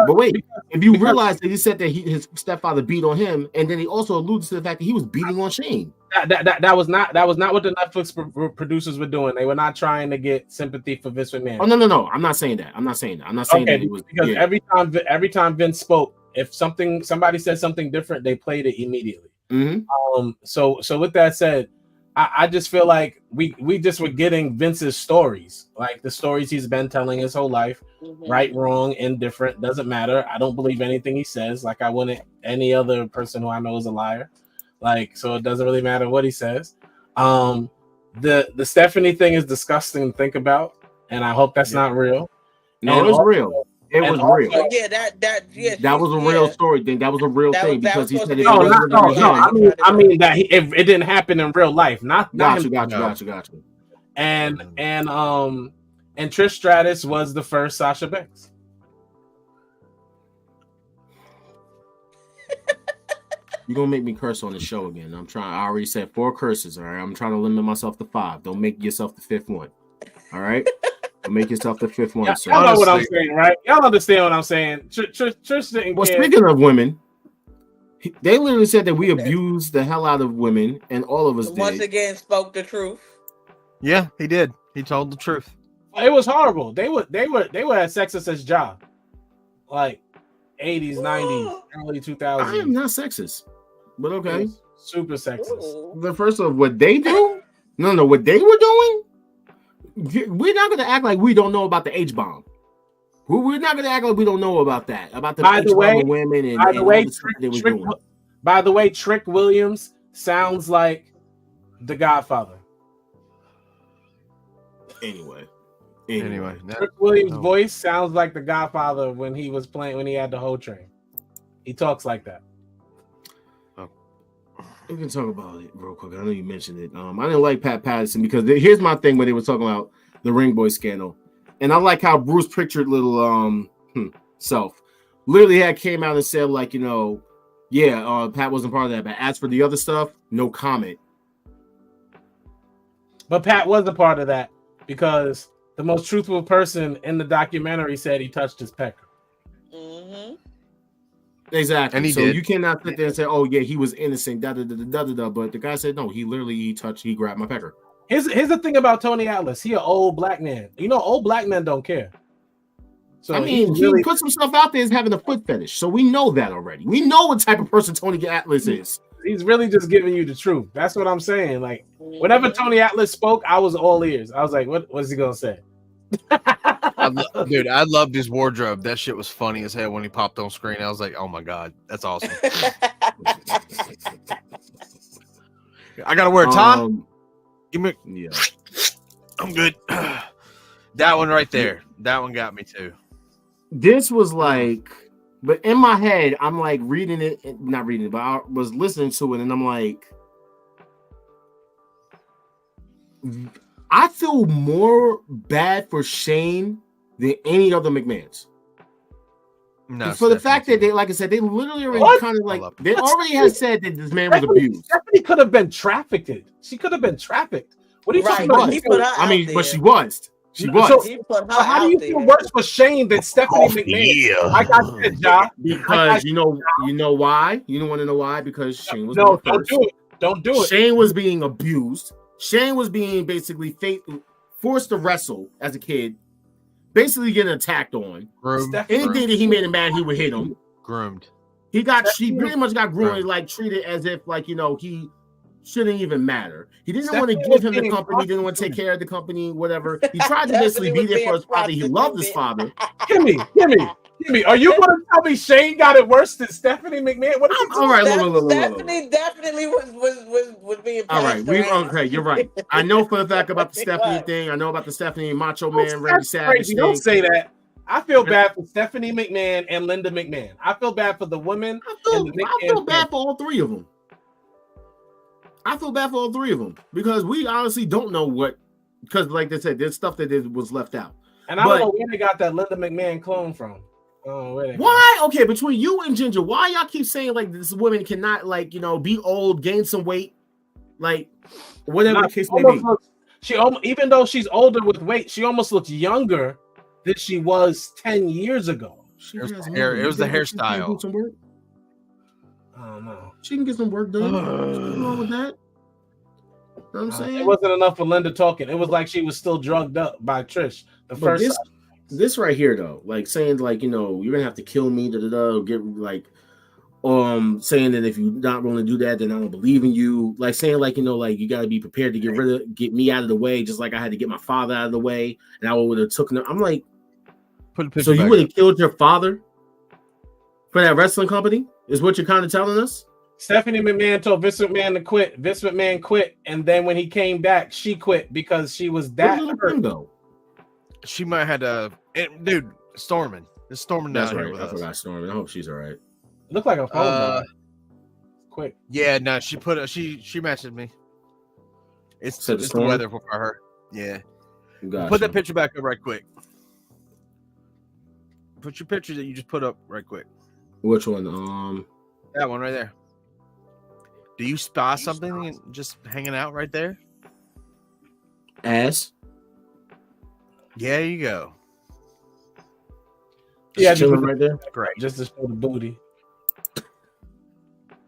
Speaker 1: if you realize that he said that his stepfather beat on him, and then he also alluded to the fact that he was beating on Shane.
Speaker 8: That was not what the Netflix producers were doing. They were not trying to get sympathy for Vince McMahon.
Speaker 1: Oh no, I'm not saying that. I'm not saying that it was
Speaker 8: because every time Vince spoke, if somebody said something different, they played it immediately.
Speaker 1: Mm-hmm.
Speaker 8: So with that said, I just feel like we just were getting Vince's stories, like the stories he's been telling his whole life, right, wrong, indifferent, doesn't matter. I don't believe anything he says. Like I wouldn't any other person who I know is a liar. Like, so it doesn't really matter what he says. The Stephanie thing is disgusting to think about, and I hope that's not real.
Speaker 1: No, it was real. It was real.
Speaker 2: Yeah,
Speaker 1: that was a real story thing. That was a real thing because he said
Speaker 8: no. I mean that it didn't happen in real life. Got you. And Trish Stratus was the first Sasha Banks.
Speaker 1: You're gonna make me curse on the show again. I already said 4 curses. All right, I'm trying to limit myself to 5. Don't make yourself the 5th one. All right. Make yourself the 5th one.
Speaker 8: Y'all know what I'm saying, right? Y'all understand what I'm saying. Trish didn't care.
Speaker 1: Speaking of women, they literally said that we abused the hell out of women, and all of us
Speaker 2: once again spoke the truth.
Speaker 3: Yeah, he did. He told the truth.
Speaker 8: It was horrible. They were at sexist as job, like 80s, 90s, early 2000s.
Speaker 1: I am not sexist, but okay.
Speaker 8: Super sexist.
Speaker 1: The first of what they do. No. What they were doing, we're not going to act like we don't know about the H-bomb. We're not going to act like we don't know about that. About the H-bomb women and all the stuff they were doing.
Speaker 8: By the way, Trick Williams sounds like the Godfather.
Speaker 1: Anyway.
Speaker 8: Trick Williams' voice sounds like the Godfather when he was playing, when he had the whole train. He talks like that.
Speaker 1: We can talk about it real quick. I know you mentioned it. I didn't like Pat Patterson because here's my thing when they were talking about the Ring Boy scandal. And I like how Bruce Pritchard little self literally came out and said, like, Pat wasn't part of that. But as for the other stuff, no comment.
Speaker 8: But Pat was a part of that because the most truthful person in the documentary said he touched his pecker.
Speaker 2: Mm-hmm.
Speaker 1: Exactly. And so you cannot sit there and say, "Oh yeah, he was innocent." But the guy said, "No, he grabbed my pecker."
Speaker 8: Here's the thing about Tony Atlas. He an old black man. Old black men don't care. So
Speaker 1: I mean, he put some stuff out there as having a foot fetish. So we know that already. We know what type of person Tony Atlas is.
Speaker 8: He's really just giving you the truth. That's what I'm saying. Like, whenever Tony Atlas spoke, I was all ears. I was like, what's he gonna say?
Speaker 3: Dude, I loved his wardrobe. That shit was funny as hell when he popped on screen. I was like, oh my god, that's awesome. I gotta wear a tie. Give me.
Speaker 1: Yeah,
Speaker 3: I'm good. That one right there. That one got me too.
Speaker 1: This was like, but in my head, I'm like reading it, not reading it, but I was listening to it, and I'm like, I feel more bad for Shane than any other McMahons. No, for the fact that they, like I said, they literally already kind of like they already had said that this man was abused.
Speaker 8: Stephanie could have been trafficked. She could have been trafficked. What are you talking about?
Speaker 1: But she was. She was.
Speaker 8: So how do you feel worse for Shane than Stephanie McMahon?
Speaker 3: Yeah.
Speaker 8: Like I said, Josh.
Speaker 1: Because you know why? You don't want to know why? Because Shane was
Speaker 8: don't do it. Don't do it.
Speaker 1: Shane was being abused. Shane was being basically forced to wrestle as a kid, basically getting attacked on. Anything that he made him mad, he would hit him.
Speaker 3: Groomed.
Speaker 1: He pretty much got groomed, like treated as if he shouldn't even matter. He didn't want to give him the company, didn't want to take care of the company, whatever. He tried to basically be there for his father. He loved his father.
Speaker 8: Kimmy, are you going to tell me Shane got it worse than Stephanie McMahon? What
Speaker 1: all right,
Speaker 2: Stephanie definitely was being.
Speaker 1: All right, okay. You're right. I know for the fact about the Stephanie thing. I know about the Stephanie Macho Man, Randy Savage thing.
Speaker 8: Don't say that. I feel bad for Stephanie McMahon and Linda McMahon. I feel bad for the women.
Speaker 1: I feel bad for all three of them. Because we honestly don't know what. Because, like they said, there's stuff that was left out.
Speaker 8: And I don't know where they got that Linda McMahon clone from.
Speaker 1: Why? Okay, between you and Ginger, why y'all keep saying like this woman cannot be old, gain some weight, like whatever the case may be?
Speaker 8: Even though she's older with weight, she almost looks younger than she was 10 years ago.
Speaker 3: It was the hairstyle.
Speaker 8: I don't know.
Speaker 1: She can get some work done. What's wrong with that? You know what I'm saying?
Speaker 8: It wasn't enough for Linda talking. It was like she was still drugged up by Trish.
Speaker 1: This right here though, like saying you're gonna have to kill me, get saying that if you're not willing to do that, then I don't believe in you. Like saying you gotta be prepared to get me out of the way, just like I had to get my father out of the way, and I would have taken him. I'm like, so you would have killed your father for that wrestling company? Is what you're kind of telling us?
Speaker 8: Stephanie McMahon told Vince McMahon to quit. Vince McMahon quit, and then when he came back, she quit because she was that hurt.
Speaker 3: She might have had dude, Stormin. It's Stormin down here with us.
Speaker 1: I forgot Stormin. I hope she's all right.
Speaker 8: It looked like a phone. Quick.
Speaker 3: Yeah, no, she messaged me. It's the weather for her. Yeah. Gotcha. Put that picture back up right quick. Put your picture that you just put up right quick.
Speaker 1: Which one?
Speaker 3: That one right there. Do you spy something just hanging out right there?
Speaker 1: Ass?
Speaker 3: Yeah, you go.
Speaker 8: Yeah, just
Speaker 1: right there.
Speaker 3: Great.
Speaker 8: Just to show the booty.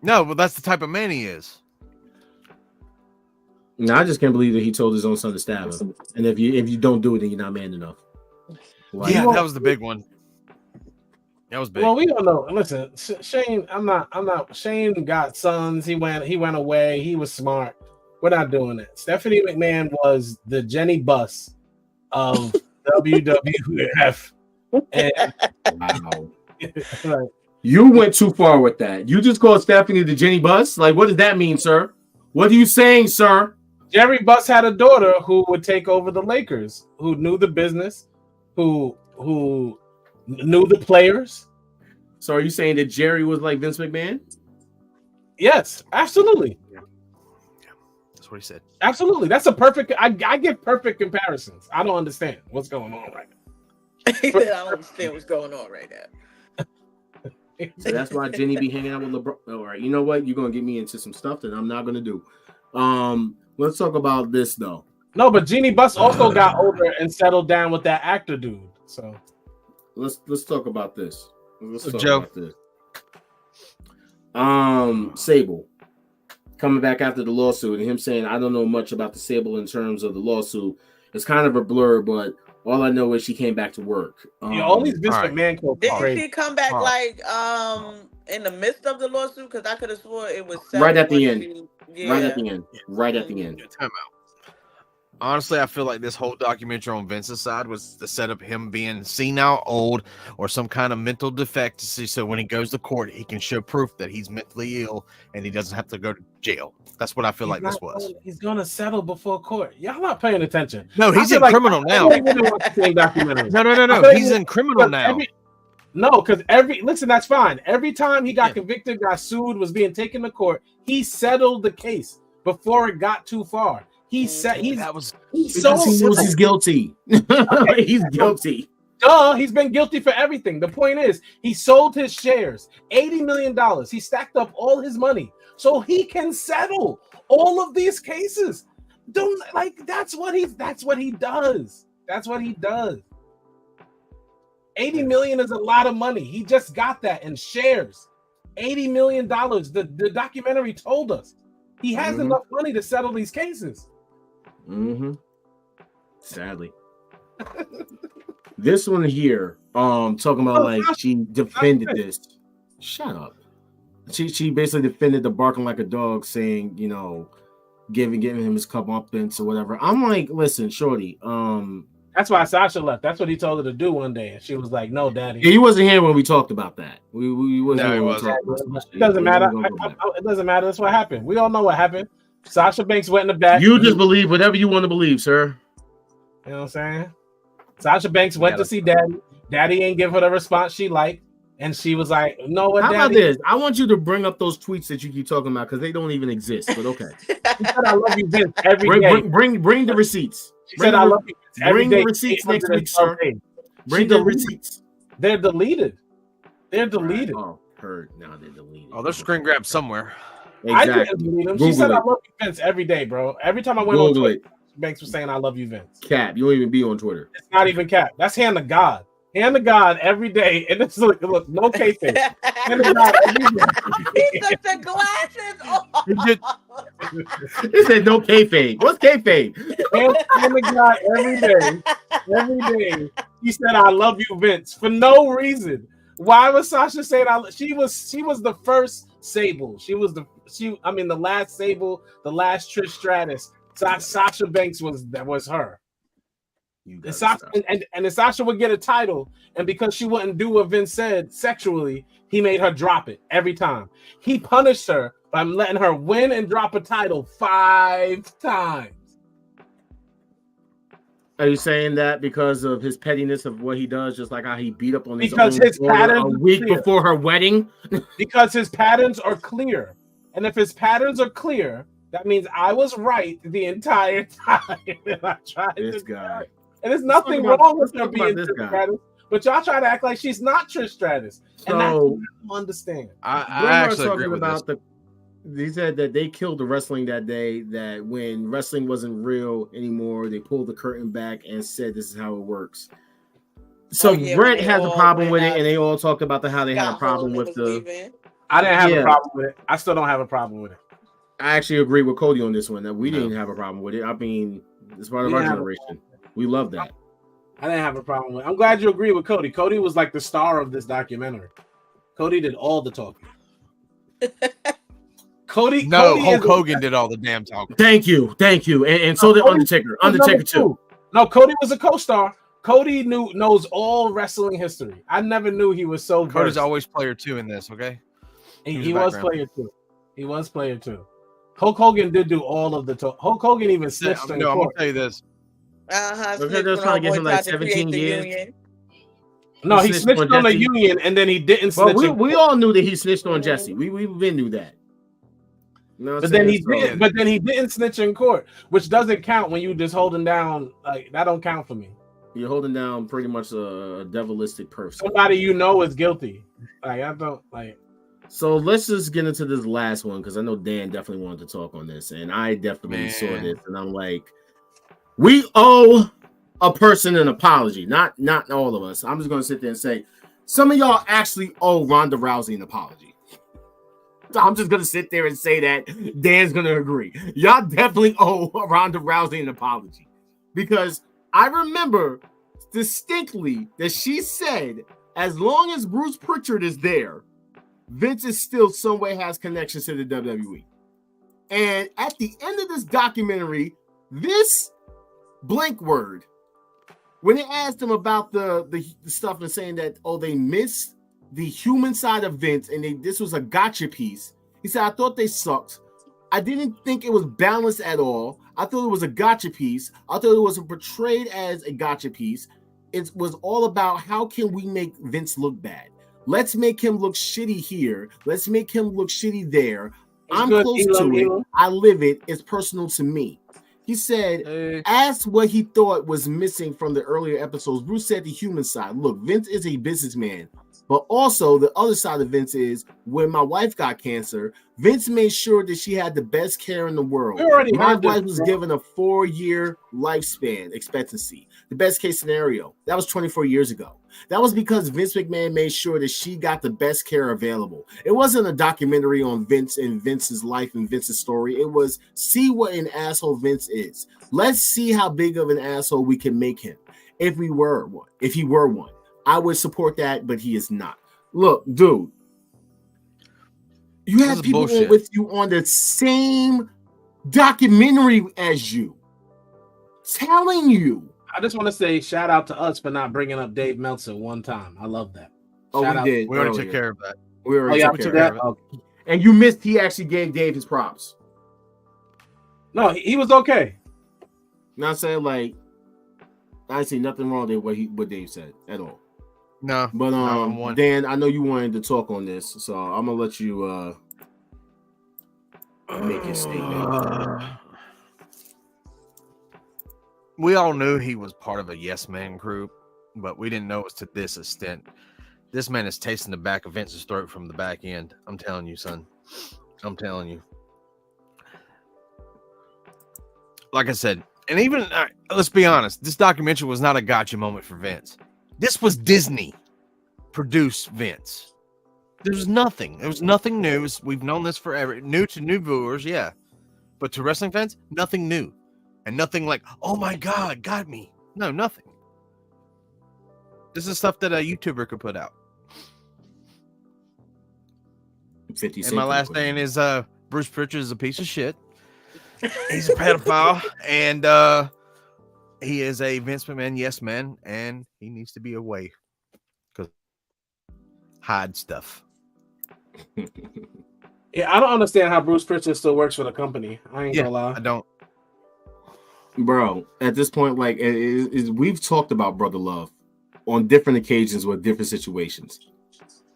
Speaker 3: No, but that's the type of man he is.
Speaker 1: No, I just can't believe that he told his own son to stab him. And if you don't do it, then you're not man enough.
Speaker 3: Yeah, that was the big one. That was big.
Speaker 8: Well, we don't know. Listen, Shane, I'm not. Shane got sons. He went away. He was smart. We're not doing that. Stephanie McMahon was the Jenny Buss of WWF. And
Speaker 1: wow. Like, you went too far with that. You just called Stephanie the Jenny Buss? Like, what does that mean, sir? What are you saying, sir?
Speaker 8: Jerry Buss had a daughter who would take over the Lakers, who knew the business, who knew the players.
Speaker 1: So are you saying that Jerry was like Vince McMahon?
Speaker 8: Yes, absolutely.
Speaker 3: Yeah. That's what he said.
Speaker 8: Absolutely. That's a perfect. I give perfect comparisons. I don't understand what's going on right now.
Speaker 2: He said, I don't understand what's going on right now.
Speaker 1: So that's why Jenny be hanging out with LeBron. All right, you know what? You're gonna get me into some stuff that I'm not gonna do. Let's talk about this though.
Speaker 8: No, but Jeannie Buss also got older and settled down with that actor dude. So
Speaker 1: let's talk about this. Let's talk
Speaker 3: Joe.
Speaker 1: about this. Sable coming back after the lawsuit and him saying, I don't know much about the Sable in terms of the lawsuit. It's kind of a blur, but all I know is she came back to work.
Speaker 8: All these Vince McMahon quotes.
Speaker 2: Didn't she come back like in the midst of the lawsuit? Because I could have swore it was
Speaker 1: right at the end.
Speaker 2: Right at the
Speaker 1: end. Right at the end.
Speaker 3: Time out. Honestly, I feel like this whole documentary on Vince's side was to set up him being senile, old, or some kind of mental defect, so when he goes to court, he can show proof that he's mentally ill and he doesn't have to go to jail. That's what I feel this was.
Speaker 8: He's gonna settle before court. Y'all not paying attention.
Speaker 3: No, he's in criminal now. No. He's in criminal now.
Speaker 8: Because listen, that's fine. Every time he got convicted, got sued, was being taken to court, he settled the case before it got too far. He's
Speaker 1: guilty. He's guilty.
Speaker 8: Duh, he's been guilty for everything. The point is, he sold his shares, $80 million. He stacked up all his money so he can settle all of these cases. That's what he does. That's what he does. $80 million is a lot of money. He just got that in shares. $80 million. The documentary told us he has enough money to settle these cases.
Speaker 1: Sadly. This one here, talking about she defended this. Shut up. She basically defended the barking like a dog, saying, giving him his comeuppance or whatever. I'm like, listen, shorty.
Speaker 8: That's why Sasha left. That's what he told her to do one day, and she was like, "No, daddy."
Speaker 1: Yeah, he wasn't here when we talked about that. We wasn't.
Speaker 8: No, he wasn't. It doesn't matter. It doesn't matter. That's what happened. We all know what happened. Sasha Banks went in the back.
Speaker 1: You just believe whatever you want to believe, sir.
Speaker 8: You know what I'm saying? Sasha Banks went to see Daddy. Daddy ain't give her the response she liked, and she was like, "No, what?
Speaker 1: How about this? I want you to bring up those tweets that you keep talking about because they don't even exist." But okay.
Speaker 8: She said, "I love you, Vince." Every day.
Speaker 1: Bring the receipts.
Speaker 8: She said, "I love you."
Speaker 1: Bring the receipts next week, sir. Bring the receipts.
Speaker 8: They're deleted. They're deleted.
Speaker 1: Oh, heard. Now they're deleted.
Speaker 3: Oh, they're screen grabbed somewhere.
Speaker 1: Exactly.
Speaker 8: I didn't delete them. She said, "I love you, Vince," every day, bro. Every time I went on Twitter, Banks was saying, "I love you, Vince."
Speaker 1: Cap, you don't even be on Twitter.
Speaker 8: It's not even Cap. That's hand to God. Hand to God every day, and it's look, no kayfabe. Hand to God every day.
Speaker 2: He took the glasses off.
Speaker 1: He said no kayfabe. What's kayfabe?
Speaker 8: Hand to God every day. Every day, he said, "I love you, Vince," for no reason. Why was Sasha saying she was the first Sable. She was the last Sable, the last Trish Stratus. Sasha Banks was her. And Sasha would get a title, and because she wouldn't do what Vince said sexually, he made her drop it every time. He punished her by letting her win and drop a title 5 times.
Speaker 1: Are you saying that because of his pettiness of what he does, just like how he beat up on his
Speaker 8: patterns
Speaker 1: a week before her wedding?
Speaker 8: Because his patterns are clear, and if his patterns are clear, that means I was right the entire time. And I tried
Speaker 1: this guy.
Speaker 8: And there's nothing wrong with her being Trish Stratus, but y'all try to act like she's not Trish Stratus. And that's what I don't understand.
Speaker 3: I actually agree with this.
Speaker 1: He said that they killed the wrestling that day, that when wrestling wasn't real anymore, they pulled the curtain back and said this is how it works. So Brett has a problem with it, and they all talked about how they had a problem with the...
Speaker 8: I didn't have a problem with it. I still don't have a problem with it.
Speaker 1: I actually agree with Cody on this one, that we didn't have a problem with it. I mean, it's part of our generation. We love that.
Speaker 8: I didn't have a problem with it. I'm glad you agree with Cody. Cody was like the star of this documentary. Cody did all the talking. Cody.
Speaker 3: No, Hulk Hogan did all the damn talking.
Speaker 1: Thank you. And so did Undertaker. Undertaker too.
Speaker 8: No, Cody was a co-star. Cody knows all wrestling history. I never knew he was so versed.
Speaker 3: Cody's always player 2 in this, okay?
Speaker 8: He was player 2. He was player 2. Hulk Hogan did do all of the talk. Hulk Hogan even snitched in
Speaker 3: No, I'm
Speaker 8: court.
Speaker 3: gonna tell you this.
Speaker 1: Okay, they're trying to give him like 17 years.
Speaker 2: Union.
Speaker 8: No, he snitched on the union, and then he didn't snitch.
Speaker 1: Well, we all knew that he snitched on Jesse. We've been knew that.
Speaker 8: But then he did. But then he didn't snitch in court, which doesn't count when you just holding down. Like that don't count for me.
Speaker 1: You're holding down pretty much a devilistic person.
Speaker 8: Somebody you know is guilty. Like I don't like.
Speaker 1: So let's just get into this last one because I know Dan definitely wanted to talk on this, and I definitely saw this, and I'm like, we owe a person an apology. Not all of us. I'm just gonna sit there and say, some of y'all actually owe Ronda Rousey an apology. So I'm just gonna sit there and say that. Dan's gonna agree. Y'all definitely owe Ronda Rousey an apology because I remember distinctly that she said, as long as Bruce Pritchard is there, Vince is still some way has connections to the WWE. And at the end of this documentary, this blank word, when they asked him about the stuff and saying that, they missed the human side of Vince and this was a gotcha piece, he said, I thought they sucked. I didn't think it was balanced at all. I thought it was a gotcha piece. I thought it was portrayed as a gotcha piece. It was all about how can we make Vince look bad. Let's make him look shitty here. Let's make him look shitty there. I'm close to it. I live it. It's personal to me. He said, asked what he thought was missing from the earlier episodes. Bruce said the human side. Look, Vince is a businessman, but also the other side of Vince is when my wife got cancer, Vince made sure that she had the best care in the world. My wife was given a 4-year lifespan expectancy, the best case scenario. That was 24 years ago. That was because Vince McMahon made sure that she got the best care available. It wasn't a documentary on Vince and Vince's life and Vince's story. It was see what an asshole Vince is. Let's see how big of an asshole we can make him. If he were one, I would support that, but he is not. Look, dude, you have people with you on the same documentary as you, telling you.
Speaker 8: I just want to say shout out to us for not bringing up Dave Meltzer one time. I love that.
Speaker 1: We did.
Speaker 3: We already took care of that.
Speaker 1: We already took care of that. Okay. And you missed. He actually gave Dave his props.
Speaker 8: No, he was okay.
Speaker 1: Not saying like I see nothing wrong with what Dave said at all.
Speaker 3: No,
Speaker 1: but Dan, I know you wanted to talk on this, so I'm gonna let you make your statement.
Speaker 3: We all knew he was part of a Yes Man group, but we didn't know it was to this extent. This man is tasting the back of Vince's throat from the back end. I'm telling you, son. I'm telling you. Like I said, and even let's be honest, this documentary was not a gotcha moment for Vince. This was Disney produced Vince. There was nothing new. We've known this forever. New to new viewers, yeah. But to wrestling fans, nothing new. And nothing like, oh my God, got me. No, nothing. This is stuff that a YouTuber could put out.
Speaker 1: 50
Speaker 3: and my last thing is Bruce Pritchard is a piece of shit. He's a pedophile. And he is a Vince McMahon yes man. And he needs to be away. Because hide stuff.
Speaker 8: Yeah, I don't understand how Bruce Pritchard still works for the company. I ain't gonna lie.
Speaker 3: I don't.
Speaker 1: Bro, at this point, like we've talked about Brother Love on different occasions with different situations.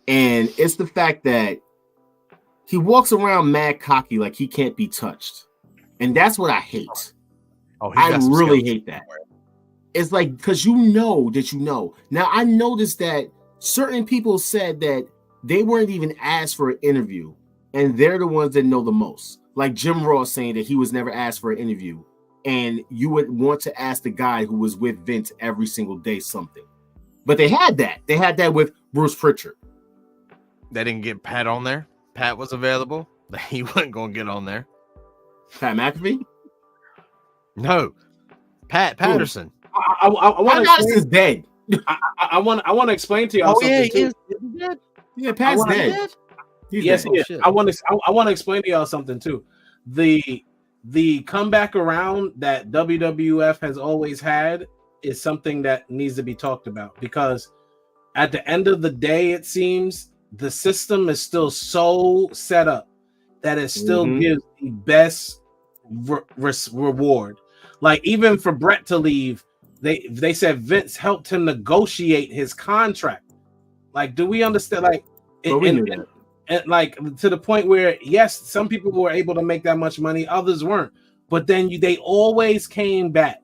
Speaker 1: And it's the fact that he walks around mad cocky like he can't be touched. And that's what I hate. I really hate that. It's like, because you know that you know. Now, I noticed that certain people said that they weren't even asked for an interview, and they're the ones that know the most. Like Jim Ross saying that he was never asked for an interview. And you would want to ask the guy who was with Vince every single day something. But they had that. They had that with Bruce Pritchard.
Speaker 3: They didn't get Pat on there. Pat was available. He wasn't going to get on there.
Speaker 1: Pat McAfee?
Speaker 3: No. Pat Patterson.
Speaker 8: I want
Speaker 1: Patterson's dead.
Speaker 8: I want to explain to y'all something too.
Speaker 1: Yeah, Pat's dead.
Speaker 8: Yes, he is. I want to explain to y'all something too. The comeback around that WWF has always had is something that needs to be talked about, because at the end of the day, it seems the system is still so set up that it still gives the best reward. Like, even for Brett to leave, they said Vince helped him negotiate his contract. Like, do we understand? Like, and like, to the point where, yes, some people were able to make that much money, others weren't. But then they always came back.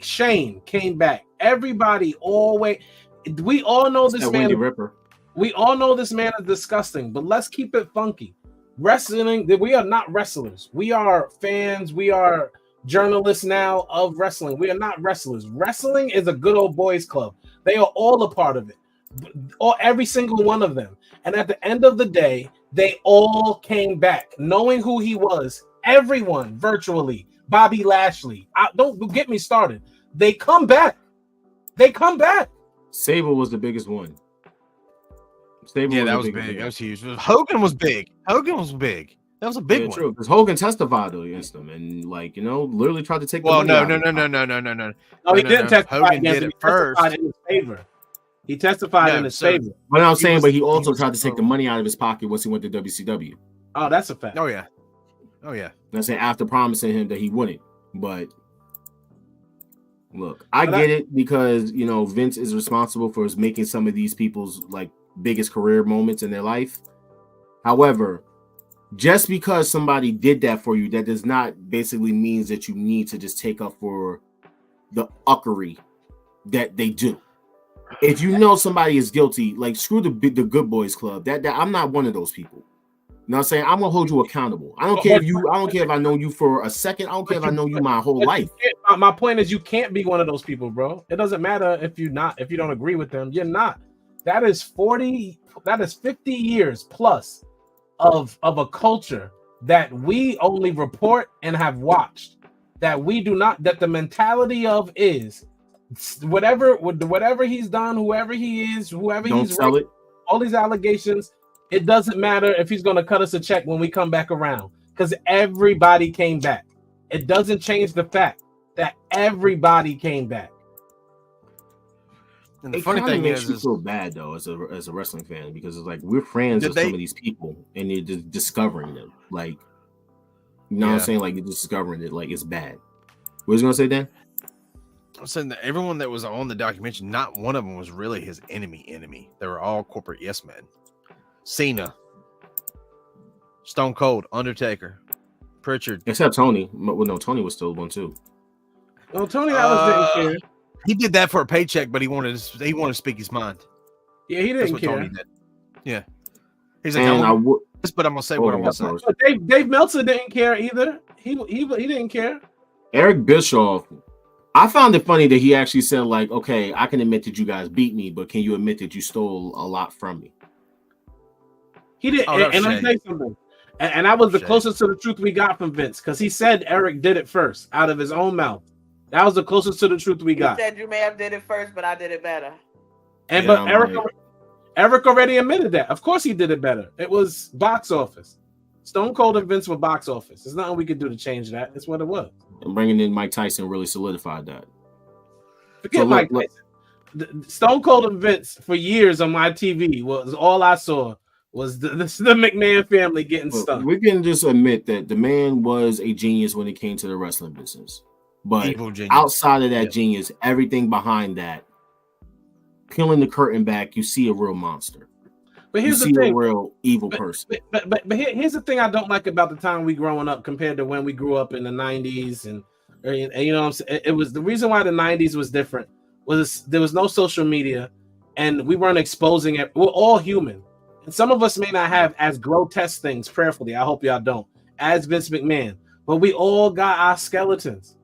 Speaker 8: Shane came back. Everybody always. We all know this man. We all know this man is disgusting. But let's keep it funky. Wrestling. We are not wrestlers. We are fans. We are journalists now of wrestling. We are not wrestlers. Wrestling is a good old boys club. They are all a part of it. Every single one of them. And at the end of the day, they all came back knowing who he was. Everyone virtually. Bobby Lashley. Don't get me started. They come back.
Speaker 1: Sable was the biggest one.
Speaker 3: That was big. That was huge. Hogan was big. That was a big one.
Speaker 1: True, because Hogan testified against him and, like, literally tried to take.
Speaker 3: No,
Speaker 8: he didn't testify.
Speaker 3: Hogan did it first.
Speaker 8: In his favor. He testified in his favor.
Speaker 1: But I'm saying, he also tried to take the money out of his pocket once he went to WCW.
Speaker 8: Oh, that's a fact.
Speaker 3: Oh yeah.
Speaker 1: I'm saying, after promising him that he wouldn't. But look, I get it, because Vince is responsible for making some of these people's like biggest career moments in their life. However, just because somebody did that for you, that does not basically means that you need to just take up for the uckery that they do. If you know somebody is guilty, like, screw the Good Boys Club. That I'm not one of those people. You know what I'm saying? I'm gonna hold you accountable. I don't care if I know you for a second. I don't care if I know you my whole life.
Speaker 8: My point is, you can't be one of those people, bro. It doesn't matter if you don't agree with them. You're not. That is 50 years plus of a culture that we only report and have watched. That we do not. That the mentality of is whatever he's done, whoever he is, whoever he's raped, all these allegations. It doesn't matter if he's going to cut us a check when we come back around, because everybody came back. It doesn't change the fact that everybody came back.
Speaker 3: And the funny thing
Speaker 1: makes you feel bad though, as a wrestling fan, because it's like, we're friends with some of these people, and you're just discovering them. Like, what I'm saying? Like, you're just discovering it. Like, it's bad. What was you gonna say, Dan?
Speaker 3: I'm saying that everyone that was on the documentary, not one of them was really his enemy. They were all corporate yes men. Cena, Stone Cold, Undertaker, Pritchard,
Speaker 1: except Tony. Well, no, Tony was still one too.
Speaker 8: Well, Tony, that was
Speaker 3: he did that for a paycheck, but he wanted to speak his mind.
Speaker 8: Yeah, he didn't care.
Speaker 3: Tony did. Yeah, he's like, but I'm gonna say what I'm gonna say.
Speaker 8: Dave Meltzer didn't care either. He didn't care.
Speaker 1: Eric Bischoff. I found it funny that he actually said, like, okay, I can admit that you guys beat me, but can you admit that you stole a lot from me?
Speaker 8: He did, and let me tell you something. And that was the closest to the truth we got from Vince, because he said Eric did it first out of his own mouth. That was the closest to the truth we got.
Speaker 2: He said you may have did it first, but I did it better.
Speaker 8: But Eric already admitted that. Of course he did it better. It was box office. Stone Cold and Vince were box office. There's nothing we could do to change that. It's what it was.
Speaker 1: And bringing in Mike Tyson really solidified that.
Speaker 8: Forget Mike Tyson. Stone Cold and Vince for years on my TV was all I saw. Was the McMahon family getting stuck?
Speaker 1: We can just admit that the man was a genius when it came to the wrestling business. But outside of that genius, everything behind that, peeling the curtain back, you see a real monster.
Speaker 8: But here's the thing,
Speaker 1: a real evil person.
Speaker 8: But here's the thing I don't like about the time we growing up compared to when we grew up in the 90s, and you know what I'm saying? It was the reason why the 90s was different was there was no social media, and we weren't exposing it. We're all human. And some of us may not have as grotesque things, prayerfully, I hope y'all don't, as Vince McMahon, but we all got our skeletons.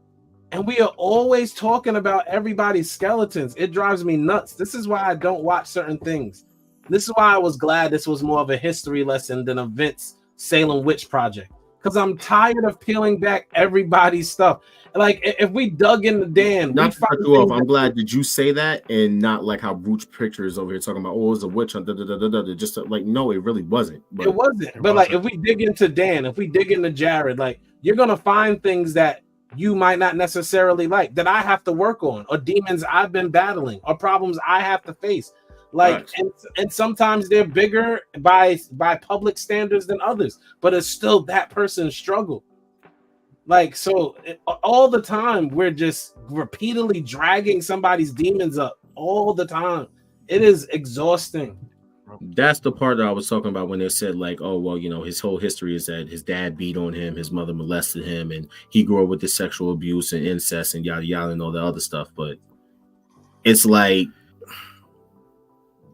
Speaker 8: And we are always talking about everybody's skeletons. It drives me nuts. This is why I don't watch certain things. This is why I was glad this was more of a history lesson than a Vince Salem witch project. because I'm tired of peeling back everybody's stuff. Like if we dug into Dan,
Speaker 1: not to cut you off. I'm glad did you say that and not like how Brooch Picture is over here talking about it was a witch hunt. Just like no, it really wasn't.
Speaker 8: It wasn't. But like if we dig into Dan, if we dig into Jared, like you're gonna find things that you might not necessarily like that I have to work on, or demons I've been battling, or problems I have to face. Like and sometimes they're bigger by public standards than others, but it's still that person's struggle. Like so all the time we're just repeatedly dragging somebody's demons up all the time. It is exhausting.
Speaker 1: That's the part that I was talking about when they said like, oh well, you know, his whole history is that his dad beat on him, his mother molested him, and he grew up with the sexual abuse and incest and yada yada and all the other stuff. But it's like,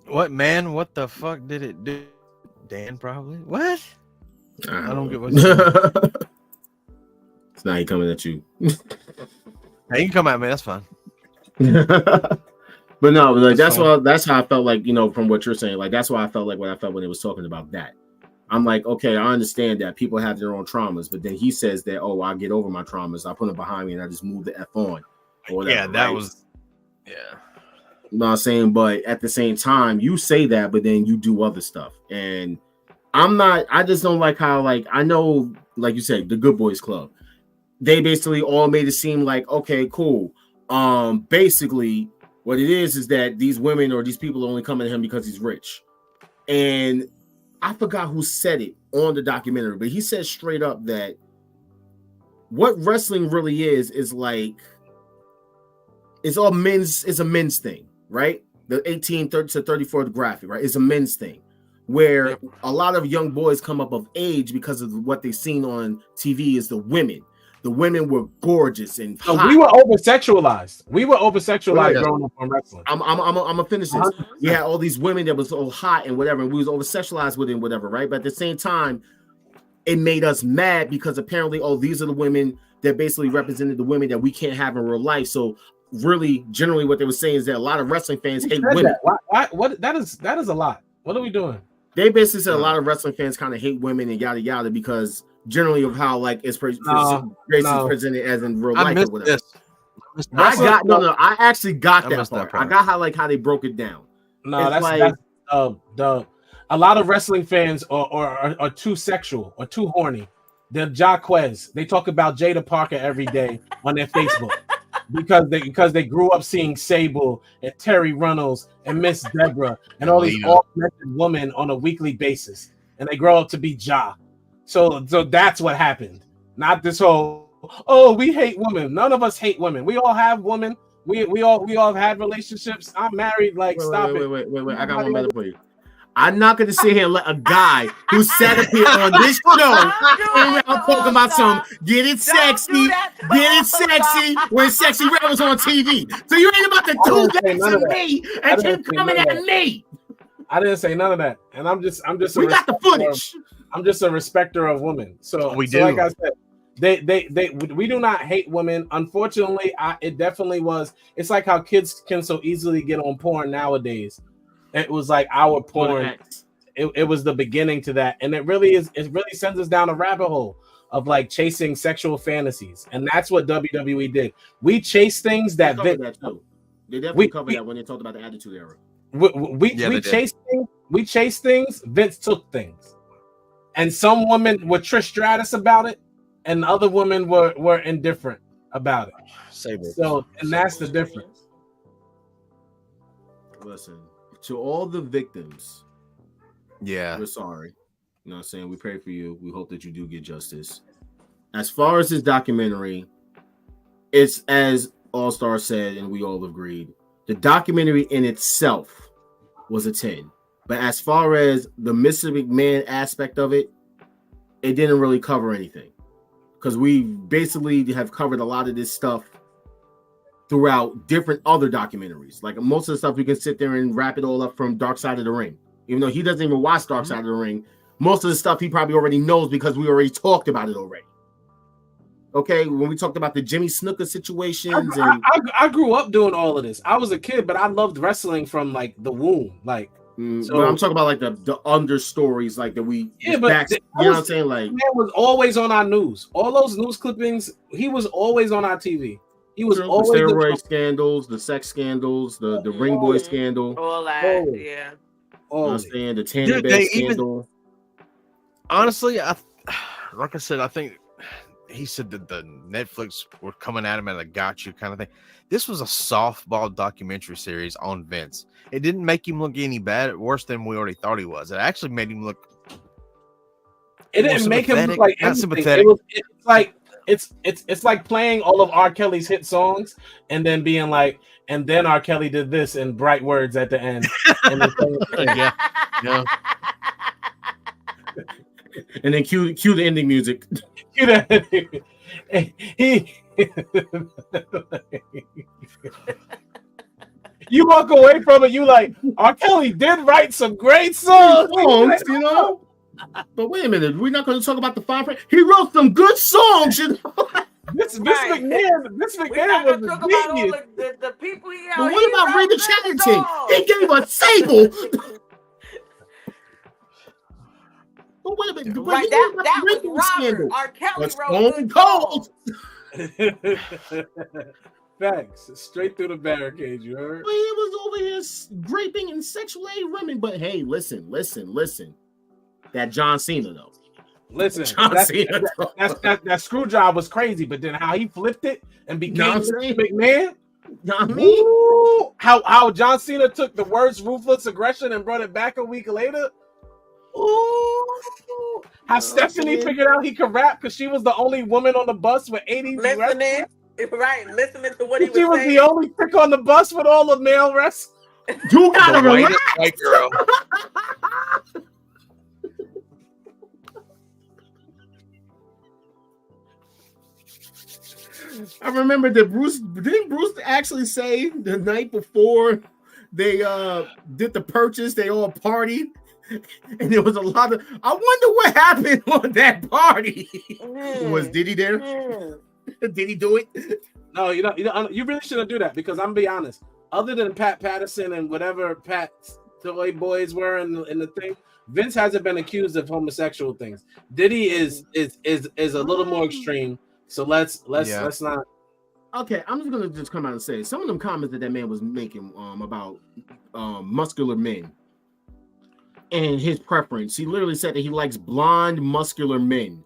Speaker 3: what man? What the fuck did it do? Dan probably. What? I don't get what.
Speaker 1: It's now he coming at you.
Speaker 3: Hey, you can come at me. That's fine.
Speaker 1: But no, like that's how I felt like, you know, from what you're saying. Like that's why I felt like what I felt when it was talking about that. I'm like, okay, I understand that people have their own traumas, but then he says that, oh, I get over my traumas, I put them behind me, and I just move the F on. Or whatever,
Speaker 3: yeah, that
Speaker 1: right?
Speaker 3: was, yeah.
Speaker 1: You know what I'm saying? But at the same time, you say that, but then you do other stuff. And I just don't like how, like, I know, like you said, the Good Boys Club, they basically all made it seem like, okay, cool. Basically, what it is that these women or these people are only coming to him because he's rich. And I forgot who said it on the documentary, but he said straight up that what wrestling really is like, it's a men's thing, right? The 18 to 34 graphic, right? It's a men's thing where a lot of young boys come up of age because of what they've seen on TV is the women. The women were gorgeous and hot.
Speaker 8: We were over-sexualized. Growing up on wrestling.
Speaker 1: I'm gonna finish this. 100%. We had all these women that was so hot and whatever, and we was over-sexualized with it and whatever, right? But at the same time, it made us mad because apparently, oh, these are the women that basically represented the women that we can't have in real life. So really, generally, what they were saying is that a lot of wrestling fans hate women.
Speaker 8: Why? What? That is a lot. What are we doing?
Speaker 1: They basically said a lot of wrestling fans kind of hate women and yada yada because generally of how like it's presented as in real life or whatever. I actually got that part. I got how they broke it down.
Speaker 8: No, that's a lot of wrestling fans are too sexual or too horny. They're Jaquez. They talk about Jada Parker every day on their Facebook because they grew up seeing Sable and Terry Runnels and Miss Deborah and all these all-connected women on a weekly basis, and they grow up to be Ja. So that's what happened. Not this whole, oh, we hate women. None of us hate women. We all have women. We all have had relationships. I'm married. Like, wait,
Speaker 1: I got one better for you. I'm not going to sit here and let a guy who sat up here on this show and I'm talking about some getting sexy when Sexy Red was on TV. So you ain't about to do that to me and keep coming at me.
Speaker 8: I didn't say none of that, and I'm just.
Speaker 1: We got the footage.
Speaker 8: I'm just a respecter of women. So we do. Like I said, we do not hate women. Unfortunately, it definitely was. It's like how kids can so easily get on porn nowadays. It was like our porn. It was the beginning to that, and it really is. It really sends us down a rabbit hole of like chasing sexual fantasies, and that's what WWE did. We chase things that
Speaker 1: they definitely covered that when they talked about the Attitude Era.
Speaker 8: We chase things. Vince took things, and some women were Trish Stratus about it, and other women were indifferent about it. So, and that's the difference.
Speaker 1: Listen, to all the victims,
Speaker 3: we're
Speaker 1: sorry. You know what I'm saying? We pray for you. We hope that you do get justice. As far as this documentary, it's as All Star said, and we all agreed, the documentary in itself was a 10. But as far as the Mr. McMahon aspect of it, it didn't really cover anything. Because we basically have covered a lot of this stuff throughout different other documentaries. Like most of the stuff we can sit there and wrap it all up from Dark Side of the Ring. Even though he doesn't even watch Dark Side of the Ring, most of the stuff he probably already knows because we already talked about it already. Okay, when we talked about the Jimmy Snuka situations.
Speaker 8: I grew up doing all of this. I was a kid, but I loved wrestling from like the womb. Like
Speaker 1: So, but I'm talking about like the understories, like that we.
Speaker 8: Yeah, but
Speaker 1: you know what I'm saying? Like,
Speaker 8: man was always on our news. All those news clippings, he was always on our TV. He was always
Speaker 1: the steroid scandals, the sex scandals, the ring boy scandal,
Speaker 2: all that. Yeah.
Speaker 1: You know what I'm saying? The tanning bed scandal.
Speaker 3: Honestly, like I said, I think he said that the Netflix were coming at him and I got you kind of thing. This was a softball documentary series on Vince. It didn't make him look any worse than we already thought he was. It actually made him look.
Speaker 8: It didn't make him look like anything. Sympathetic. It's like it's like playing all of R. Kelly's hit songs and then being like, and then R. Kelly did this in bright words at the end.
Speaker 3: Yeah.
Speaker 1: And then cue the ending music.
Speaker 8: Cue that. You walk away from it, you like, R. Kelly did write some great songs,
Speaker 1: you know. But wait a minute, we're not going to talk about the fine print. He wrote some good songs, you know.
Speaker 8: This McMahon was the genius.
Speaker 2: The people he
Speaker 1: But what about Ray the Chatterton? He gave us Sable. But wait a minute,
Speaker 2: right? That was Robert. R. Kelly wrote
Speaker 1: Cold.
Speaker 8: Facts, straight through the barricade. You heard?
Speaker 1: Well, he was over here raping and sexually women. But hey, listen. That John Cena though.
Speaker 8: Listen, that screw job was crazy. But then how he flipped it and became McMahon. How John Cena took the words ruthless aggression and brought it back a week later. Ooh. How Stephanie figured out he could rap because she was the only woman on the bus with 80
Speaker 2: listening to what he was saying.
Speaker 8: She was the only chick on the bus with all the male wrestlers.
Speaker 1: You gotta relax,
Speaker 3: white girl.
Speaker 1: I remember that didn't Bruce actually say the night before they did the purchase, they all partied, and there was a lot of. I wonder what happened on that party. Was Diddy there? Did he do it?
Speaker 8: No, you really shouldn't do that because I'm gonna be honest. Other than Pat Patterson and whatever Pat's toy boys were in the thing, Vince hasn't been accused of homosexual things. Diddy is a little more extreme. So let's not.
Speaker 1: Okay, I'm just gonna come out and say some of them comments that man was making about muscular men and his preference. He literally said that he likes blonde, muscular men.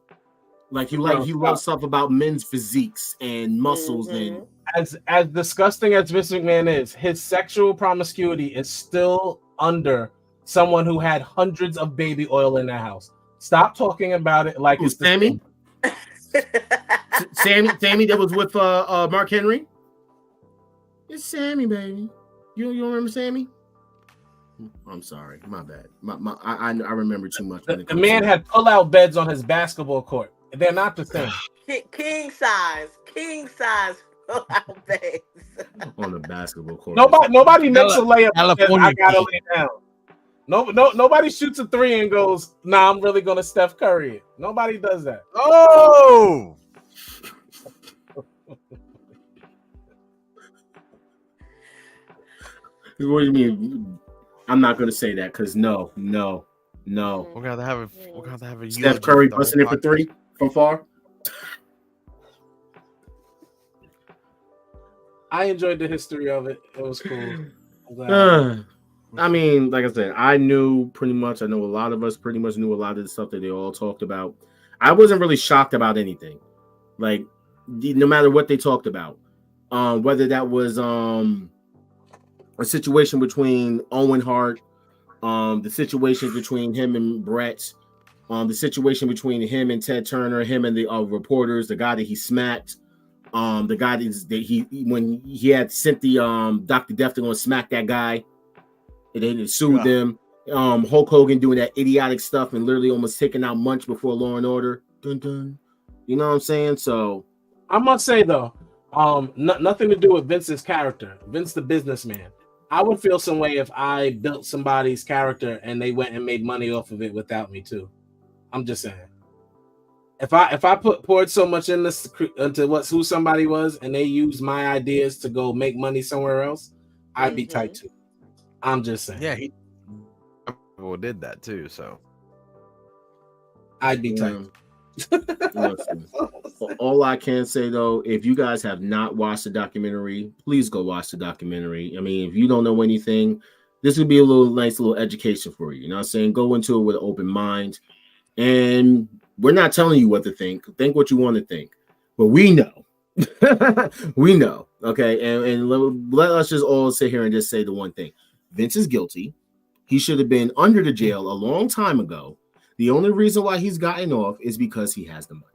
Speaker 1: Like he loves stuff about men's physiques and muscles. And
Speaker 8: as disgusting as Vince McMahon is, his sexual promiscuity is still under someone who had hundreds of baby oil in their house. Stop talking about it like it's
Speaker 1: Sammy. Sammy that was with Mark Henry. It's Sammy, baby. You don't remember Sammy? I'm sorry, my bad. I remember too much.
Speaker 8: The man had pull-out beds on his basketball court. They're not the same.
Speaker 2: King size pull-out beds
Speaker 1: on the basketball court.
Speaker 8: Nobody makes a layup. I gotta lay down. Nobody shoots a three and goes, "Nah, I'm really gonna Steph Curry it." Nobody does that.
Speaker 3: Oh.
Speaker 1: What do you mean? I'm not gonna say that because no.
Speaker 3: We're gonna have a
Speaker 1: Steph Curry busting it for three from far.
Speaker 8: I enjoyed the history of it. It was cool.
Speaker 1: I mean, like I said, I know a lot of us pretty much knew a lot of the stuff that they all talked about. I wasn't really shocked about anything. Like, no matter what they talked about, whether that was a situation between Owen Hart, the situation between him and Brett, the situation between him and Ted Turner, him and the reporters, the guy that he smacked, the guy that when he had sent the Dr. Death to go and smack that guy, and then sued them. Hulk Hogan doing that idiotic stuff and literally almost taking out Munch before Law and Order. Dun, dun. You know what I'm saying? So
Speaker 8: I must say though, nothing to do with Vince's character. Vince the businessman. I would feel some way if I built somebody's character and they went and made money off of it without me too. I'm just saying. If I poured so much into who somebody was and they used my ideas to go make money somewhere else, I'd be tight too. I'm just saying.
Speaker 3: Yeah, people who did that too. So
Speaker 8: I'd be tight.
Speaker 1: Listen, all I can say though, if you guys have not watched the documentary, please go watch the documentary. I mean, if you don't know anything, this would be a nice little education for you. You know what I'm saying? Go into it with an open mind. And we're not telling you what to think. Think what you want to think. But we know. We know. Okay. And let us just all sit here and just say the one thing. Vince is guilty. He should have been under the jail a long time ago. The only reason why he's gotten off is because he has the money.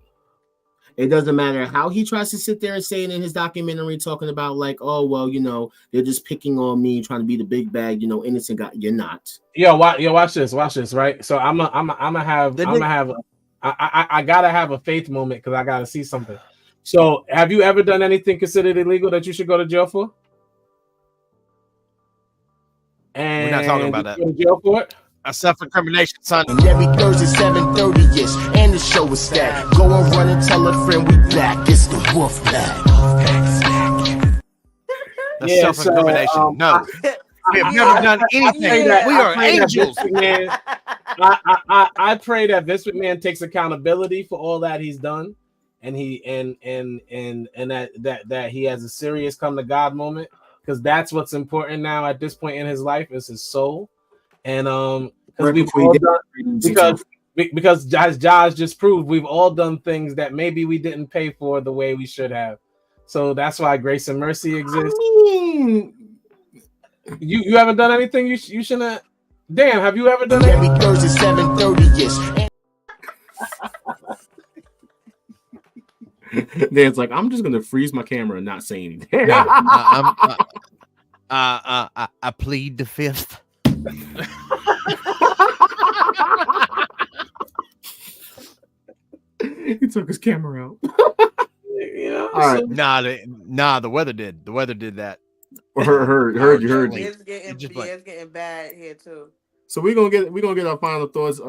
Speaker 1: It doesn't matter how he tries to sit there and say it in his documentary, talking about like, oh, well, you know, they're just picking on me, trying to be the big bag, you know, innocent guy. You're not.
Speaker 8: Watch this, right? So I gotta have a faith moment because I gotta see something. So have you ever done anything considered illegal that you should go to jail for? And
Speaker 3: we're not talking about that.
Speaker 8: Go to jail for it?
Speaker 3: A self-incrimination, son.
Speaker 6: And every Thursday 7:30-ish, and the show is stacked. Go and run and tell a friend we back. It's the Wolfpack.
Speaker 3: That's self-incrimination. No. We have never done anything. We are angels.
Speaker 8: I pray that Vince McMahon takes accountability for all that he's done, and that he has a serious come to God moment, because that's what's important now at this point in his life is his soul. And because as Josh just proved, we've all done things that maybe we didn't pay for the way we should have. So that's why grace and mercy exists. You haven't done anything you shouldn't. Dan, have you ever done
Speaker 6: every Thursday 7:30-ish?
Speaker 1: Dan's like, I'm just gonna freeze my camera and not say anything.
Speaker 3: I plead the fifth.
Speaker 1: He took his camera out.
Speaker 8: Yeah.
Speaker 1: All right.
Speaker 3: The weather did. The weather did that.
Speaker 1: Heard you.
Speaker 2: It's getting bad here too.
Speaker 1: So we're gonna get our final thoughts.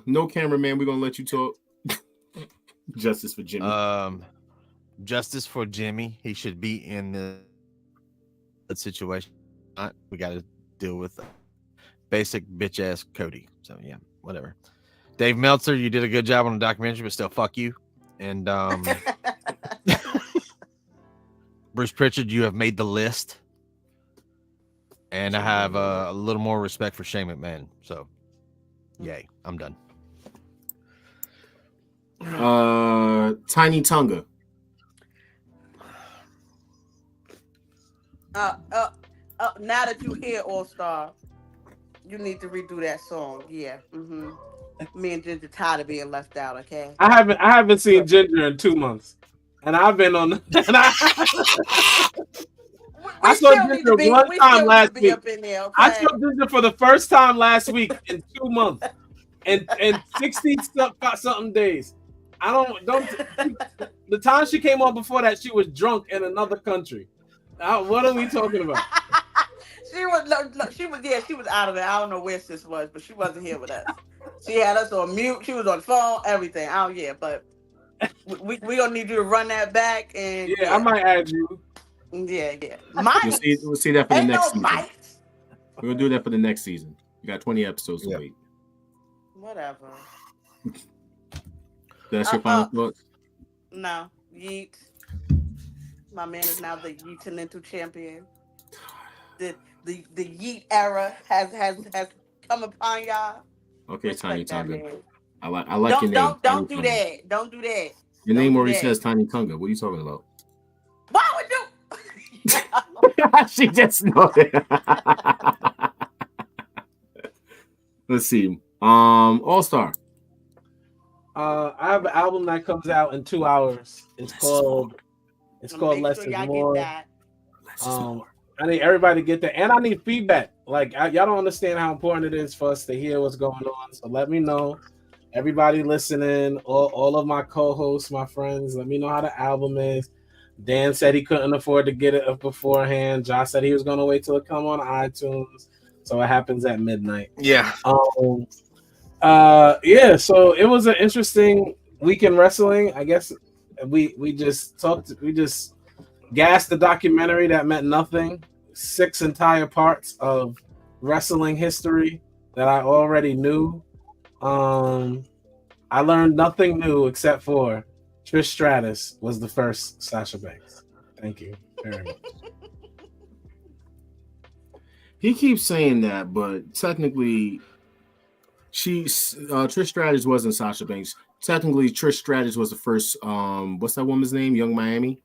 Speaker 1: No cameraman, we're gonna let you talk. Justice for Jimmy.
Speaker 3: Justice for Jimmy. He should be in the situation. We got to deal with basic bitch ass Cody. So yeah, whatever. Dave Meltzer, you did a good job on the documentary, but still, fuck you. And Bruce Pritchard, you have made the list. And I have a little more respect for Shane McMahon. So, yay, I'm done.
Speaker 1: Tiny Tonga.
Speaker 2: Now that you hear All Star, you need to redo that song. Yeah. Mm-hmm. Me and Ginger tired of being left out. Okay.
Speaker 8: I haven't seen Ginger in 2 months, and I've been on. I saw Ginger one time last week.
Speaker 2: There, okay?
Speaker 8: I saw Ginger for the first time last week in 2 months, and 60 something days. The time she came on before that, she was drunk in another country. What are we talking about?
Speaker 2: She was out of it. I don't know where sis was, but she wasn't here with us. She had us on mute. She was on the phone, everything. Oh yeah, but we gonna need you to run that back and
Speaker 8: I might add you.
Speaker 2: Yeah.
Speaker 1: We'll see that for the next season. We're gonna do that for the next season. You got 20 episodes to wait.
Speaker 2: Whatever.
Speaker 1: That's your final thoughts?
Speaker 2: No. Yeets. My man is now the Yeets champion. The Yeet era has come upon y'all.
Speaker 1: Okay, Tiny Tonga. I like your name.
Speaker 2: Don't do that. Don't do that.
Speaker 1: Your name already says Tiny Tonga. What are you talking about?
Speaker 2: Why would you?
Speaker 1: She just knows it. Let's see. All Star.
Speaker 8: I have an album that comes out in 2 hours. It's called Less Is More. I need everybody to get that, and I need feedback. Like y'all don't understand how important it is for us to hear what's going on. So let me know. Everybody listening, all of my co-hosts, my friends, let me know how the album is. Dan said he couldn't afford to get it up beforehand. Josh said he was going to wait till it come on iTunes. So it happens at midnight.
Speaker 3: Yeah.
Speaker 8: So it was an interesting week in wrestling. I guess we just gassed the documentary that meant nothing. 6 entire parts of wrestling history that I already knew. I learned nothing new except for Trish Stratus was the first Sasha Banks. Thank you very much.
Speaker 1: He keeps saying that, but technically, Trish Stratus wasn't Sasha Banks. Technically, Trish Stratus was the first. What's that woman's name? Young Miami.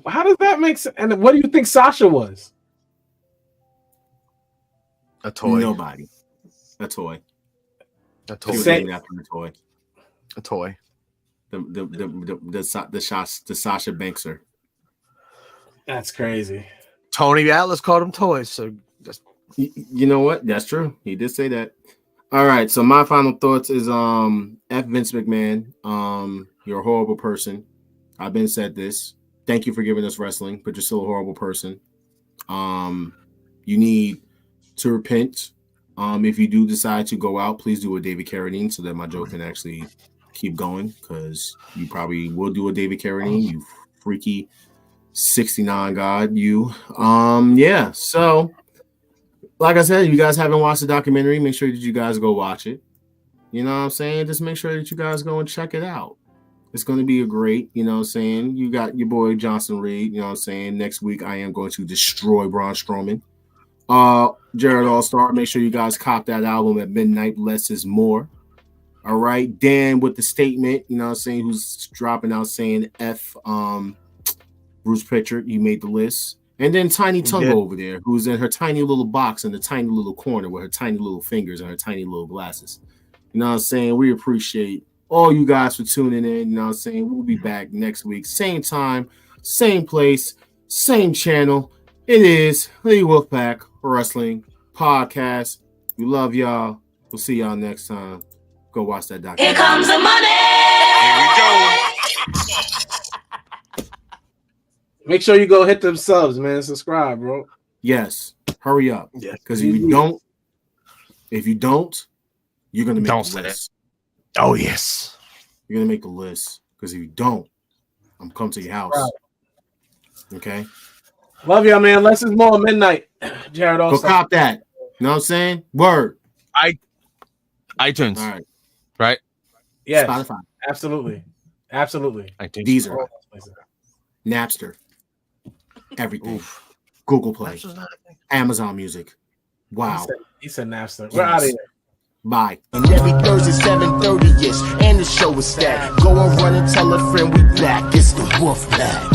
Speaker 8: How does that make sense? And what do you think Sasha was?
Speaker 3: A toy.
Speaker 1: Nobody. A toy.
Speaker 3: A toy.
Speaker 1: She was named after a toy.
Speaker 3: A toy.
Speaker 1: The Sasha Bankser.
Speaker 8: That's crazy.
Speaker 3: Tony Atlas called them toys, so just
Speaker 1: you know what? That's true. He did say that. All right. So my final thoughts is F Vince McMahon. You're a horrible person. I've been said this. Thank you for giving us wrestling, but you're still a horrible person. You need to repent. If you do decide to go out, please do a David Carradine so that my joke can actually keep going, because you probably will do a David Carradine, you freaky 69 god, you. Yeah, so like I said, if you guys haven't watched the documentary, make sure that you guys go watch it. You know what I'm saying? Just make sure that you guys go and check it out. It's going to be a great, you know what I'm saying? You got your boy Johnson Reed, you know what I'm saying? Next week, I am going to destroy Braun Strowman. Jared All-Star, make sure you guys cop that album at midnight. Less is more. All right. Dan with the statement, you know what I'm saying, who's dropping out saying F Bruce Pritchard, you made the list. And then Tiny Tongue over there, who's in her tiny little box in the tiny little corner with her tiny little fingers and her tiny little glasses. You know what I'm saying? We appreciate all you guys for tuning in. You know what I'm saying? We'll be back next week. Same time, same place, same channel. It is the Wolfpack Wrestling Podcast. We love y'all. We'll see y'all next time. Go watch that documentary.
Speaker 9: Here comes the money.
Speaker 5: Here we go.
Speaker 8: Make sure you go hit them subs, man. Subscribe, bro.
Speaker 1: Yes. Hurry up.
Speaker 3: Yeah.
Speaker 1: Because if you don't, you're gonna make the list.
Speaker 3: Oh yes.
Speaker 1: You're gonna make the list. Because if you don't, I'm coming to your house. Okay.
Speaker 8: Love y'all, man. Less is more. Midnight. Jared
Speaker 1: Go cop that. You know what I'm saying? Word.
Speaker 3: iTunes.
Speaker 1: All right.
Speaker 3: Right?
Speaker 8: Yes.
Speaker 1: Spotify.
Speaker 8: Absolutely. Absolutely.
Speaker 3: iTunes.
Speaker 1: Deezer. Napster. Everything. Oof. Google Play. Amazon Music. Wow.
Speaker 8: He said Napster. We're out of here.
Speaker 1: Bye.
Speaker 6: And every Thursday 7:30-ish, and the show is stacked. Go and run and tell a friend we back. It's the Wolfpack.